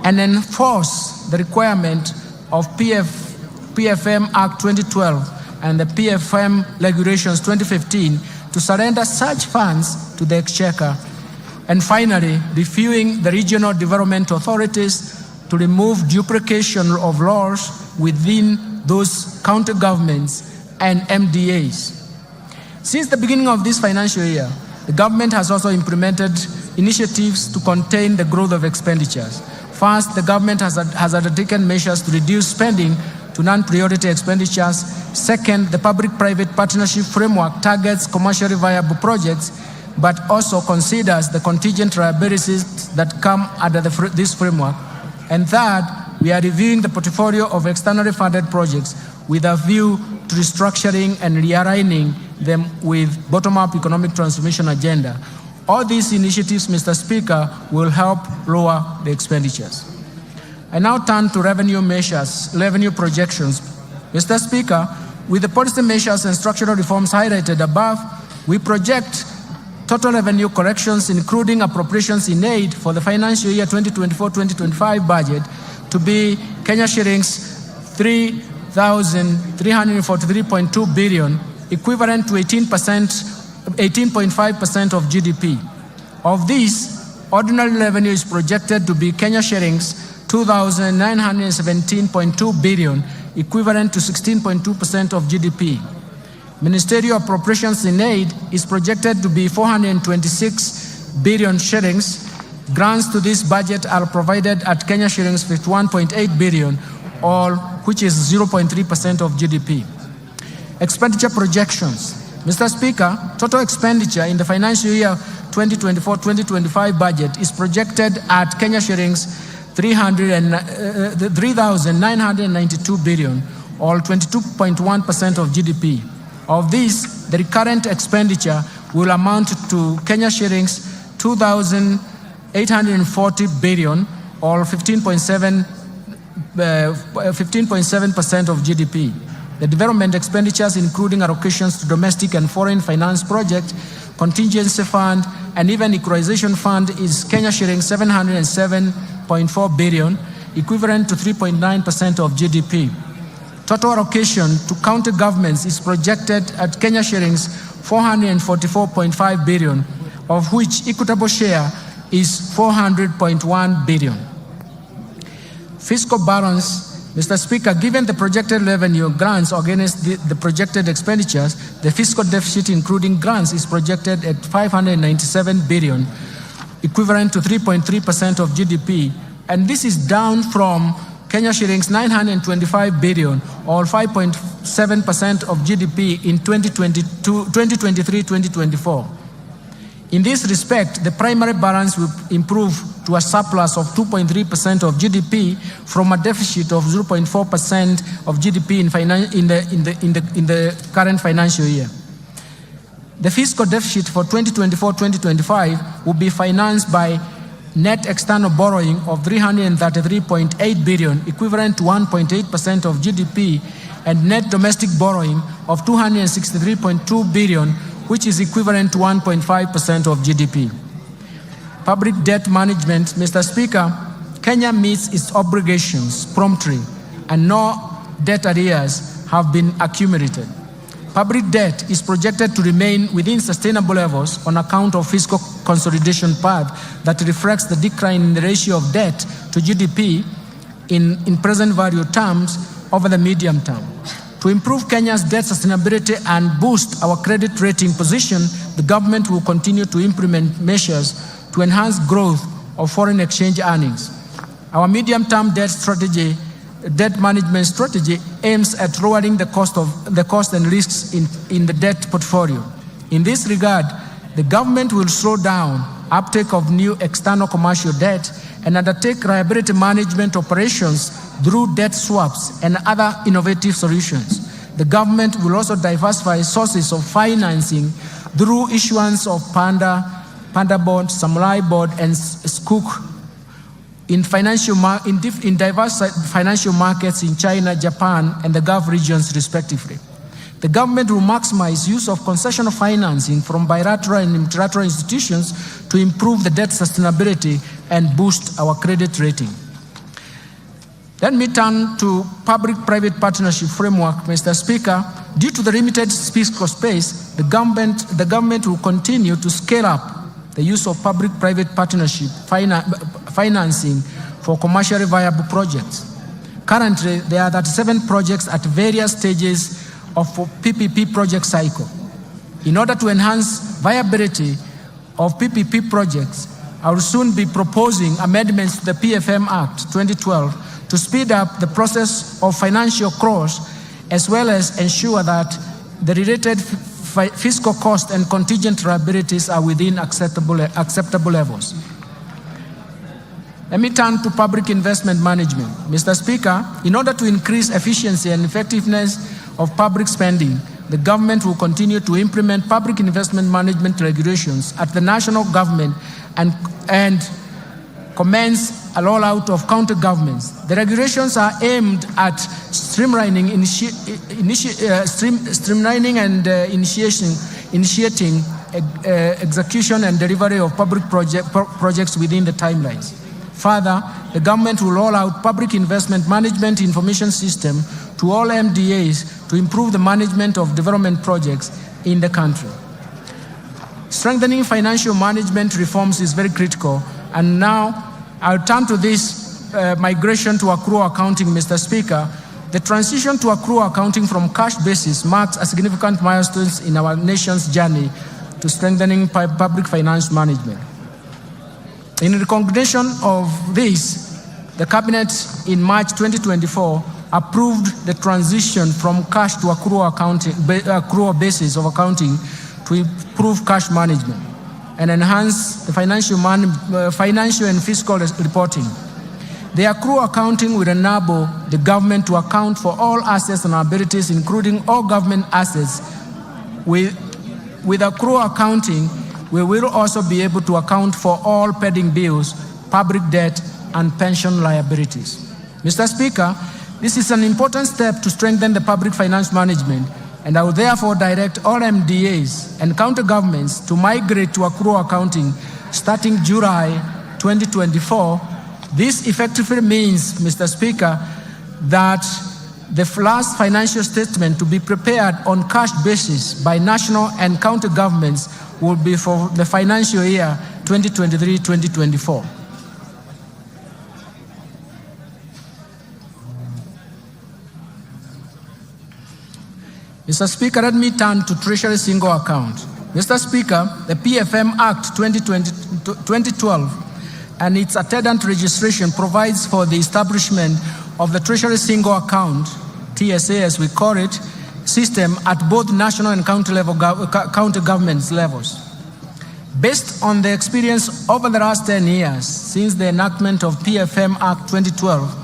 and enforce the requirement of PFM Act 2012 and the PFM Regulations 2015 to surrender such funds to the Exchequer. And finally, reviewing the regional development authorities to remove duplication of laws within those county governments and MDAs. Since the beginning of this financial year, the government has also implemented initiatives to contain the growth of expenditures. First, the government has undertaken measures to reduce spending to non-priority expenditures. Second, the public-private partnership framework targets commercially viable projects, but also considers the contingent liabilities that come under this framework. And third, we are reviewing the portfolio of externally funded projects with a view to restructuring and realigning them with bottom-up economic transformation agenda. All these initiatives, Mr. Speaker, will help lower the expenditures. I now turn to revenue measures, revenue projections. Mr. Speaker, with the policy measures and structural reforms highlighted above, we project total revenue corrections, including appropriations in aid for the financial year 2024-2025 budget, to be Kenya shillings 3,343.2 billion, equivalent to 18.5% of GDP. Of this, ordinary revenue is projected to be Kenya shillings 2,917.2 billion, equivalent to 16.2% of GDP. Ministerial appropriations in aid is projected to be 426 billion shillings. Grants to this budget are provided at Kenya shillings 51.8 billion, all which is 0.3% of GDP. Expenditure projections. Mr. Speaker, total expenditure in the financial year 2024-2025 budget is projected at Kenya shillings 3,992 billion, or 22.1% of GDP. Of this, the recurrent expenditure will amount to Kenya shillings 2,840 billion, or 15.7% of GDP. The development expenditures, including allocations to domestic and foreign finance projects, contingency fund, and even equalization fund, is Kenya shillings 707.4 billion, equivalent to 3.9% of GDP. Total allocation to county governments is projected at Kenya shillings 444.5 billion, of which equitable share is 400.1 billion. Fiscal balance. Mr. Speaker, given the projected revenue grants against the projected expenditures, the fiscal deficit including grants is projected at 597 billion, equivalent to 3.3% of GDP, and this is down from Kenya shillings 925 billion, or 5.7% of GDP in 2023-2024. In this respect, the primary balance will improve to a surplus of 2.3% of GDP from a deficit of 0.4% of GDP in the current financial year. The fiscal deficit for 2024-2025 will be financed by net external borrowing of 333.8 billion, equivalent to 1.8% of GDP, and net domestic borrowing of 263.2 billion, which is equivalent to 1.5% of GDP. Public debt management. Mr. Speaker, Kenya meets its obligations promptly, and no debt arrears have been accumulated. Public debt is projected to remain within sustainable levels on account of fiscal consolidation path that reflects the decline in the ratio of debt to GDP in present value terms over the medium term. To improve Kenya's debt sustainability and boost our credit rating position, the government will continue to implement measures to enhance growth of foreign exchange earnings. Our medium-term debt management strategy aims at lowering the cost and risks in the debt portfolio. In this regard, the government will slow down uptake of new external commercial debt and undertake liability management operations through debt swaps and other innovative solutions. The government will also diversify sources of financing through issuance of Panda Board, Samurai Board, and Skook in diverse financial markets in China, Japan, and the Gulf regions, respectively. The government will maximize use of concessional financing from bilateral and multilateral institutions to improve the debt sustainability and boost our credit rating. Let me turn to public-private partnership framework, Mr. Speaker. Due to the limited fiscal space, the government will continue to scale up the use of public-private partnership financing for commercially viable projects. Currently, there are 37 projects at various stages of PPP project cycle. In order to enhance viability of PPP projects, I will soon be proposing amendments to the PFM Act 2012 to speed up the process of financial close, as well as ensure that the related fiscal cost and contingent liabilities are within acceptable levels. Let me turn to public investment management. Mr. Speaker, in order to increase efficiency and effectiveness of public spending, the government will continue to implement public investment management regulations at the national government and commence a rollout of county governments. The regulations are aimed at streamlining and initiating execution and delivery of public projects within the timelines. Further, the government will roll out public investment management information system to all MDAs to to improve the management of development projects in the country. Strengthening financial management reforms is very critical, and now I'll turn to this migration to accrual accounting, Mr. Speaker. The transition to accrual accounting from cash basis marks a significant milestone in our nation's journey to strengthening public finance management. In recognition of this, the Cabinet in March 2024 approved the transition from cash to accrual basis of accounting to improve cash management and enhance the financial and fiscal reporting. The accrual accounting will enable the government to account for all assets and liabilities, including all government assets. With accrual accounting, we will also be able to account for all pending bills, public debt, and pension liabilities. Mr. Speaker, this is an important step to strengthen the public finance management, and I will therefore direct all MDAs and county governments to migrate to accrual accounting starting July 2024. This effectively means, Mr. Speaker, that the last financial statement to be prepared on cash basis by national and county governments will be for the financial year 2023-2024. Mr. Speaker, let me turn to Treasury Single Account. Mr. Speaker, the PFM Act 2012 and its attendant registration provides for the establishment of the Treasury Single Account, TSA as we call it, system at both national and county government levels. Based on the experience over the last 10 years since the enactment of PFM Act 2012,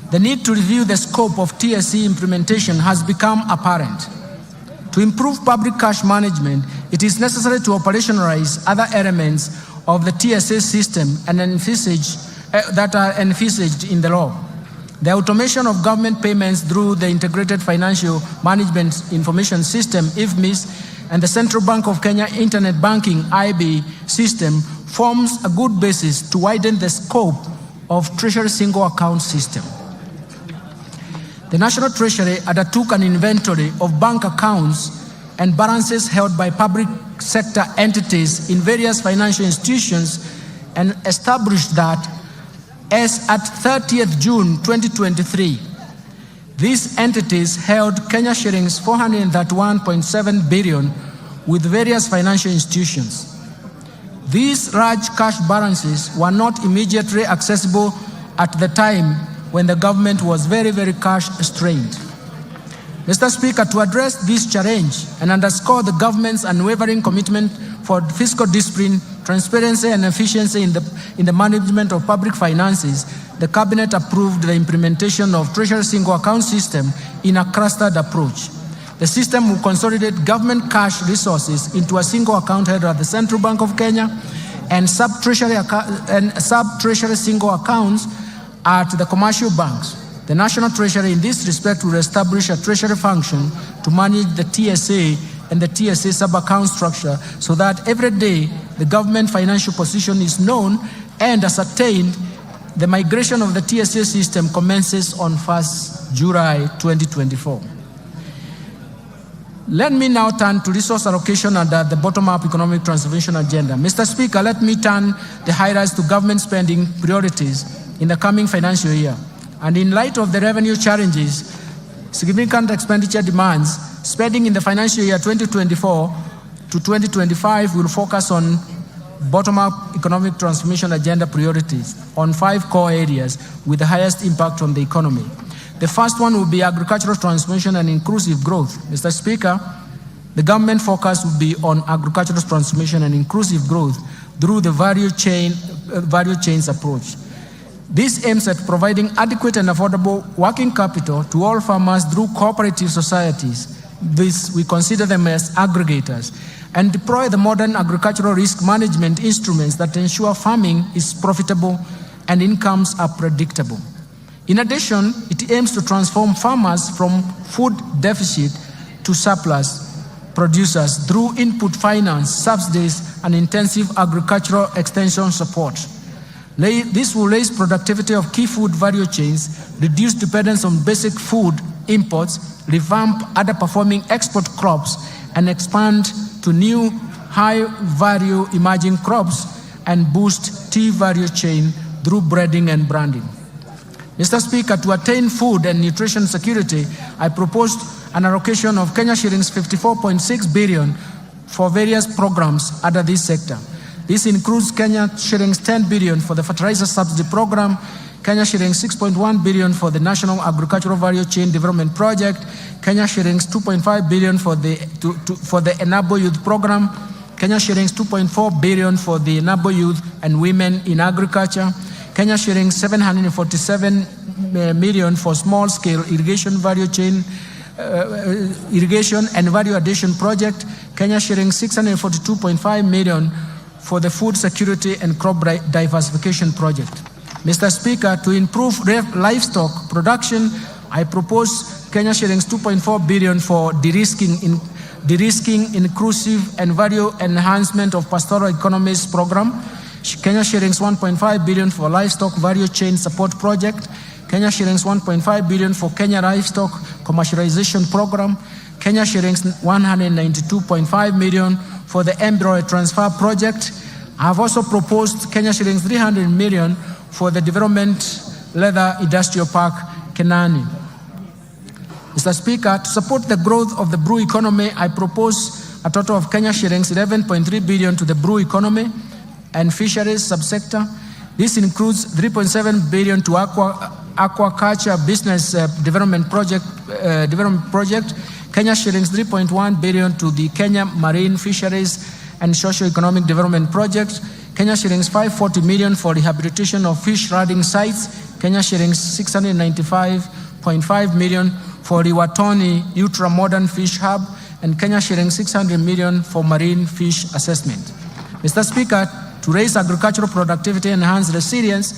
the need to review the scope of TSE implementation has become apparent. To improve public cash management, it is necessary to operationalize other elements of the TSA system and that are envisaged in the law. The automation of government payments through the Integrated Financial Management Information System, IFMIS, and the Central Bank of Kenya Internet Banking, IB, system forms a good basis to widen the scope of Treasury Single Account system. The National Treasury undertook an inventory of bank accounts and balances held by public sector entities in various financial institutions and established that as at 30th June 2023, these entities held Kenya shillings 431.7 billion with various financial institutions. These large cash balances were not immediately accessible at the time when the government was very, very cash strained. Mr. Speaker, to address this challenge and underscore the government's unwavering commitment for fiscal discipline, transparency, and efficiency in the management of public finances, the Cabinet approved the implementation of Treasury Single Account system in a clustered approach. The system will consolidate government cash resources into a single account held at the Central Bank of Kenya and sub-treasury single accounts at the commercial banks. The National Treasury in this respect will establish a treasury function to manage the TSA and the TSA sub-account structure so that every day the government financial position is known and ascertained. The migration of the TSA system commences on 1st July 2024. Let me now turn to resource allocation under the bottom-up economic transformation agenda. Mr. Speaker, let me turn the highlights to government spending priorities in the coming financial year. And in light of the revenue challenges, significant expenditure demands, spending in the financial year 2024 to 2025 will focus on bottom-up economic transformation agenda priorities on 5 core areas with the highest impact on the economy. The first one will be agricultural transformation and inclusive growth. Mr. Speaker, the government focus will be on agricultural transformation and inclusive growth through the value chains approach. This aims at providing adequate and affordable working capital to all farmers through cooperative societies. This, we consider them as aggregators, and deploy the modern agricultural risk management instruments that ensure farming is profitable and incomes are predictable. In addition, it aims to transform farmers from food deficit to surplus producers through input finance, subsidies, and intensive agricultural extension support. This will raise productivity of key food value chains, reduce dependence on basic food imports, revamp underperforming export crops, and expand to new high-value emerging crops and boost tea value chain through breeding and branding. Mr. Speaker, to attain food and nutrition security, I proposed an allocation of Kenya shillings 54.6 billion for various programs under this sector. This includes Kenya shillings 10 billion for the fertilizer subsidy program, Kenya shillings 6.1 billion for the National Agricultural Value Chain Development Project, Kenya shillings 2.5 billion for the Enable Youth Program, Kenya shillings 2.4 billion for the Enable Youth and Women in Agriculture, Kenya shillings 747 million for small-scale irrigation value chain, irrigation and value addition project, Kenya shillings 642.5 million for the food security and crop diversification project. Mr. Speaker, to improve livestock production, I propose Kenya shillings 2.4 billion for de-risking, inclusive and value enhancement of pastoral economies program, Kenya shillings 1.5 billion for livestock value chain support project, Kenya shillings 1.5 billion for Kenya livestock commercialization program, Kenya shillings 192.5 million for the embryo transfer project. I have also proposed Kenya shillings 300 million for the development leather industrial park, Kenani. Mr. Speaker, to support the growth of the brew economy, I propose a total of Kenya shillings 11.3 billion to the brew economy and fisheries subsector. This includes 3.7 billion to aquaculture business development project, Kenya shillings 3.1 billion to the Kenya Marine Fisheries and Socio-Economic Development Project, Kenya shillings 540 million for rehabilitation of fish riding sites, Kenya shillings 695.5 million for Riwatoni ultra-modern fish hub, and Kenya shillings 600 million for marine fish assessment. Mr. Speaker, to raise agricultural productivity, enhance resilience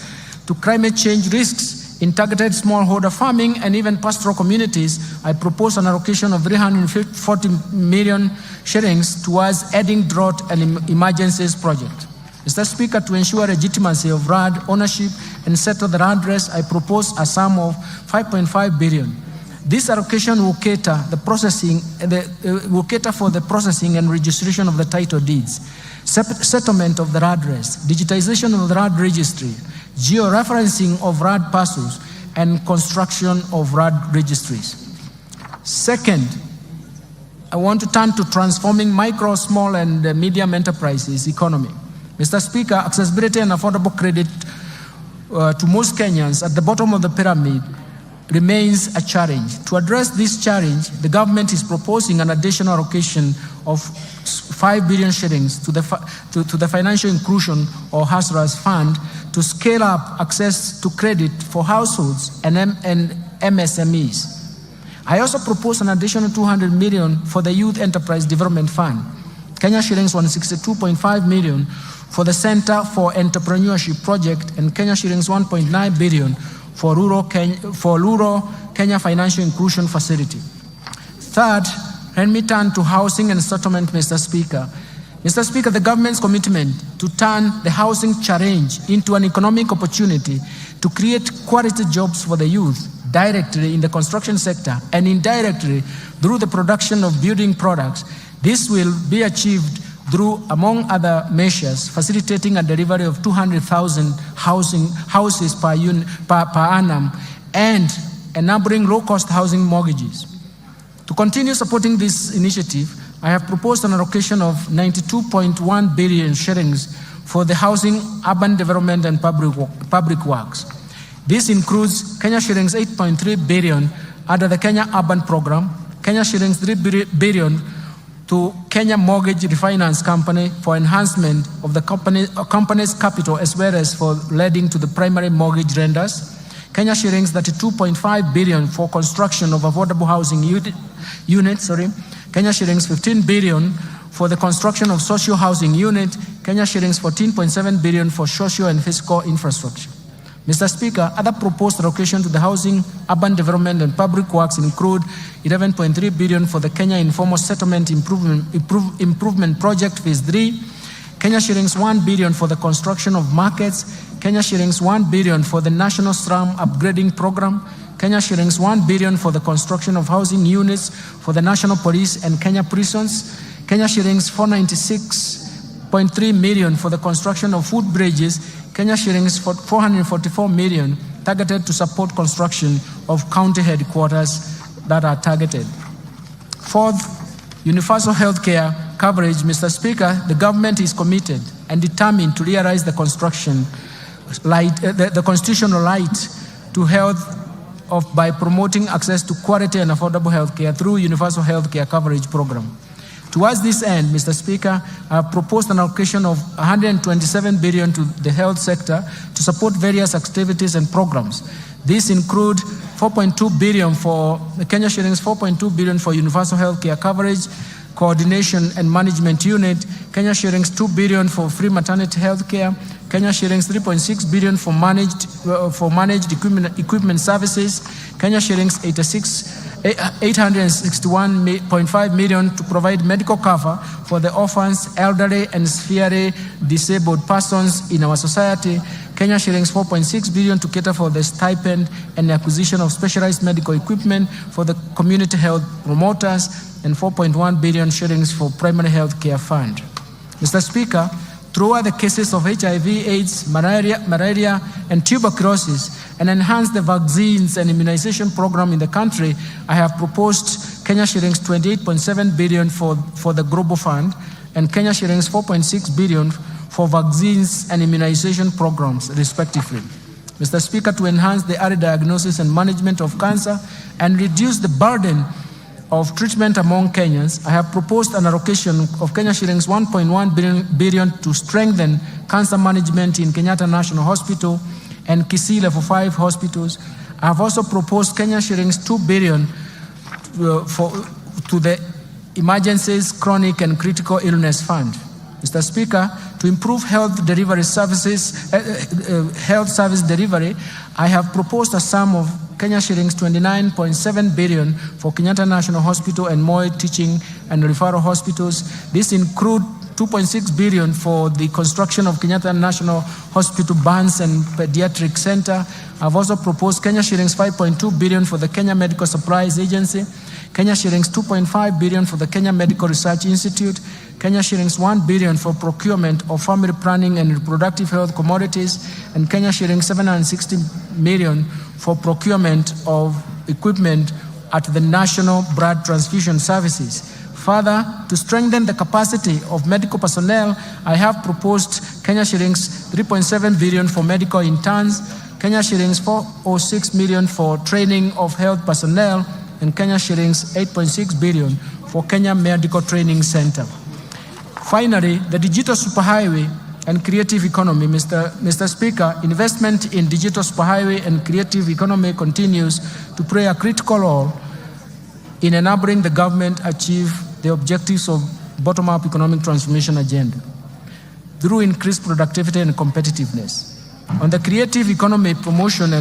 to climate change risks in targeted smallholder farming and even pastoral communities, I propose an allocation of 340 million shillings towards adding drought and emergencies project. Mr. Speaker, to ensure legitimacy of land ownership and settle the land race, I propose a sum of 5.5 billion. This allocation will cater for the processing and registration of the title deeds, settlement of the land race, digitization of the land registry, georeferencing of land parcels, and construction of land registries. Second, I want to turn to transforming micro, small, and medium enterprises economy. Mr. Speaker, accessibility and affordable credit to most Kenyans at the bottom of the pyramid remains a challenge. To address this challenge, the government is proposing an additional allocation of 5 billion shillings to the Financial Inclusion or Hustlers Fund to scale up access to credit for households and MSMEs. I also propose an additional 200 million for the Youth Enterprise Development Fund, Kenya shillings 162.5 million for the Center for Entrepreneurship Project, and Kenya shillings 1.9 billion for rural Kenya Financial Inclusion Facility. Third, let me turn to housing and settlement, Mr. Speaker. Mr. Speaker, the government's commitment to turn the housing challenge into an economic opportunity to create quality jobs for the youth directly in the construction sector and indirectly through the production of building products. This will be achieved through, among other measures, facilitating a delivery of 200,000 houses per annum and enabling low-cost housing mortgages. To continue supporting this initiative, I have proposed an allocation of 92.1 billion shillings for the housing, urban development, and public works. This includes Kenya shillings 8.3 billion under the Kenya Urban Program, Kenya shillings 3 billion to Kenya Mortgage Refinance Company for enhancement of the company's capital as well as for lending to the primary mortgage lenders, Kenya shillings 32.5 billion for construction of affordable housing units, Kenya shillings 15 billion for the construction of social housing unit, Kenya shillings 14.7 billion for social and physical infrastructure. Mr. Speaker, other proposed allocation to the housing, urban development, and public works include 11.3 billion for the Kenya Informal Settlement Improvement Project Phase 3, Kenya shillings 1 billion for the construction of markets, Kenya shillings 1 billion for the National Slum Upgrading Program, Kenya shillings 1 billion for the construction of housing units for the National Police and Kenya prisons, Kenya shillings 496.3 million for the construction of food bridges, Kenya shillings 444 million targeted to support construction of county headquarters that are targeted. Fourth, universal healthcare coverage. Mr. Speaker, the government is committed and determined to realize the the constitutional right to health by promoting access to quality and affordable healthcare through universal healthcare coverage program. Towards this end, Mr. Speaker, I have proposed an allocation of 127 billion to the health sector to support various activities and programs. These include 4.2 billion for Kenya shillings, 4.2 billion for universal healthcare coverage, coordination and management unit, Kenya shillings 2 billion for free maternity healthcare, Kenya shillings 3.6 billion for managed equipment services, Kenya shillings 861.5 million to provide medical cover for the orphans, elderly, and severely disabled persons in our society, Kenya shillings 4.6 billion to cater for the stipend and acquisition of specialized medical equipment for the community health promoters, and 4.1 billion shillings for primary health care fund. Mr. Speaker, throughout the cases of HIV, AIDS, malaria, and tuberculosis, and enhance the vaccines and immunization program in the country, I have proposed Kenya shillings 28.7 billion for the Global Fund and Kenya shillings 4.6 billion for vaccines and immunization programs, respectively. Mr. Speaker, to enhance the early diagnosis and management of cancer and reduce the burden of treatment among Kenyans, I have proposed an allocation of Kenya shillings 1.1 billion to strengthen cancer management in Kenyatta National Hospital and Kisii Level 5 hospitals. I have also proposed Kenya shillings 2 billion to the Emergencies, Chronic and Critical Illness Fund. Mr. Speaker, to improve health service delivery, I have proposed a sum of Kenya shillings 29.7 billion for Kenyatta National Hospital and Moi Teaching and Referral Hospitals. This includes 2.6 billion for the construction of Kenyatta National Hospital Burns and Pediatric Center. I've also proposed Kenya shillings 5.2 billion for the Kenya Medical Supplies Agency, Kenya shillings 2.5 billion for the Kenya Medical Research Institute, Kenya shillings 1 billion for procurement of family planning and reproductive health commodities, and Kenya shillings 760 million for procurement of equipment at the National Blood Transfusion Services. Further, to strengthen the capacity of medical personnel, I have proposed Kenya shillings 3.7 billion for medical interns, Kenya shillings 406 million for training of health personnel, and Kenya shillings 8.6 billion for Kenya Medical Training Center. Finally, the digital superhighway and creative economy. Mr. Speaker, investment in digital superhighway and creative economy continues to play a critical role in enabling the government achieve the objectives of bottom-up economic transformation agenda through increased productivity and competitiveness. On the creative economy promotion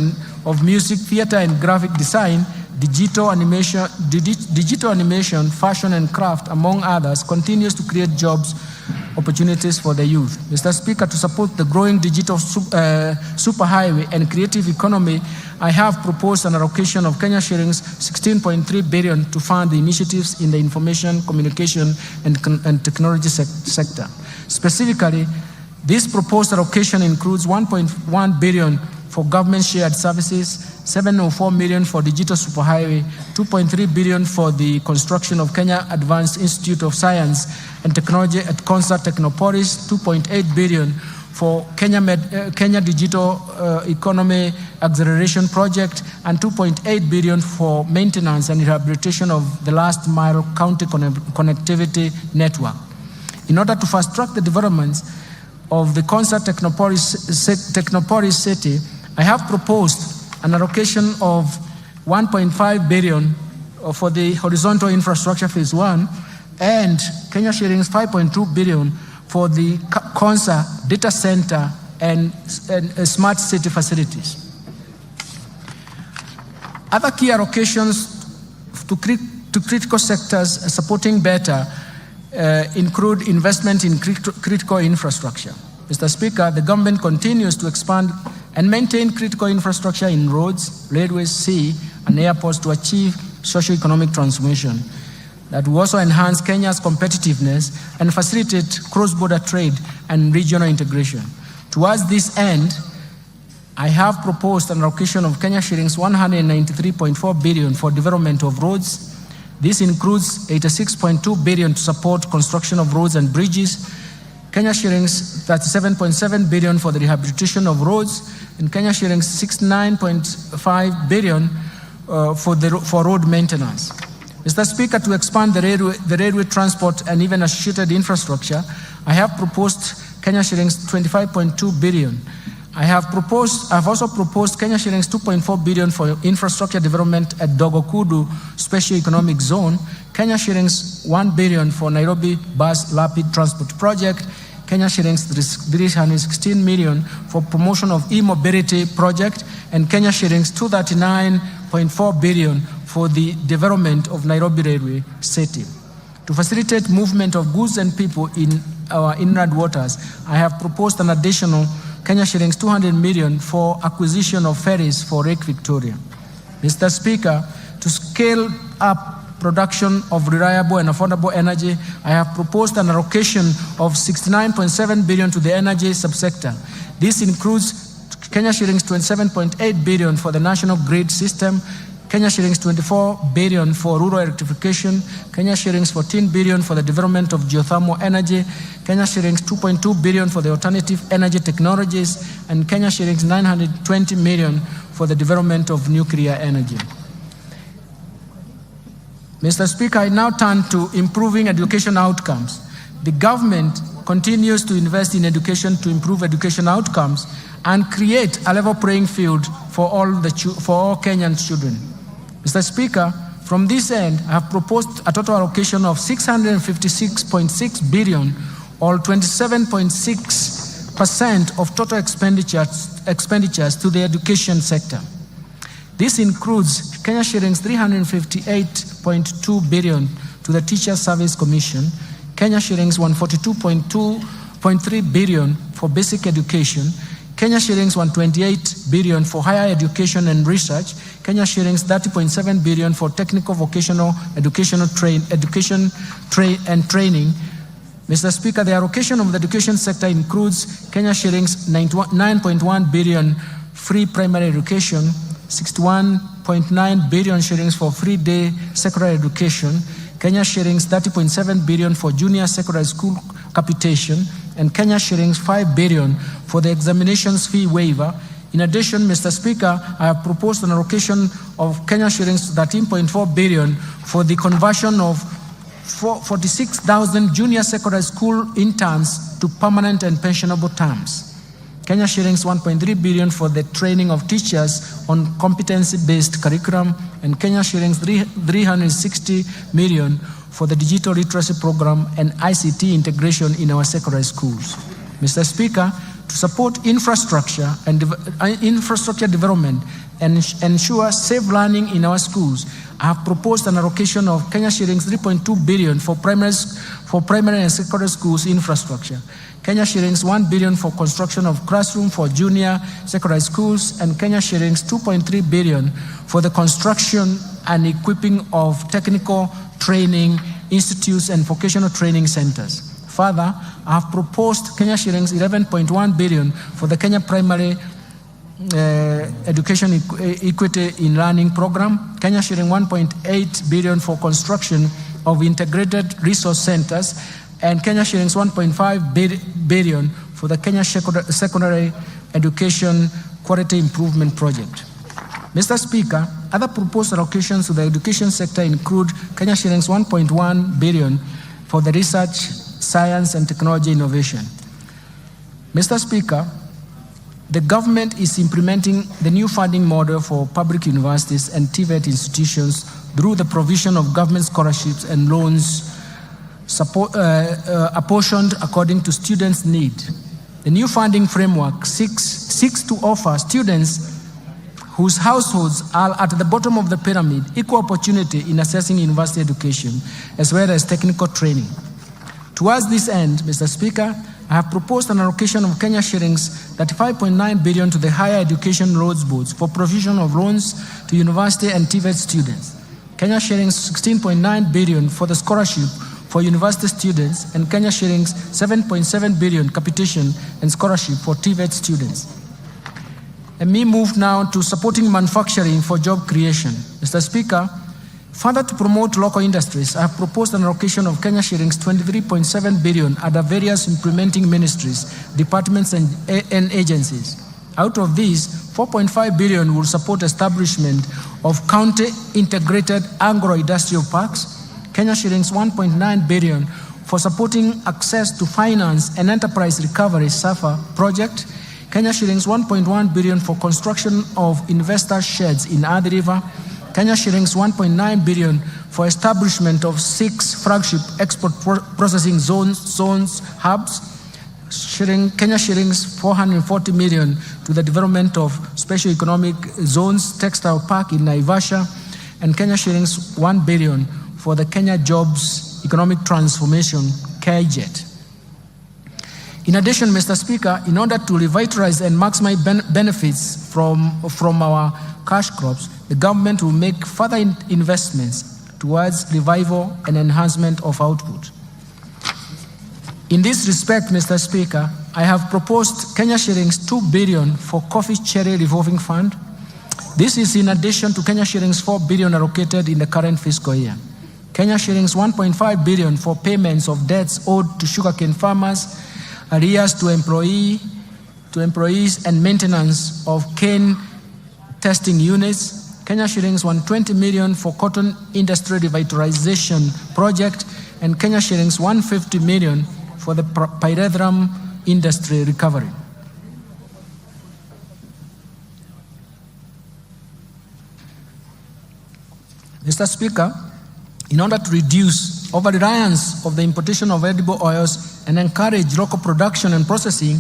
of music, theater, and graphic design, digital animation, fashion, and craft, among others, continues to create jobs opportunities for the youth. Mr. Speaker, to support the growing digital superhighway and creative economy, I have proposed an allocation of Kenya shillings 16.3 billion to fund the initiatives in the information, communication, and technology sector. Specifically, this proposed allocation includes 1.1 billion for government shared services, 704 million for digital superhighway, 2.3 billion for the construction of Kenya Advanced Institute of Science and Technology at Concert Technopolis, 2.8 billion for Kenya Digital Economy Acceleration Project, and 2.8 billion for maintenance and rehabilitation of the last mile county connectivity network. In order to fast-track the developments of the Concert Technopolis City, I have proposed an allocation of 1.5 billion for the horizontal infrastructure phase 1 and Kenya shillings 5.2 billion for the Concert data center and smart city facilities. Other key allocations to critical sectors supporting better include investment in critical infrastructure. Mr. Speaker, the government continues to expand and maintain critical infrastructure in roads, railways, sea, and airports to achieve socio-economic transformation. That will also enhance Kenya's competitiveness and facilitate cross-border trade and regional integration. Towards this end, I have proposed an allocation of Kenya shillings 193.4 billion for development of roads. This includes 86.2 billion to support construction of roads and bridges, Kenya shillings 37.7 billion for the rehabilitation of roads, and Kenya shillings 69.5 billion for road maintenance. Mr. Speaker, to expand the railway transport and even associated infrastructure, I have proposed Kenya shillings 25.2 billion. I have also proposed Kenya shillings 2.4 billion for infrastructure development at Dogokudu Special Economic Zone, Kenya shillings 1 billion for Nairobi Bus Rapid Transport Project, Kenya shillings 316 million for promotion of e-mobility project, and Kenya shillings 239.4 billion for the development of Nairobi Railway City. To facilitate movement of goods and people in our inland waters, I have proposed an additional Kenya shillings 200 million for acquisition of ferries for Lake Victoria. Mr. Speaker, to scale up production of reliable and affordable energy, I have proposed an allocation of 69.7 billion to the energy subsector. This includes Kenya shillings 27.8 billion for the national grid system, Kenya shillings 24 billion for rural electrification, Kenya shillings 14 billion for the development of geothermal energy, Kenya shillings 2.2 billion for the alternative energy technologies, and Kenya shillings 920 million for the development of nuclear energy. Mr. Speaker, I now turn to improving education outcomes. The government continues to invest in education to improve education outcomes and create a level playing field for all Kenyan children. Mr. Speaker, from this end, I have proposed a total allocation of 656.6 billion, or 27.6% of total expenditures to the education sector. This includes Kenya shillings 358.2 billion to the Teacher Service Commission, Kenya shillings 142.3 billion for basic education, Kenya shillings 128 billion for higher education and research, Kenya shillings 30.7 billion for technical vocational education and training. Mr. Speaker, the allocation of the education sector includes Kenya shillings 9.1 billion free primary education, 61.9 billion shillings for free day secondary education, Kenya shillings 30.7 billion for junior secondary school capitation, and Kenya shillings 5 billion for the examinations fee waiver. In addition, Mr. Speaker, I have proposed an allocation of Kenya shillings 13.4 billion for the conversion of 46,000 junior secondary school interns to permanent and pensionable terms. Kenya shillings 1.3 billion for the training of teachers on competency-based curriculum, and Kenya shillings 360 million for the digital literacy program and ICT integration in our secondary schools. Mr. Speaker, to support infrastructure and infrastructure development and ensure safe learning in our schools, I have proposed an allocation of Kenya shillings 3.2 billion for primary and secondary schools infrastructure, Kenya shillings 1 billion for construction of classroom for junior secondary schools, and Kenya shillings 2.3 billion for the construction and equipping of technical training institutes and vocational training centers. Further, I have proposed Kenya shillings 11.1 billion for the Kenya Primary Education Equity in Learning Program, Kenya shilling 1.8 billion for construction of integrated resource centers, and Kenya shillings 1.5 billion for the Kenya Secondary Education Quality Improvement Project. Mr. Speaker, other proposed allocations to the education sector include Kenya shillings 1.1 billion for the research, science, and technology innovation. Mr. Speaker, the government is implementing the new funding model for public universities and TVET institutions through the provision of government scholarships and loans apportioned according to students' need. The new funding framework seeks to offer students whose households are at the bottom of the pyramid equal opportunity in accessing university education as well as technical training. Towards this end, Mr. Speaker, I have proposed an allocation of Kenya shillings 35.9 billion to the Higher Education Roads Boards for provision of loans to university and TVET students, Kenya shillings 16.9 billion for the scholarship for university students, and Kenya shillings 7.7 billion capitation and scholarship for TVET students. Let me move now to supporting manufacturing for job creation. Mr. Speaker, further to promote local industries, I have proposed an allocation of Kenya shillings 23.7 billion under various implementing ministries, departments, and agencies. Out of these, 4.5 billion will support establishment of county integrated agro-industrial parks, Kenya shillings 1.9 billion for supporting access to finance and enterprise recovery SAFA project, Kenya shillings 1.1 billion for construction of investor sheds in Athi River, Kenya shillings 1.9 billion for establishment of 6 flagship export processing zones hubs, Kenya shillings 440 million to the development of special economic zones textile park in Naivasha, and Kenya shillings 1 billion for the Kenya Jobs Economic Transformation KJET. In addition, Mr. Speaker, in order to revitalize and maximize benefits from our cash crops, the government will make further investments towards revival and enhancement of output. In this respect, Mr. Speaker, I have proposed Kenya shillings 2 billion for Coffee Cherry Revolving Fund. This is in addition to Kenya shillings 4 billion allocated in the current fiscal year. Kenya shillings 1.5 billion for payments of debts owed to sugarcane farmers, arrears to employees and maintenance of cane testing units, Kenya shillings 120 million for cotton industry revitalization project, and Kenya shillings 150 million for the pyrethrum industry recovery. Mr. Speaker, in order to reduce over-reliance of the importation of edible oils and encourage local production and processing,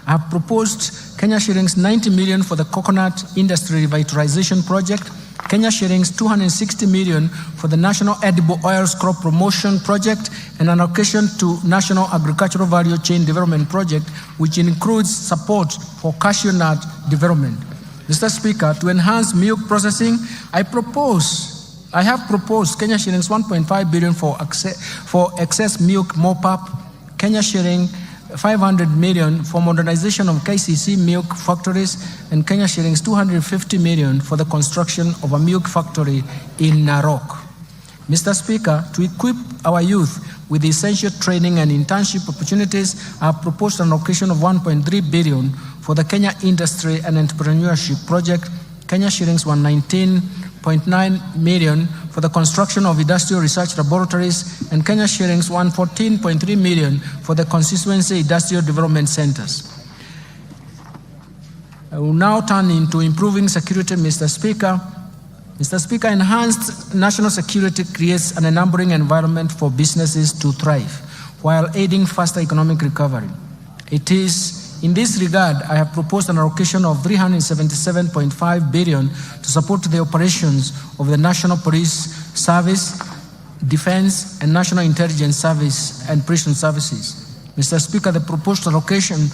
I have proposed Kenya shillings 90 million for the coconut industry revitalization project, Kenya shillings 260 million for the National Edible Oils Crop Promotion Project, and an allocation to National Agricultural Value Chain Development Project, which includes support for cashew nut development. Mr. Speaker, to enhance milk processing, I have proposed Kenya shillings 1.5 billion for excess milk mop-up, Kenya shilling 500 million for modernization of KCC milk factories, and Kenya shillings 250 million for the construction of a milk factory in Narok. Mr. Speaker, to equip our youth with essential training and internship opportunities, I have proposed an allocation of 1.3 billion for the Kenya Industry and Entrepreneurship Project, Kenya shillings 119.9 million for the construction of industrial research laboratories, and Kenya shillings 114.3 million for the constituency industrial development centers. I will now turn into improving security, Mr. Speaker. Mr. Speaker, enhanced national security creates an enabling environment for businesses to thrive while aiding faster economic recovery. It is in this regard, I have proposed an allocation of 377.5 billion to support the operations of the National Police Service, Defense, and National Intelligence Service and Prison Services. Mr. Speaker, the proposed allocations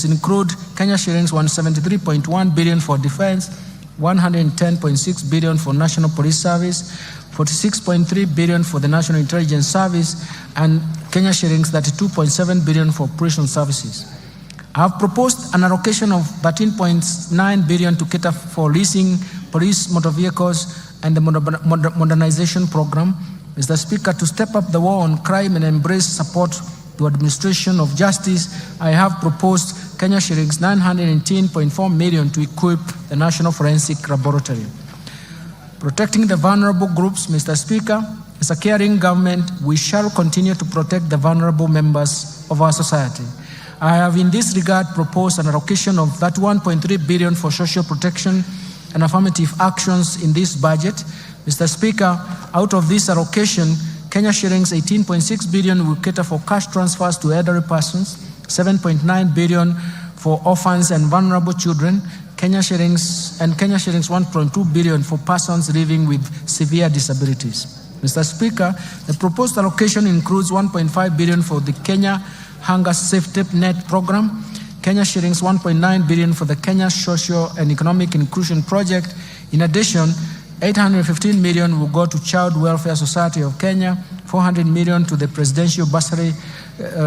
include Kenya shillings 173.1 billion for defense, 110.6 billion for National Police Service, 46.3 billion for the National Intelligence Service, and Kenya shillings 32.7 billion for prison services. I have proposed an allocation of 13.9 billion to cater for leasing police motor vehicles and the modernization program. Mr. Speaker, to step up the war on crime and embrace support to administration of justice, I have proposed Kenya shillings 918.4 million to equip the National Forensic Laboratory. Protecting the vulnerable groups, Mr. Speaker, as a caring government, we shall continue to protect the vulnerable members of our society. I have in this regard proposed an allocation of that 1.3 billion for social protection and affirmative actions in this budget. Mr. Speaker, out of this allocation, Kenya shillings 18.6 billion will cater for cash transfers to elderly persons, 7.9 billion for orphans and vulnerable children, Kenya shillings 1.2 billion for persons living with severe disabilities. Mr. Speaker, the proposed allocation includes 1.5 billion for the Kenya Hunger Safety Net Program, Kenya shillings 1.9 billion for the Kenya Social and Economic Inclusion Project. In addition, 815 million will go to Child Welfare Society of Kenya, 400 million to the Presidential Bursary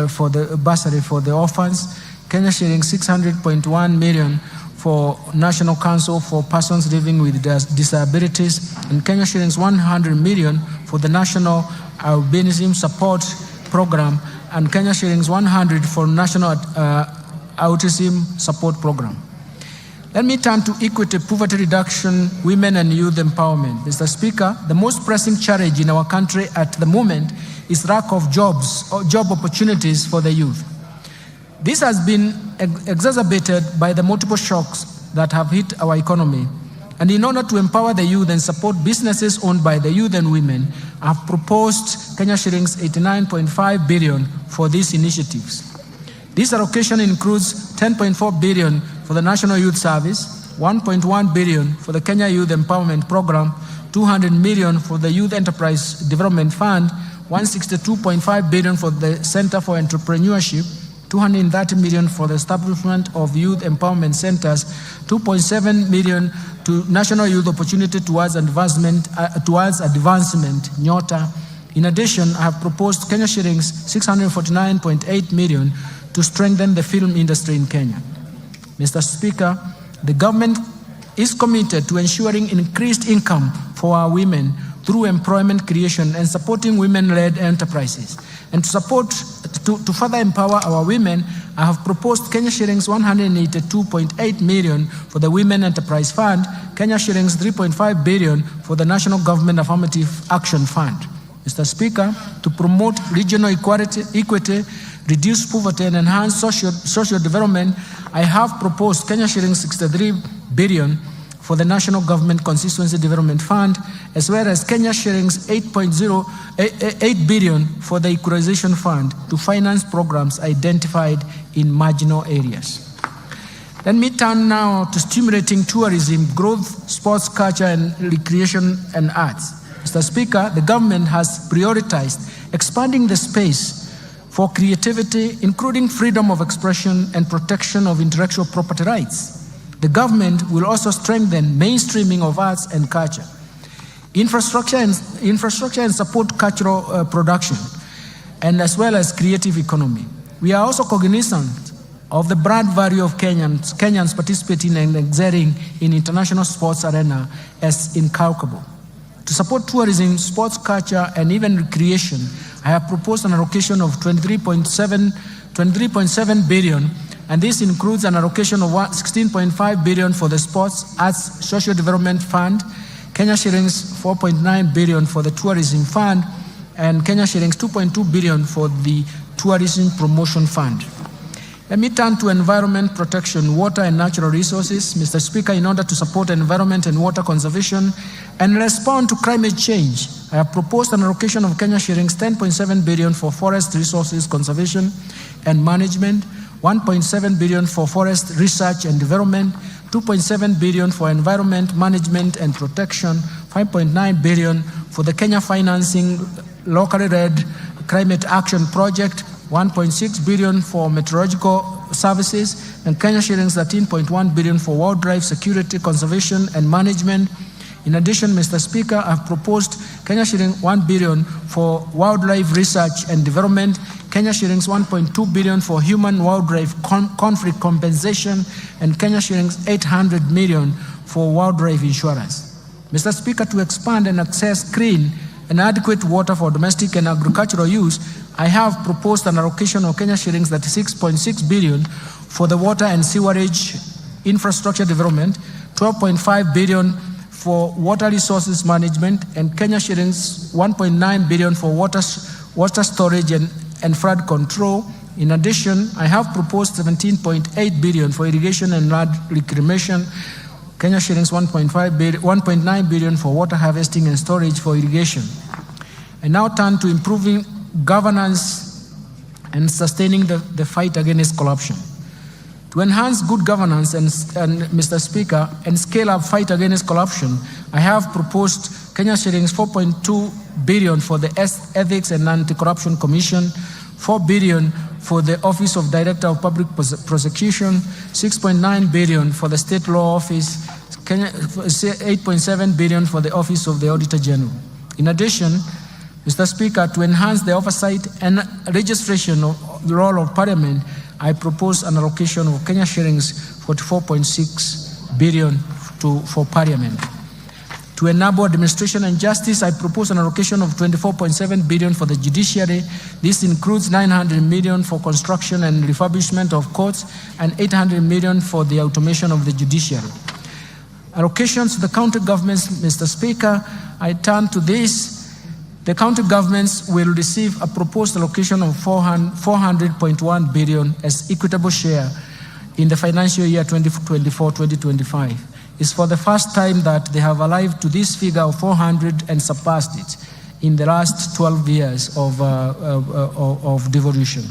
for the orphans, Kenya shillings 600.1 million for National Council for Persons Living with Disabilities, and Kenya shillings 100 million for the National Albinism Support Program, and Kenya shillings 100 for National Autism Support Program. Let me turn to equity, poverty reduction, women and youth empowerment. Mr. Speaker, the most pressing challenge in our country at the moment is lack of jobs or job opportunities for the youth. This has been exacerbated by the multiple shocks that have hit our economy. And in order to empower the youth and support businesses owned by the youth and women, I've proposed Kenya shillings 89.5 billion for these initiatives. This allocation includes 10.4 billion for the National Youth Service, 1.1 billion for the Kenya Youth Empowerment Program, 200 million for the Youth Enterprise Development Fund, 162.5 billion for the Center for Entrepreneurship, 230 million for the establishment of youth empowerment centers, 2.7 million to National Youth Opportunity Towards Advancement, NYOTA. In addition, I have proposed Kenya shillings 649.8 million to strengthen the film industry in Kenya. Mr. Speaker, the government is committed to ensuring increased income for our women through employment creation and supporting women-led enterprises. And to further empower our women, I have proposed Kenya shillings 182.8 million for the Women Enterprise Fund, Kenya shillings 3.5 billion for the National Government Affirmative Action Fund. Mr. Speaker, to promote regional equity, reduce poverty and enhance social development, I have proposed Kenya shillings 63 billion for the National Government Constituency Development Fund, as well as Kenya shillings 8 billion for the Equalization Fund to finance programs identified in marginal areas. Let me turn now to stimulating tourism, growth, sports, culture, and recreation and arts. Mr. Speaker, the government has prioritized expanding the space for creativity, including freedom of expression and protection of intellectual property rights. The government will also strengthen mainstreaming of arts and culture, infrastructure and support cultural production, and as well as creative economy. We are also cognizant of the brand value of Kenyans participating and excelling in international sports arena as incalculable. To support tourism, sports, culture, and even recreation, I have proposed an allocation of 23.7 billion, and this includes an allocation of 16.5 billion for the Sports, Arts, Social Development Fund, Kenya shillings 4.9 billion for the Tourism Fund, and Kenya shillings 2.2 billion for the Tourism Promotion Fund. Let me turn to environment protection, water and natural resources. Mr. Speaker, in order to support environment and water conservation and respond to climate change, I have proposed an allocation of Kenya shillings 10.7 billion for forest resources conservation and management, 1.7 billion for forest research and development, 2.7 billion for environment management and protection, 5.9 billion for the Kenya Financing Locally Led Climate Action Project, 1.6 billion for meteorological services, and Kenya shillings 13.1 billion for wildlife security, conservation, and management. In addition, Mr. Speaker, I've proposed Kenya shillings 1 billion for wildlife research and development, Kenya shillings 1.2 billion for human-wildlife conflict compensation, and Kenya shillings 800 million for wildlife insurance. Mr. Speaker, to expand and access clean and adequate water for domestic and agricultural use, I have proposed an allocation of Kenya shillings 36.6 billion for the water and sewerage infrastructure development, 12.5 billion for water resources management, and Kenya shillings 1.9 billion for water storage and flood control. In addition, I have proposed 17.8 billion for irrigation and land reclamation, Kenya shillings 1.9 billion for water harvesting and storage for irrigation. I now turn to improving governance and sustaining the fight against corruption. To enhance good governance and Mr. Speaker, and scale up fight against corruption, I have proposed Kenya shillings 4.2 billion for the Ethics and Anti-Corruption Commission, 4 billion for the Office of Director of Public Prosecution, 6.9 billion for the State Law Office, 8.7 billion for the Office of the Auditor General. In addition, Mr. Speaker, to enhance the oversight and registration of the role of Parliament, I propose an allocation of Kenya shillings 44.6 billion for Parliament. To enable administration and justice, I propose an allocation of 24.7 billion for the judiciary. This includes 900 million for construction and refurbishment of courts and 800 million for the automation of the judiciary. Allocations to the county governments, Mr. Speaker, I turn to this. The county governments will receive a proposed allocation of 400.1 billion as equitable share in the financial year 2024-2025. It's for the first time that they have arrived to this figure of 400 and surpassed it in the last 12 years of devolution.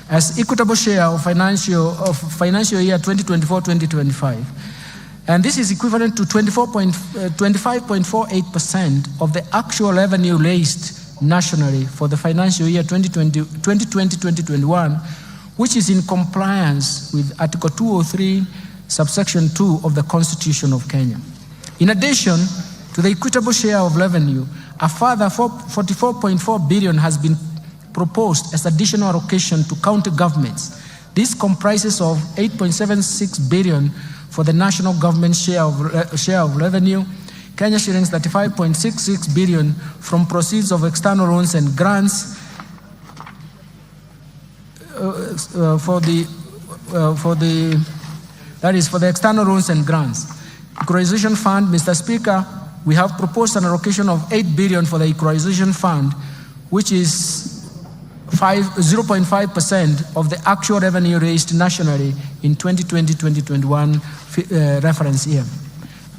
As equitable share of financial year 2024-2025, and this is equivalent to 25.48% of the actual revenue raised nationally for the financial year 2020-2021, which is in compliance with Article 203, subsection 2 of the Constitution of Kenya. In addition to the equitable share of revenue, a further 44.4 billion has been proposed as additional allocation to county governments. This comprises of 8.76 billion for the national government share of revenue, Kenya shillings 35.66 billion from proceeds of external loans and grants for the external loans and grants. Equalization Fund, Mr. Speaker, we have proposed an allocation of 8 billion for the Equalization Fund, which is 0.5% of the actual revenue raised nationally in 2020-2021 reference year.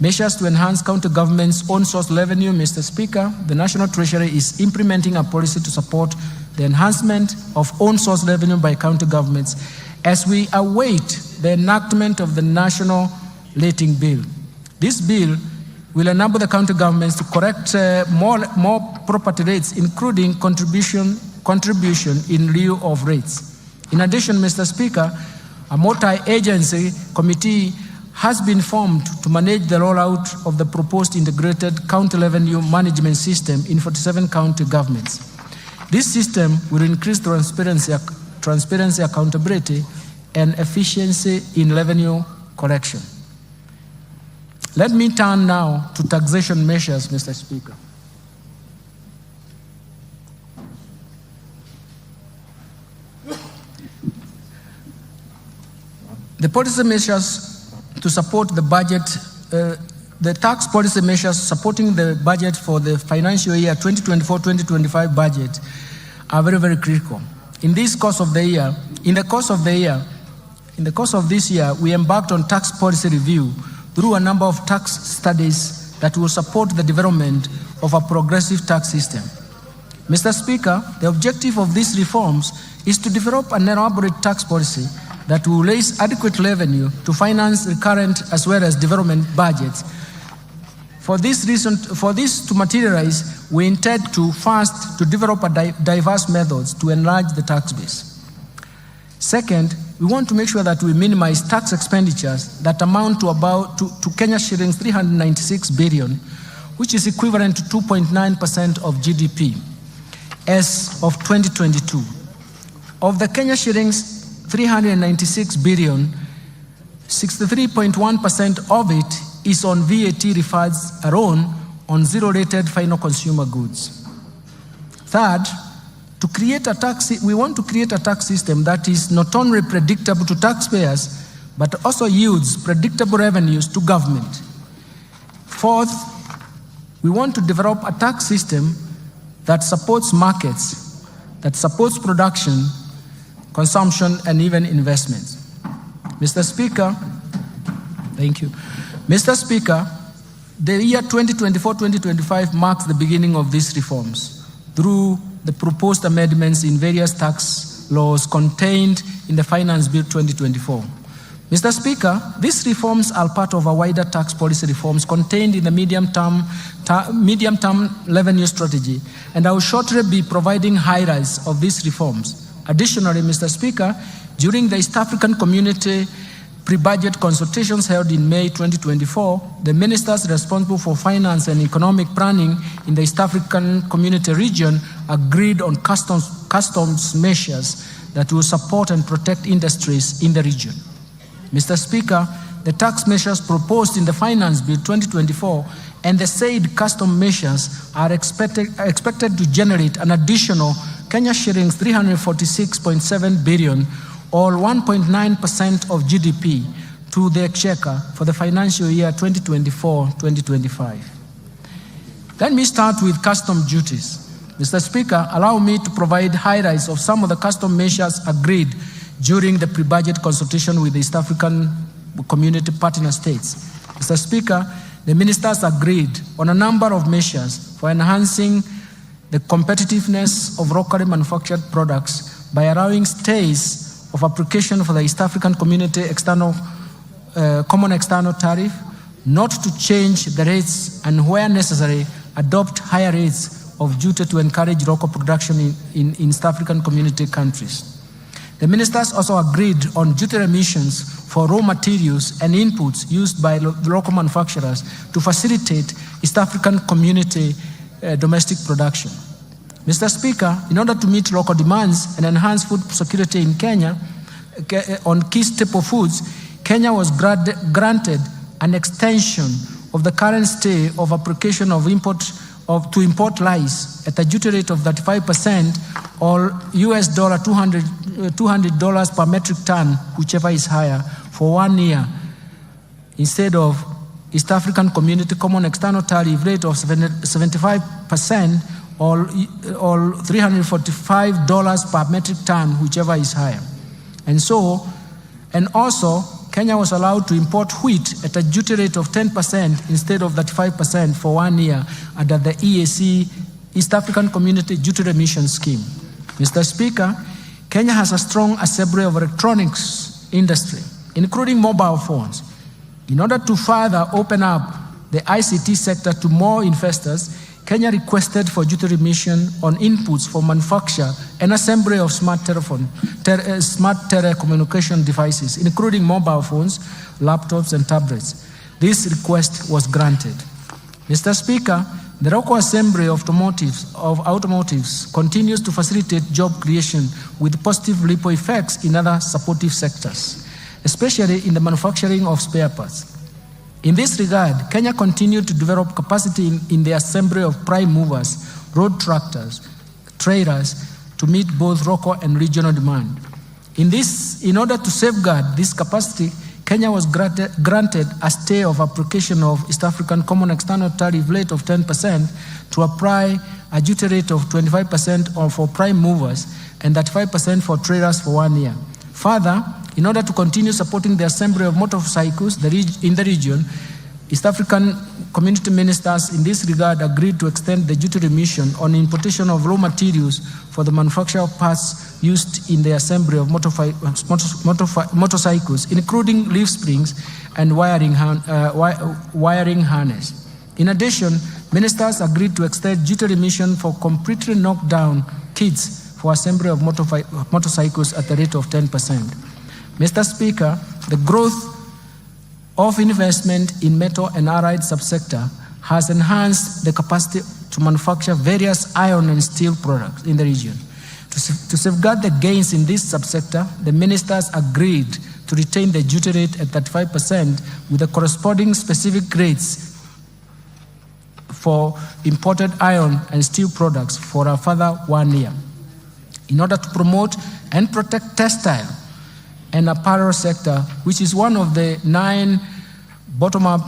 Measures to enhance county government's own source revenue, Mr. Speaker, the National Treasury is implementing a policy to support the enhancement of own source revenue by county governments as we await the enactment of the National Rating Bill. This bill will enable the county governments to correct more property rates, including contribution in lieu of rates. In addition, Mr. Speaker, a multi-agency committee has been formed to manage the rollout of the proposed integrated county revenue management system in 47 county governments. This system will increase transparency, accountability, and efficiency in revenue collection. Let me turn now to taxation measures, Mr. Speaker. The policy measures to support the budget, the tax policy measures supporting the budget for the financial year 2024-2025 budget are very, very critical. In the course of this year, we embarked on tax policy review through a number of tax studies that will support the development of a progressive tax system. Mr. Speaker, the objective of these reforms is to develop an elaborate tax policy that will raise adequate revenue to finance recurrent as well as development budgets. For this to materialize, we intend to first to develop diverse methods to enlarge the tax base. Second, we want to make sure that we minimize tax expenditures that amount to Kenya shillings 396 billion, which is equivalent to 2.9% of GDP as of 2022. Of the Kenya shillings 396 billion, 63.1% of it is on VAT refunds alone on zero-rated final consumer goods. Third, we want to create a tax system that is not only predictable to taxpayers, but also yields predictable revenues to government. Fourth, we want to develop a tax system that supports markets, that supports production, consumption, and even investments. Mr. Speaker, thank you. Mr. Speaker, the year 2024-2025 marks the beginning of these reforms through the proposed amendments in various tax laws contained in the Finance Bill 2024. Mr. Speaker, these reforms are part of a wider tax policy reforms contained in the medium-term revenue strategy, and I will shortly be providing highlights of these reforms. Additionally, Mr. Speaker, during the East African Community pre-budget consultations held in May 2024, the ministers responsible for finance and economic planning in the East African Community region agreed on customs measures that will support and protect industries in the region. Mr. Speaker, the tax measures proposed in the Finance Bill 2024 and the said custom measures are expected to generate an additional Kenya shillings 346.7 billion or 1.9% of GDP to the exchequer for the financial year 2024-2025. Let me start with custom duties. Mr. Speaker, allow me to provide highlights of some of the custom measures agreed during the pre-budget consultation with the East African Community partner states. Mr. Speaker, the ministers agreed on a number of measures for enhancing the competitiveness of locally manufactured products by allowing stays of application for the East African Community Common External Tariff, not to change the rates and where necessary, adopt higher rates of duty to encourage local production in East African Community countries. The ministers also agreed on duty remissions for raw materials and inputs used by local manufacturers to facilitate East African Community domestic production. Mr. Speaker, in order to meet local demands and enhance food security in Kenya on key staple foods, Kenya was granted an extension of the current stay of application of to import rice at a duty rate of 35% or $200 per metric ton, whichever is higher, for 1 year, instead of East African Community Common External Tariff rate of 75% or $345 per metric ton, whichever is higher. And also, Kenya was allowed to import wheat at a duty rate of 10% instead of 35% for 1 year under the EAC, East African Community Duty Remission Scheme. Mr. Speaker, Kenya has a strong assembly of electronics industry, including mobile phones. In order to further open up the ICT sector to more investors, Kenya requested for duty remission on inputs for manufacture and assembly of smart telecommunication devices, including mobile phones, laptops, and tablets. This request was granted. Mr. Speaker, the local assembly of automotives continues to facilitate job creation with positive ripple effects in other supportive sectors, especially in the manufacturing of spare parts. In this regard, Kenya continued to develop capacity in the assembly of prime movers, road tractors, trailers, to meet both local and regional demand. In order to safeguard this capacity, Kenya was granted a stay of application of East African Common External Tariff rate of 10% to apply a duty rate of 25% for prime movers and 35% for trailers for 1 year. Further, in order to continue supporting the assembly of motorcycles in the region, East African Community ministers in this regard agreed to extend the duty remission on importation of raw materials for the manufacture of parts used in the assembly of motorcycles, including leaf springs and wiring harness. In addition, ministers agreed to extend duty remission for completely knocked down kits for assembly of motorcycles at the rate of 10%. Mr. Speaker, the growth of investment in metal and allied subsector has enhanced the capacity to manufacture various iron and steel products in the region. To safeguard the gains in this subsector, the ministers agreed to retain the duty rate at 35% with the corresponding specific rates for imported iron and steel products for a further 1 year. In order to promote and protect textile and apparel sector, which is one of the 9 bottom-up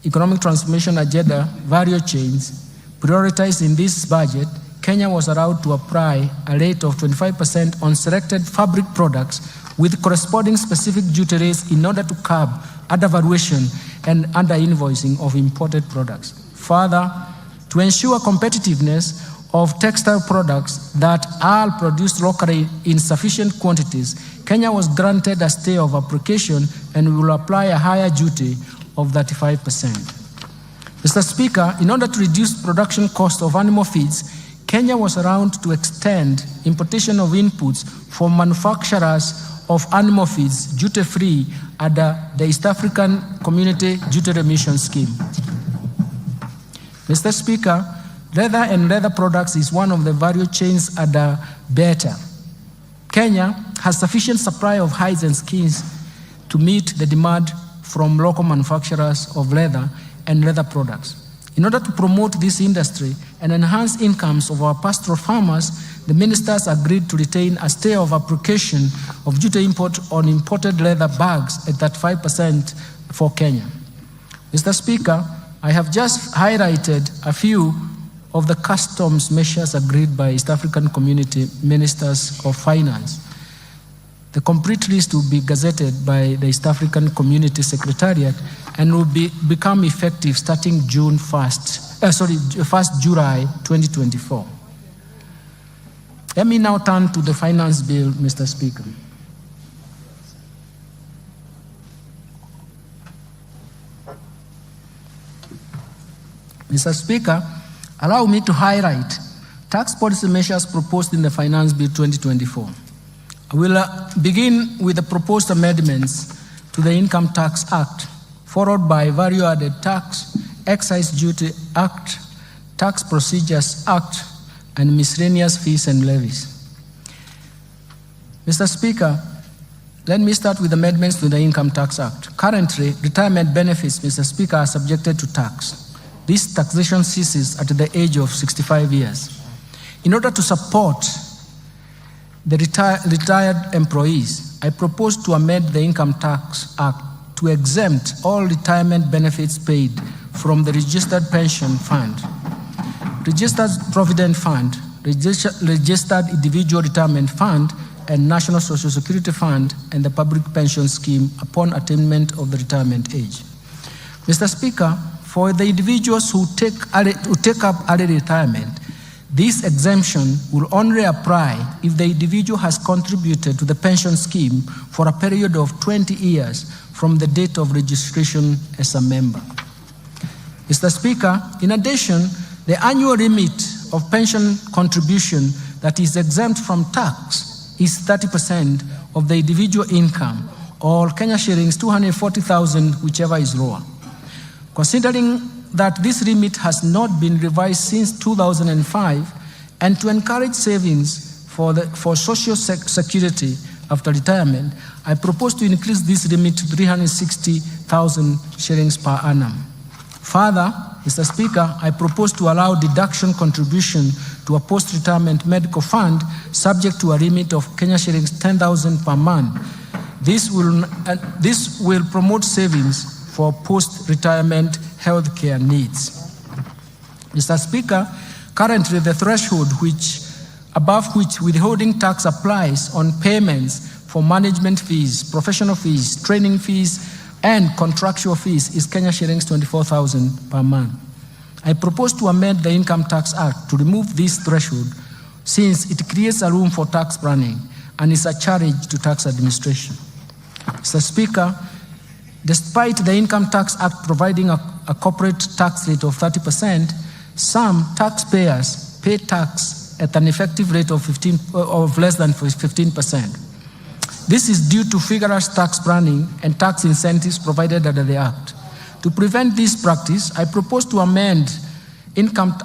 economic transformation agenda value chains prioritized in this budget, Kenya was allowed to apply a rate of 25% on selected fabric products with corresponding specific duty rates in order to curb undervaluation and under-invoicing of imported products. Further, to ensure competitiveness of textile products that are produced locally in sufficient quantities, Kenya was granted a stay of application and will apply a higher duty of 35%. Mr. Speaker, in order to reduce production cost of animal feeds, Kenya was around to extend importation of inputs for manufacturers of animal feeds duty-free under the East African Community Duty Remission Scheme. Mr. Speaker, leather and leather products is one of the value chains under BETA. Kenya has sufficient supply of hides and skins to meet the demand from local manufacturers of leather and leather products. In order to promote this industry and enhance incomes of our pastoral farmers, the ministers agreed to retain a stay of application of duty import on imported leather bags at 35% for Kenya. Mr. Speaker, I have just highlighted a few of the customs measures agreed by East African Community Ministers of Finance. The complete list will be gazetted by the East African Community Secretariat and will become effective starting June 1st July 2024. Let me now turn to the finance bill, Mr. Speaker. Mr. Speaker, allow me to highlight tax policy measures proposed in the Finance Bill 2024. I will begin with the proposed amendments to the Income Tax Act, followed by Value Added Tax, Excise Duty Act, Tax Procedures Act, and miscellaneous fees and levies. Mr. Speaker, let me start with amendments to the Income Tax Act. Currently, retirement benefits, Mr. Speaker, are subjected to tax. This taxation ceases at the age of 65 years. In order to support the retired employees, I propose to amend the Income Tax Act to exempt all retirement benefits paid from the Registered Pension Fund, Registered Provident Fund, Registered Individual Retirement Fund, and National Social Security Fund and the Public Pension Scheme upon attainment of the retirement age. Mr. Speaker, for the individuals who take up early retirement, this exemption will only apply if the individual has contributed to the pension scheme for a period of 20 years from the date of registration as a member. Mr. Speaker, in addition, the annual limit of pension contribution that is exempt from tax is 30% of the individual income, or Kenya shillings 240,000, whichever is lower. Considering that this limit has not been revised since 2005, and to encourage savings for social security after retirement, I propose to increase this limit to 360,000 shillings per annum. Further, Mr. Speaker, I propose to allow deduction contribution to a post-retirement medical fund subject to a limit of Kenya shillings 10,000 per month. This will promote savings for post-retirement healthcare needs. Mr. Speaker, currently the threshold above which withholding tax applies on payments for management fees, professional fees, training fees, and contractual fees is Kenya shillings 24,000 per month. I propose to amend the Income Tax Act to remove this threshold since it creates a room for tax planning and is a challenge to tax administration. Mr. Speaker, despite the Income Tax Act providing a corporate tax rate of 30%, some taxpayers pay tax at an effective rate of less than 15%. This is due to vigorous tax planning and tax incentives provided under the Act. To prevent this practice, I propose to amend Income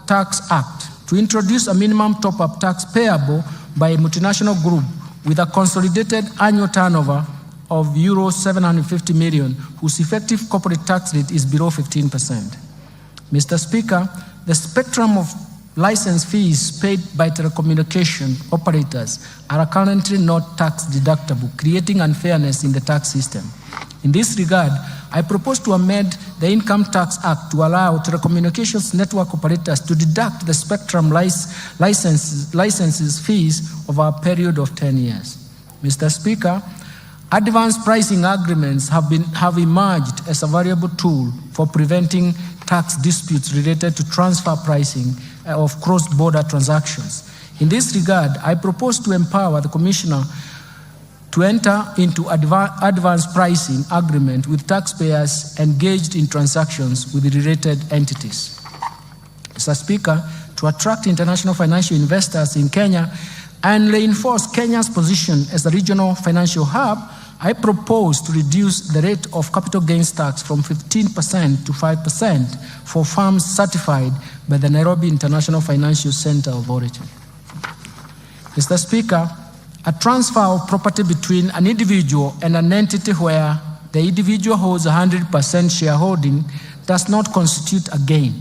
Tax Act to introduce a minimum top-up tax payable by a multinational group with a consolidated annual turnover of euro 750 million, whose effective corporate tax rate is below 15%. Mr. Speaker, the spectrum of license fees paid by telecommunication operators are currently not tax deductible, creating unfairness in the tax system. In this regard, I propose to amend the Income Tax Act to allow telecommunications network operators to deduct the spectrum licenses fees over a period of 10 years. Mr. Speaker, advanced pricing agreements have emerged as a valuable tool for preventing tax disputes related to transfer pricing of cross-border transactions. In this regard, I propose to empower the Commissioner to enter into advanced pricing agreement with taxpayers engaged in transactions with related entities. Mr. Speaker, to attract international financial investors in Kenya and reinforce Kenya's position as a regional financial hub, I propose to reduce the rate of capital gains tax from 15% to 5% for firms certified by the Nairobi International Financial Center Authority. Mr. Speaker, a transfer of property between an individual and an entity where the individual holds 100% shareholding does not constitute a gain.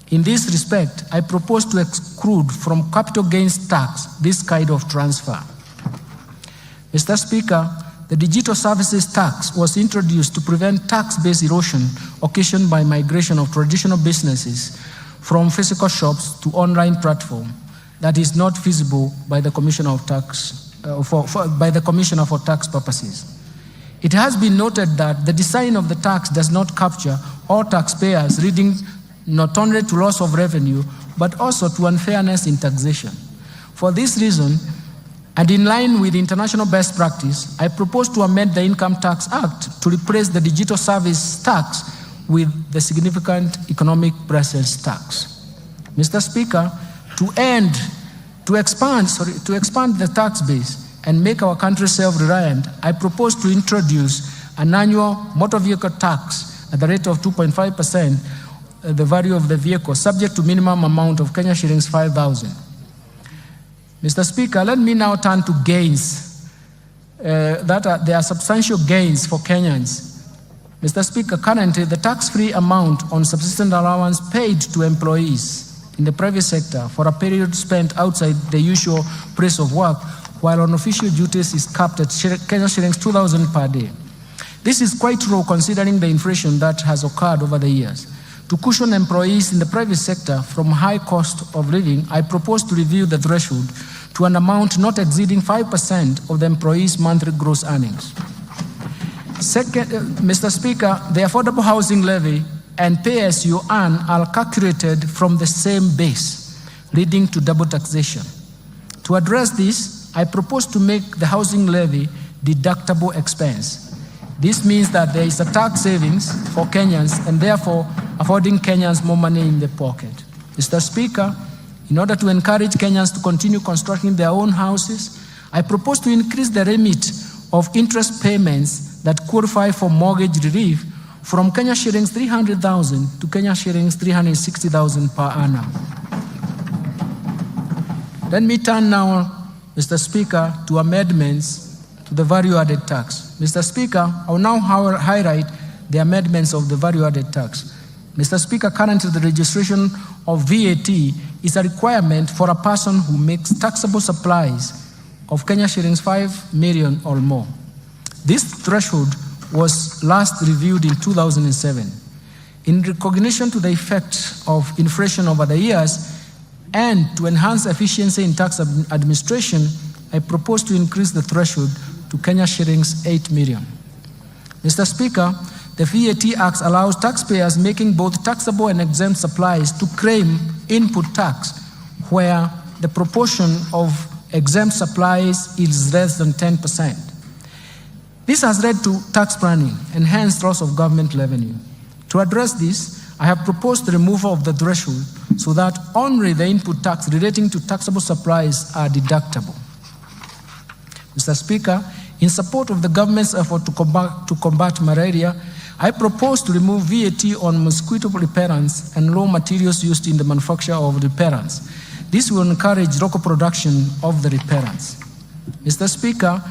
In this respect, I propose to exclude from capital gains tax this kind of transfer. Mr. Speaker, the digital services tax was introduced to prevent tax-based erosion occasioned by migration of traditional businesses from physical shops to online platform that is not feasible by the Commissioner of Tax by the Commissioner for Tax purposes. It has been noted that the design of the tax does not capture all taxpayers, leading not only to loss of revenue but also to unfairness in taxation. For this reason, and in line with international best practice, I propose to amend the Income Tax Act to replace the digital service tax with the significant economic presence tax. Mr. Speaker, to expand the tax base and make our country self-reliant, I propose to introduce an annual motor vehicle tax at the rate of 2.5%, the value of the vehicle, subject to minimum amount of Kenya shillings 5,000. Mr. Speaker, let me now turn to gains. There are substantial gains for Kenyans. Mr. Speaker, currently the tax-free amount on subsistence allowance paid to employees in the private sector for a period spent outside the usual place of work while on official duties is capped at Kenya shillings 2,000 per day. This is quite low considering the inflation that has occurred over the years. To cushion employees in the private sector from high cost of living, I propose to review the threshold to an amount not exceeding 5% of the employee's monthly gross earnings. Second, Mr. Speaker, the affordable housing levy and pay as you earn are calculated from the same base, leading to double taxation. To address this, I propose to make the housing levy deductible expense. This means that there is a tax savings for Kenyans and therefore affording Kenyans more money in their pocket. Mr. Speaker, in order to encourage Kenyans to continue constructing their own houses, I propose to increase the limit of interest payments that qualify for mortgage relief from Kenya shillings 300,000 to Kenya shillings 360,000 per annum. Let me turn now, Mr. Speaker, to amendments to the value-added tax. Mr. Speaker, I will now highlight the amendments of the value-added tax. Mr. Speaker, currently the registration of VAT is a requirement for a person who makes taxable supplies of Kenya shillings 5 million or more. This threshold was last reviewed in 2007. In recognition to the effect of inflation over the years and to enhance efficiency in tax administration, I propose to increase the threshold to Kenya shillings 8 million. Mr. Speaker, the VAT Act allows taxpayers making both taxable and exempt supplies to claim input tax where the proportion of exempt supplies is less than 10%. This has led to tax planning and hence loss of government revenue. To address this, I have proposed the removal of the threshold so that only the input tax relating to taxable supplies are deductible. Mr. Speaker, in support of the government's effort to combat malaria, I propose to remove VAT on mosquito repellents and raw materials used in the manufacture of repellents. This will encourage local production of the repellents. Mr. Speaker,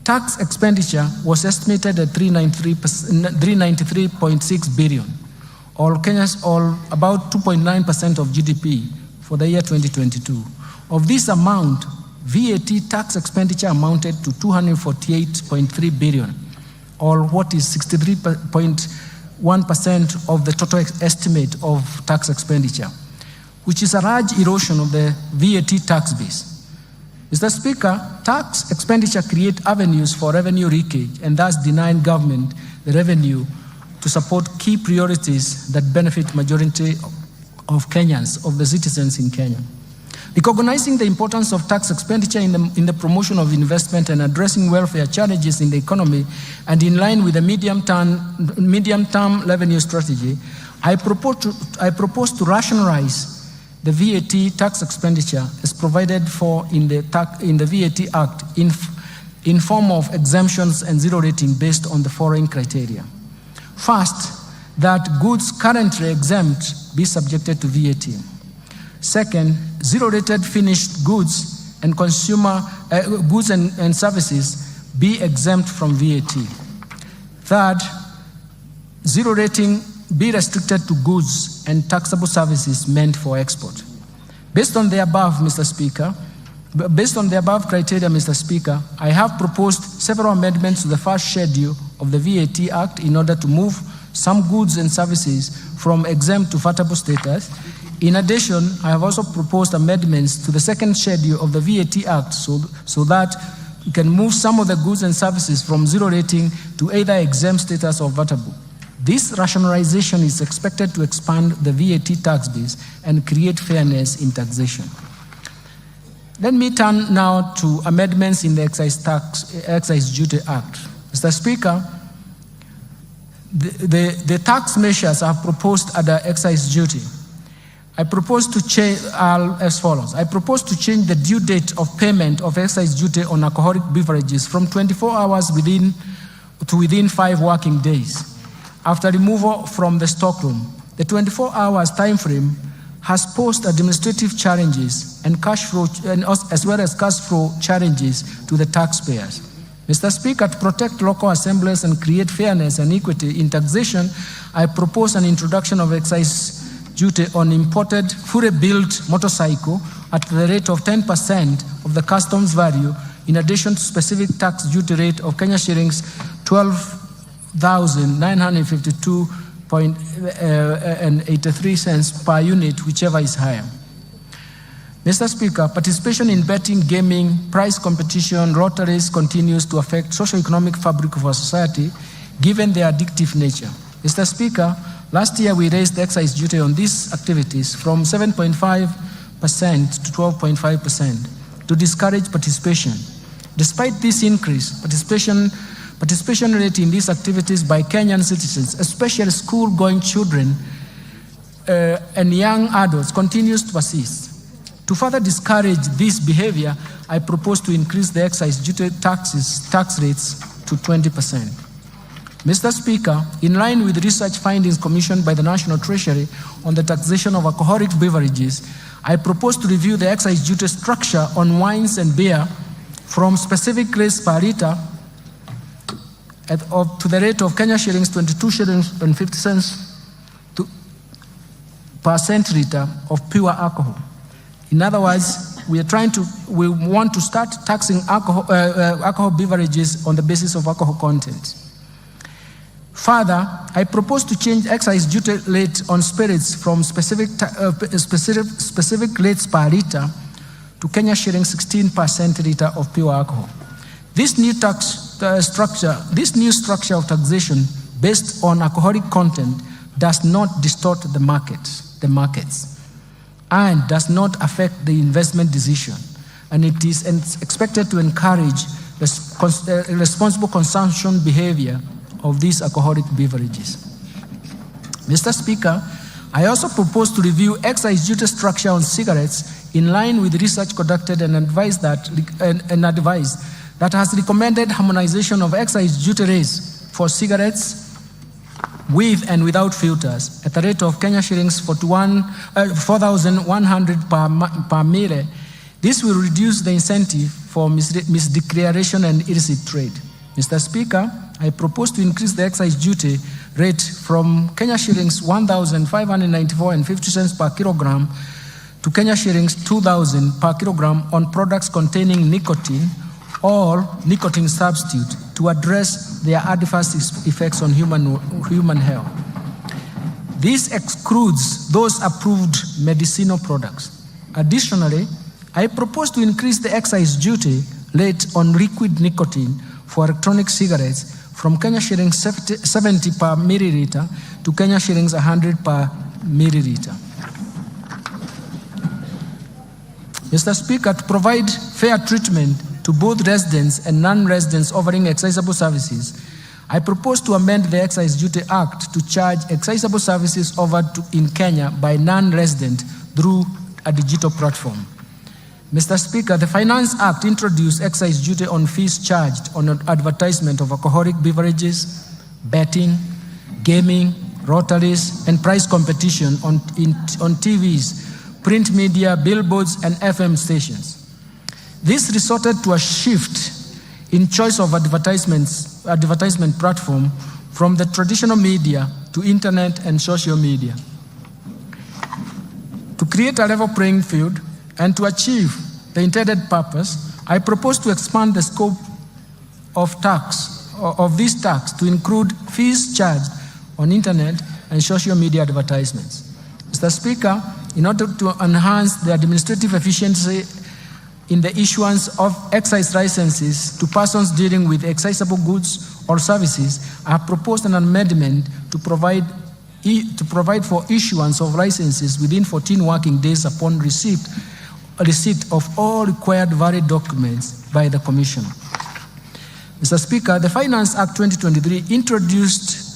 tax expenditure was estimated at 393.6 billion, or about 2.9% of GDP for the year 2022. Of this amount, VAT tax expenditure amounted to 248.3 billion, or what is 63.1% of the total estimate of tax expenditure, which is a large erosion of the VAT tax base. Mr. Speaker, tax expenditure creates avenues for revenue leakage and thus denying government the revenue to support key priorities that benefit majority of Kenyans, of the citizens in Kenya. Recognizing the importance of tax expenditure in the promotion of investment and addressing welfare challenges in the economy, and in line with the medium-term revenue strategy, I propose to rationalize the VAT tax expenditure as provided for in the VAT Act in form of exemptions and zero rating based on the following criteria. First, that goods currently exempt be subjected to VAT. Second, zero-rated finished goods and consumer goods and services be exempt from VAT. Third, zero rating be restricted to goods and taxable services meant for export. Based on the above, Mr. Speaker, criteria, Mr. Speaker, I have proposed several amendments to the first schedule of the VAT Act in order to move some goods and services from exempt to VAT status. In addition, I have also proposed amendments to the second schedule of the VAT Act so that we can move some of the goods and services from zero rating to either exempt status or VATable. This rationalization is expected to expand the VAT tax base and create fairness in taxation. Let me turn now to amendments in the Excise Duty Act. Mr. Speaker, the tax measures I have proposed under excise duty, I propose to change as follows. I propose to change the due date of payment of excise duty on alcoholic beverages from 24 hours within 5 working days. After removal from the stockroom, the 24 hours time frame has posed administrative challenges and cash flow, as well as cash flow challenges to the taxpayers. Mr. Speaker, to protect local assemblies and create fairness and equity in taxation, I propose an introduction of excise duty on imported fully built motorcycle at the rate of 10% of the customs value, in addition to specific tax duty rate of Kenya shillings 12,952.83 cents per unit, whichever is higher. Mr. Speaker, participation in betting, gaming, prize competition, lotteries continues to affect socio-economic fabric of our society, given their addictive nature. Mr. Speaker, last year we raised the excise duty on these activities from 7.5% to 12.5% to discourage participation. Despite this increase, participation rate in these activities by Kenyan citizens, especially school-going children and young adults, continues to persist. To further discourage this behavior, I propose to increase the excise duty tax rates to 20%. Mr. Speaker, in line with research findings commissioned by the National Treasury on the taxation of alcoholic beverages, I propose to review the excise duty structure on wines and beer from specific rates per litre to the rate of Kenya shillings 22 shillings and 50 cents per centiliter of pure alcohol. In other words, we want to start taxing alcohol beverages on the basis of alcohol content. Further, I propose to change excise duty rate on spirits from specific rates per litre to Kenya shillings 16 per centiliter of pure alcohol. This new structure of taxation based on alcoholic content does not distort the markets, and does not affect the investment decision, and it is expected to encourage responsible consumption behavior of these alcoholic beverages. Mr. Speaker, I also propose to review excise duty structure on cigarettes in line with research conducted and advice that has recommended harmonization of excise duty rates for cigarettes with and without filters at the rate of Kenya shillings 4,100 per mile. This will reduce the incentive for misdeclaration and illicit trade. Mr. Speaker, I propose to increase the excise duty rate from Kenya shillings 1,594.50 cents per kilogram to Kenya shillings 2,000 per kilogram on products containing nicotine or nicotine substitute to address their adverse effects on human health. This excludes those approved medicinal products. Additionally, I propose to increase the excise duty rate on liquid nicotine for electronic cigarettes from Kenya shillings 70 per milliliter to Kenya shillings 100 per milliliter. Mr. Speaker, to provide fair treatment to both residents and non-residents offering excisable services, I propose to amend the Excise Duty Act to charge excisable services offered in Kenya by non-resident through a digital platform. Mr. Speaker, the Finance Act introduced excise duty on fees charged on advertisement of alcoholic beverages, betting, gaming, rotaries, and prize competition on TVs, print media, billboards, and FM stations. This resulted to a shift in choice of advertisement platform from the traditional media to internet and social media. To create a level playing field and to achieve the intended purpose, I propose to expand the scope of this tax to include fees charged on internet and social media advertisements. Mr. Speaker, in order to enhance the administrative efficiency in the issuance of excise licenses to persons dealing with excisable goods or services, I have proposed an amendment to provide for issuance of licenses within 14 working days upon receipt of all required valid documents by the Commissioner. Mr. Speaker, the Finance Act 2023 introduced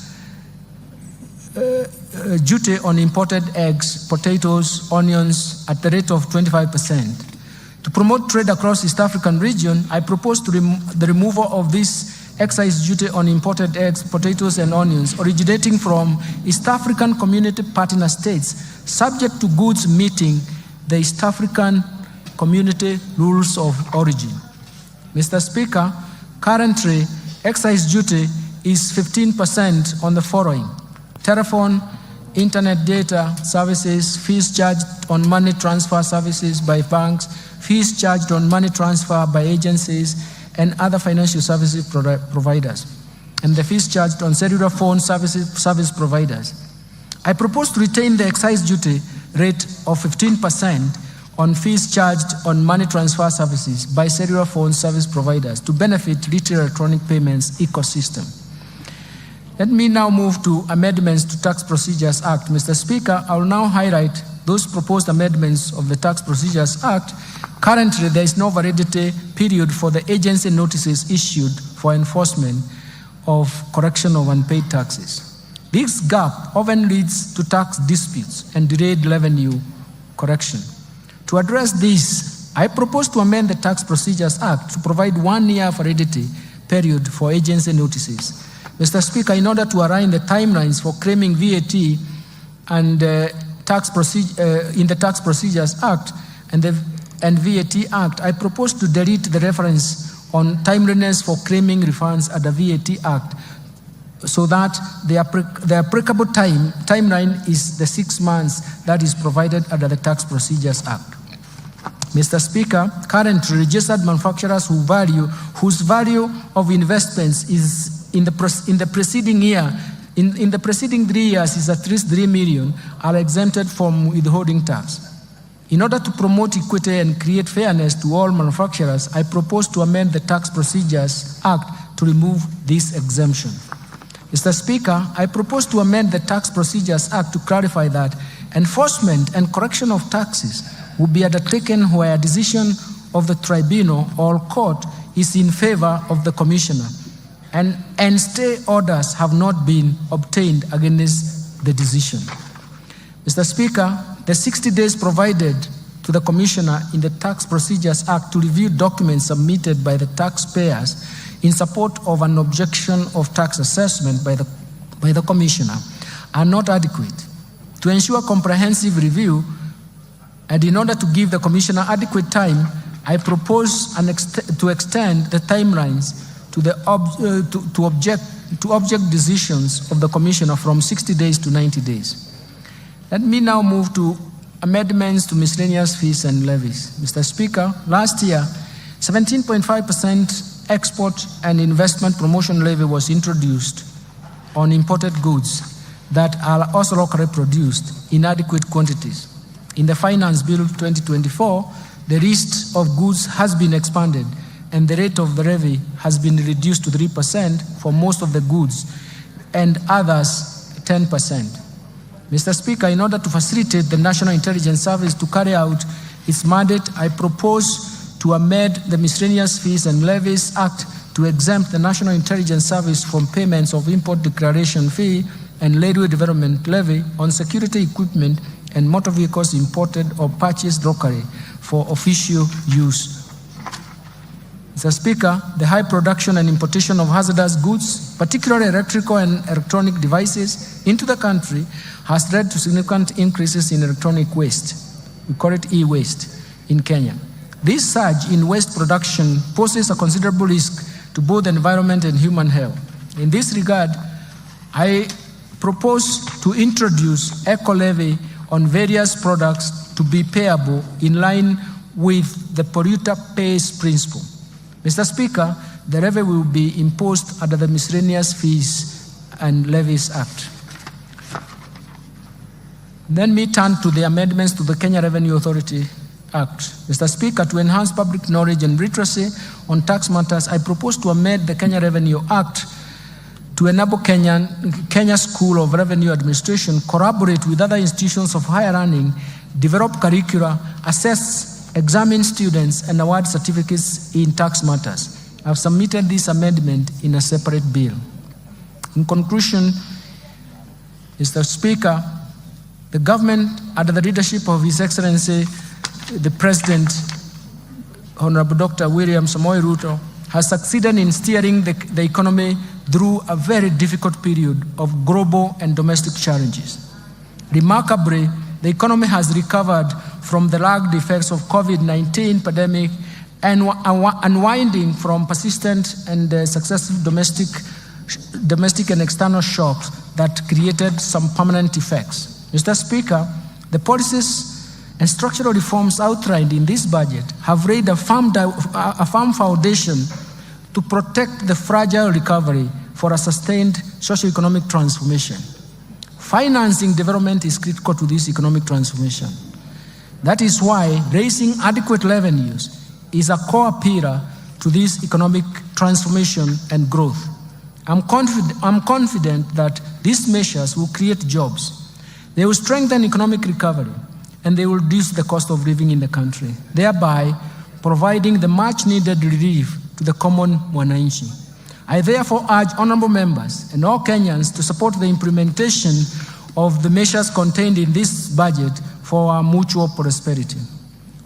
duty on imported eggs, potatoes, onions at the rate of 25%. To promote trade across East African region, I propose the removal of this excise duty on imported eggs, potatoes, and onions originating from East African Community Partner States, subject to goods meeting the East African Community Rules of Origin. Mr. Speaker, currently, excise duty is 15% on the following: telephone, internet data services, fees charged on money transfer services by banks, fees charged on money transfer by agencies and other financial services providers, and the fees charged on cellular phone service providers. I propose to retain the excise duty rate of 15% on fees charged on money transfer services by cellular phone service providers to benefit retail electronic payments ecosystem. Let me now move to amendments to Tax Procedures Act. Mr. Speaker, I will now highlight those proposed amendments of the Tax Procedures Act. Currently, there is no validity period for the agency notices issued for enforcement of correction of unpaid taxes. This gap often leads to tax disputes and delayed revenue correction. To address this, I propose to amend the Tax Procedures Act to provide 1 year validity period for agency notices. Mr. Speaker, in order to align the timelines for claiming VAT and in the Tax Procedures Act and VAT Act, I propose to delete the reference on timeliness for claiming refunds at the VAT Act, so that the applicable timeline is the 6 months that is provided under the Tax Procedures Act. Mr. Speaker, currently registered manufacturers whose value of investments is in the preceding year, in the preceding 3 years is at least 3 million, are exempted from withholding tax. In order to promote equity and create fairness to all manufacturers, I propose to amend the Tax Procedures Act to remove this exemption. Mr. Speaker, I propose to amend the Tax Procedures Act to clarify that enforcement and correction of taxes will be undertaken where a decision of the tribunal or court is in favor of the Commissioner, and stay orders have not been obtained against the decision. Mr. Speaker, the 60 days provided to the Commissioner in the Tax Procedures Act to review documents submitted by the taxpayers in support of an objection of tax assessment by the Commissioner are not adequate. To ensure comprehensive review, and in order to give the Commissioner adequate time, I propose to extend the timelines to object decisions of the Commissioner from 60 days to 90 days. Let me now move to amendments to miscellaneous fees and levies. Mr. Speaker, last year, 17.5% export and investment promotion levy was introduced on imported goods that are also locally produced in adequate quantities. In the Finance Bill 2024, the list of goods has been expanded and the rate of the levy has been reduced to 3% for most of the goods and others 10%. Mr. Speaker, in order to facilitate the National Intelligence Service to carry out its mandate, I propose to amend the Miscellaneous Fees and Levies Act to exempt the National Intelligence Service from payments of import declaration fee and railway development levy on security equipment and motor vehicles imported or purchased locally for official use. Mr. Speaker, the high production and importation of hazardous goods, particularly electrical and electronic devices, into the country has led to significant increases in electronic waste. We call it e-waste in Kenya. This surge in waste production poses a considerable risk to both the environment and human health. In this regard, I propose to introduce eco-levy on various products to be payable in line with the polluter pays principle. Mr. Speaker, the levy will be imposed under the Miscellaneous Fees and Levies Act. Then we turn to the amendments to the Kenya Revenue Authority Act. Mr. Speaker, to enhance public knowledge and literacy on tax matters, I propose to amend the Kenya Revenue Act to enable Kenya School of Revenue Administration collaborate with other institutions of higher learning, develop curricula, assess, examine students, and award certificates in tax matters. I have submitted this amendment in a separate bill. In conclusion, Mr. Speaker, the government, under the leadership of His Excellency, the President, Honorable Dr. William Samoei Ruto, has succeeded in steering the economy through a very difficult period of global and domestic challenges. Remarkably, the economy has recovered from the lagged effects of COVID-19 pandemic and unwinding from persistent and successive domestic and external shocks that created some permanent effects. Mr. Speaker, the policies and structural reforms outlined in this budget have laid a firm foundation to protect the fragile recovery for a sustained socio-economic transformation. Financing development is critical to this economic transformation. That is why raising adequate revenues is a core pillar to this economic transformation and growth. I'm confident that these measures will create jobs. They will strengthen economic recovery, and they will reduce the cost of living in the country, thereby providing the much-needed relief to the common mwananchi. I therefore urge honorable members and all Kenyans to support the implementation of the measures contained in this budget for our mutual prosperity.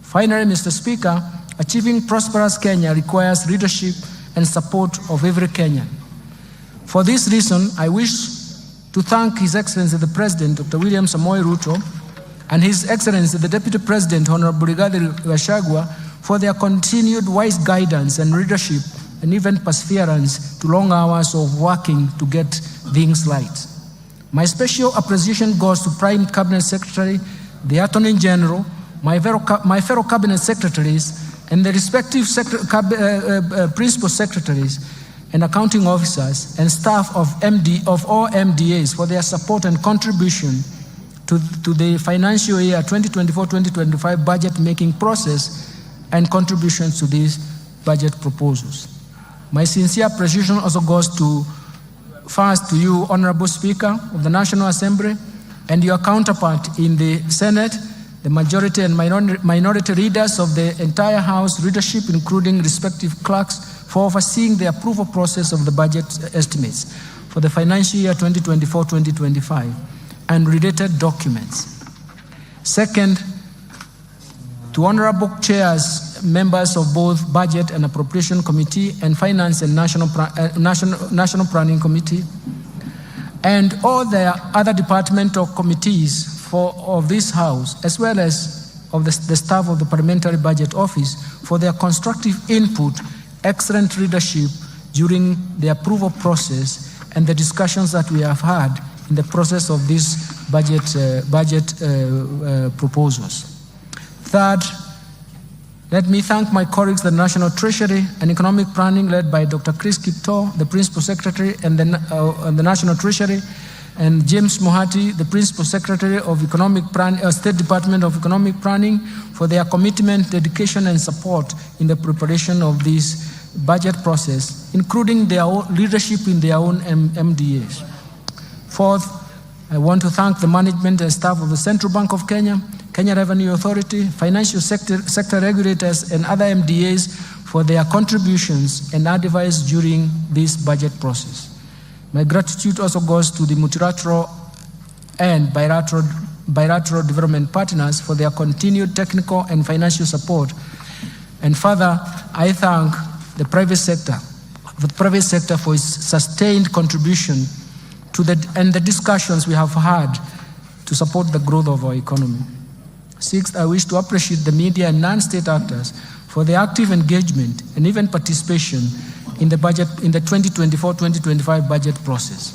Finally, Mr. Speaker, achieving prosperous Kenya requires leadership and support of every Kenyan. For this reason, I wish to thank His Excellency the President, Dr. William Samoei Ruto, and His Excellency the Deputy President, Honorable Rigathi Gachagua, for their continued wise guidance and leadership and even perseverance to long hours of working to get things right. My special appreciation goes to Prime Cabinet Secretary, the Attorney General, my fellow Cabinet Secretaries, and the respective Principal Secretaries and accounting officers and staff of all MDAs for their support and contribution to the financial year 2024-2025 budget making process and contributions to these budget proposals. My sincere appreciation also goes first to you, Honorable Speaker of the National Assembly, and your counterpart in the Senate, the majority and minority leaders of the entire House leadership, including respective clerks, for overseeing the approval process of the budget estimates for the financial year 2024-2025 and related documents. Second, to honorable chairs, members of both Budget and Appropriation Committee and Finance and National Planning Committee, and all the other departmental committees of this House, as well as of the staff of the Parliamentary Budget Office, for their constructive input, excellent leadership during the approval process and the discussions that we have had in the process of these budget proposals. Third, let me thank my colleagues, the National Treasury and Economic Planning, led by Dr. Chris Kipto, the Principal Secretary and the National Treasury, and James Mohati, the Principal Secretary of State Department of Economic Planning, for their commitment, dedication, and support in the preparation of this budget process, including their own leadership in their own Mdas. Fourth, I want to thank the management and staff of the Central Bank of Kenya, Kenya Revenue Authority, financial sector regulators, and other MDAs for their contributions and advice during this budget process. My gratitude also goes to the multilateral and bilateral development partners for their continued technical and financial support. And further, I thank the private sector for its sustained contribution to the discussions we have had to support the growth of our economy. Sixth, I wish to appreciate the media and non-state actors for their active engagement and even participation in the 2024-2025 budget process.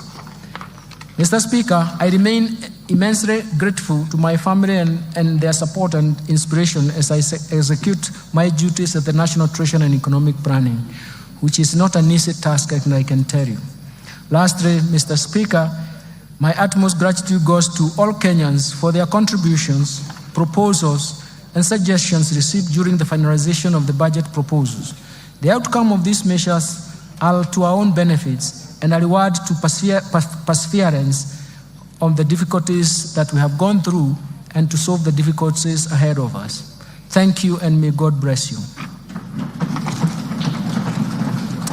Mr. Speaker, I remain immensely grateful to my family and their support and inspiration as I execute my duties at the National Treasury and Economic Planning, which is not an easy task, I can tell you. Lastly, Mr. Speaker, my utmost gratitude goes to all Kenyans for their contributions, proposals, and suggestions received during the finalization of the budget proposals. The outcome of these measures are to our own benefits and a reward to perseverance on the difficulties that we have gone through and to solve the difficulties ahead of us. Thank you, and may God bless you.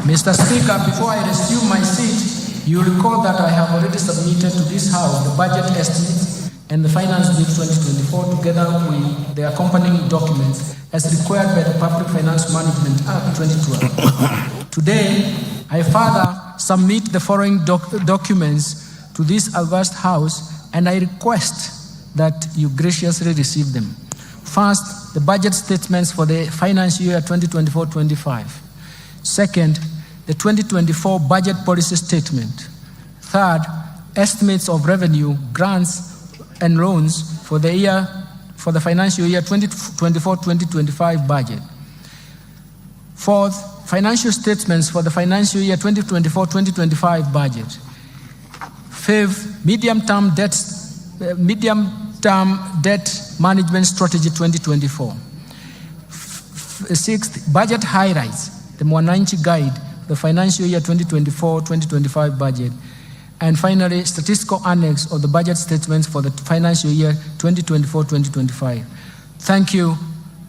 Mr. Speaker, before I resume my seat, you recall that I have already submitted to this House the budget estimates and the Finance Bill 2024 together with the accompanying documents as required by the Public Finance Management Act 2012. Today, I further submit the following documents to this august House, and I request that you graciously receive them. First, the budget statements for the financial year 2024-25. Second, the 2024 budget policy statement. Third, estimates of revenue, grants, and loans for the financial year 2024-2025 budget. Fourth, financial statements for the financial year 2024-2025 budget. Fifth, medium-term debt management strategy 2024. Sixth, budget highlights, the Mwananchi guide, the financial year 2024-2025 budget. And finally, statistical annex of the budget statements for the financial year 2024-2025. Thank you,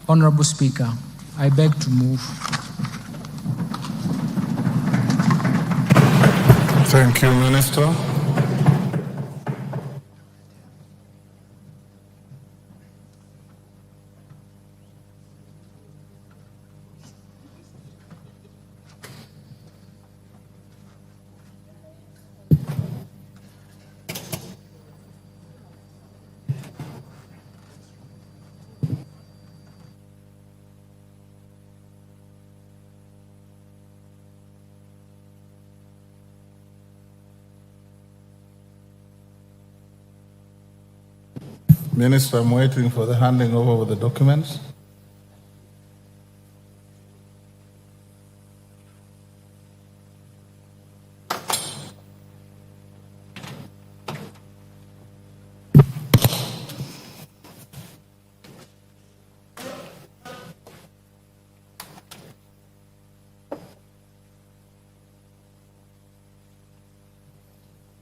Honorable Speaker. I beg to move. Thank you, Minister. Minister, I'm waiting for the handing over of the documents.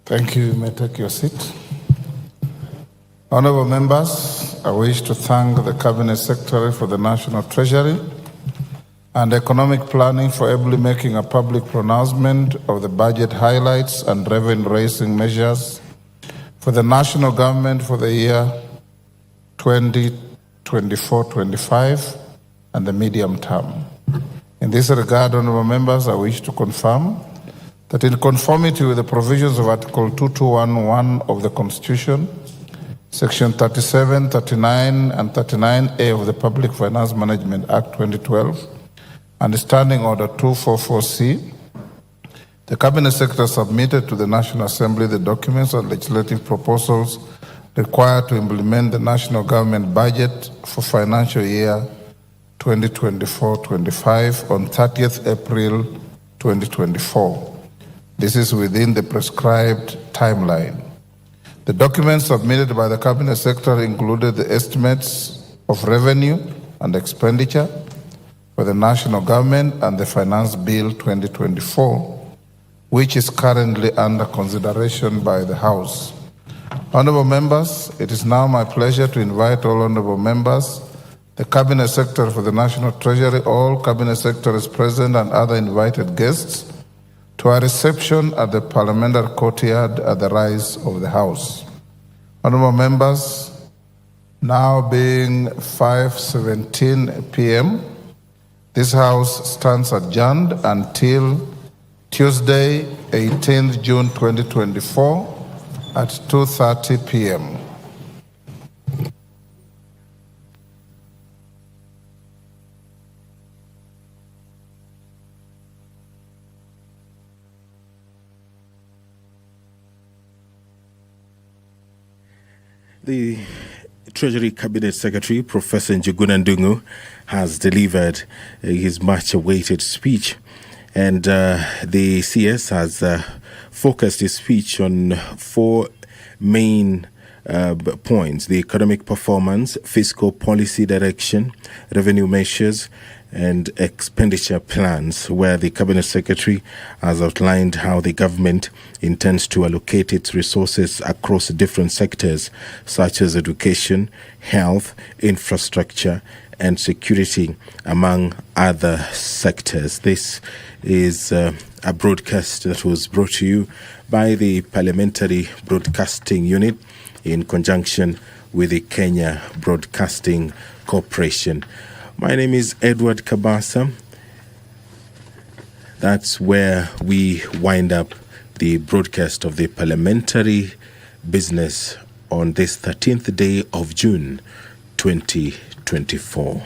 Thank you. You may take your seat. Honorable members, I wish to thank the Cabinet Secretary for the National Treasury and Economic Planning for ably making a public pronouncement of the budget highlights and revenue-raising measures for the national government for the year 2024-25 and the medium term. In this regard, honorable members, I wish to confirm that in conformity with the provisions of Article 2211 of the Constitution, Section 37, 39, and 39A of the Public Finance Management Act 2012, and Standing Order 244C, the Cabinet Secretary submitted to the National Assembly the documents and legislative proposals required to implement the national government budget for financial year 2024-25 on 30th April 2024. This is within the prescribed timeline. The documents submitted by the Cabinet Secretary included the estimates of revenue and expenditure for the national government and the Finance Bill 2024, which is currently under consideration by the House. Honorable members, it is now my pleasure to invite all honorable members, the Cabinet Secretary for the National Treasury, all Cabinet Secretaries present and other invited guests to a reception at the Parliamentary Courtyard at the rise of the House. Honorable members, now being 5:17 p.m., this House stands adjourned until Tuesday, 18th June 2024 at 2:30 p.m. The Treasury Cabinet Secretary, Professor Njuguna Ndung'u, has delivered his much-awaited speech. And the CS has focused his speech on four main points: the economic performance, fiscal policy direction, revenue measures, and expenditure plans, where the Cabinet Secretary has outlined how the government intends to allocate its resources across different sectors such as education, health, infrastructure, and security, among other sectors. This is a broadcast that was brought to you by the Parliamentary Broadcasting Unit in conjunction with the Kenya Broadcasting Corporation. My name is Edward Kabasa. That's where we wind up the broadcast of the parliamentary business on this 13th day of June 2024.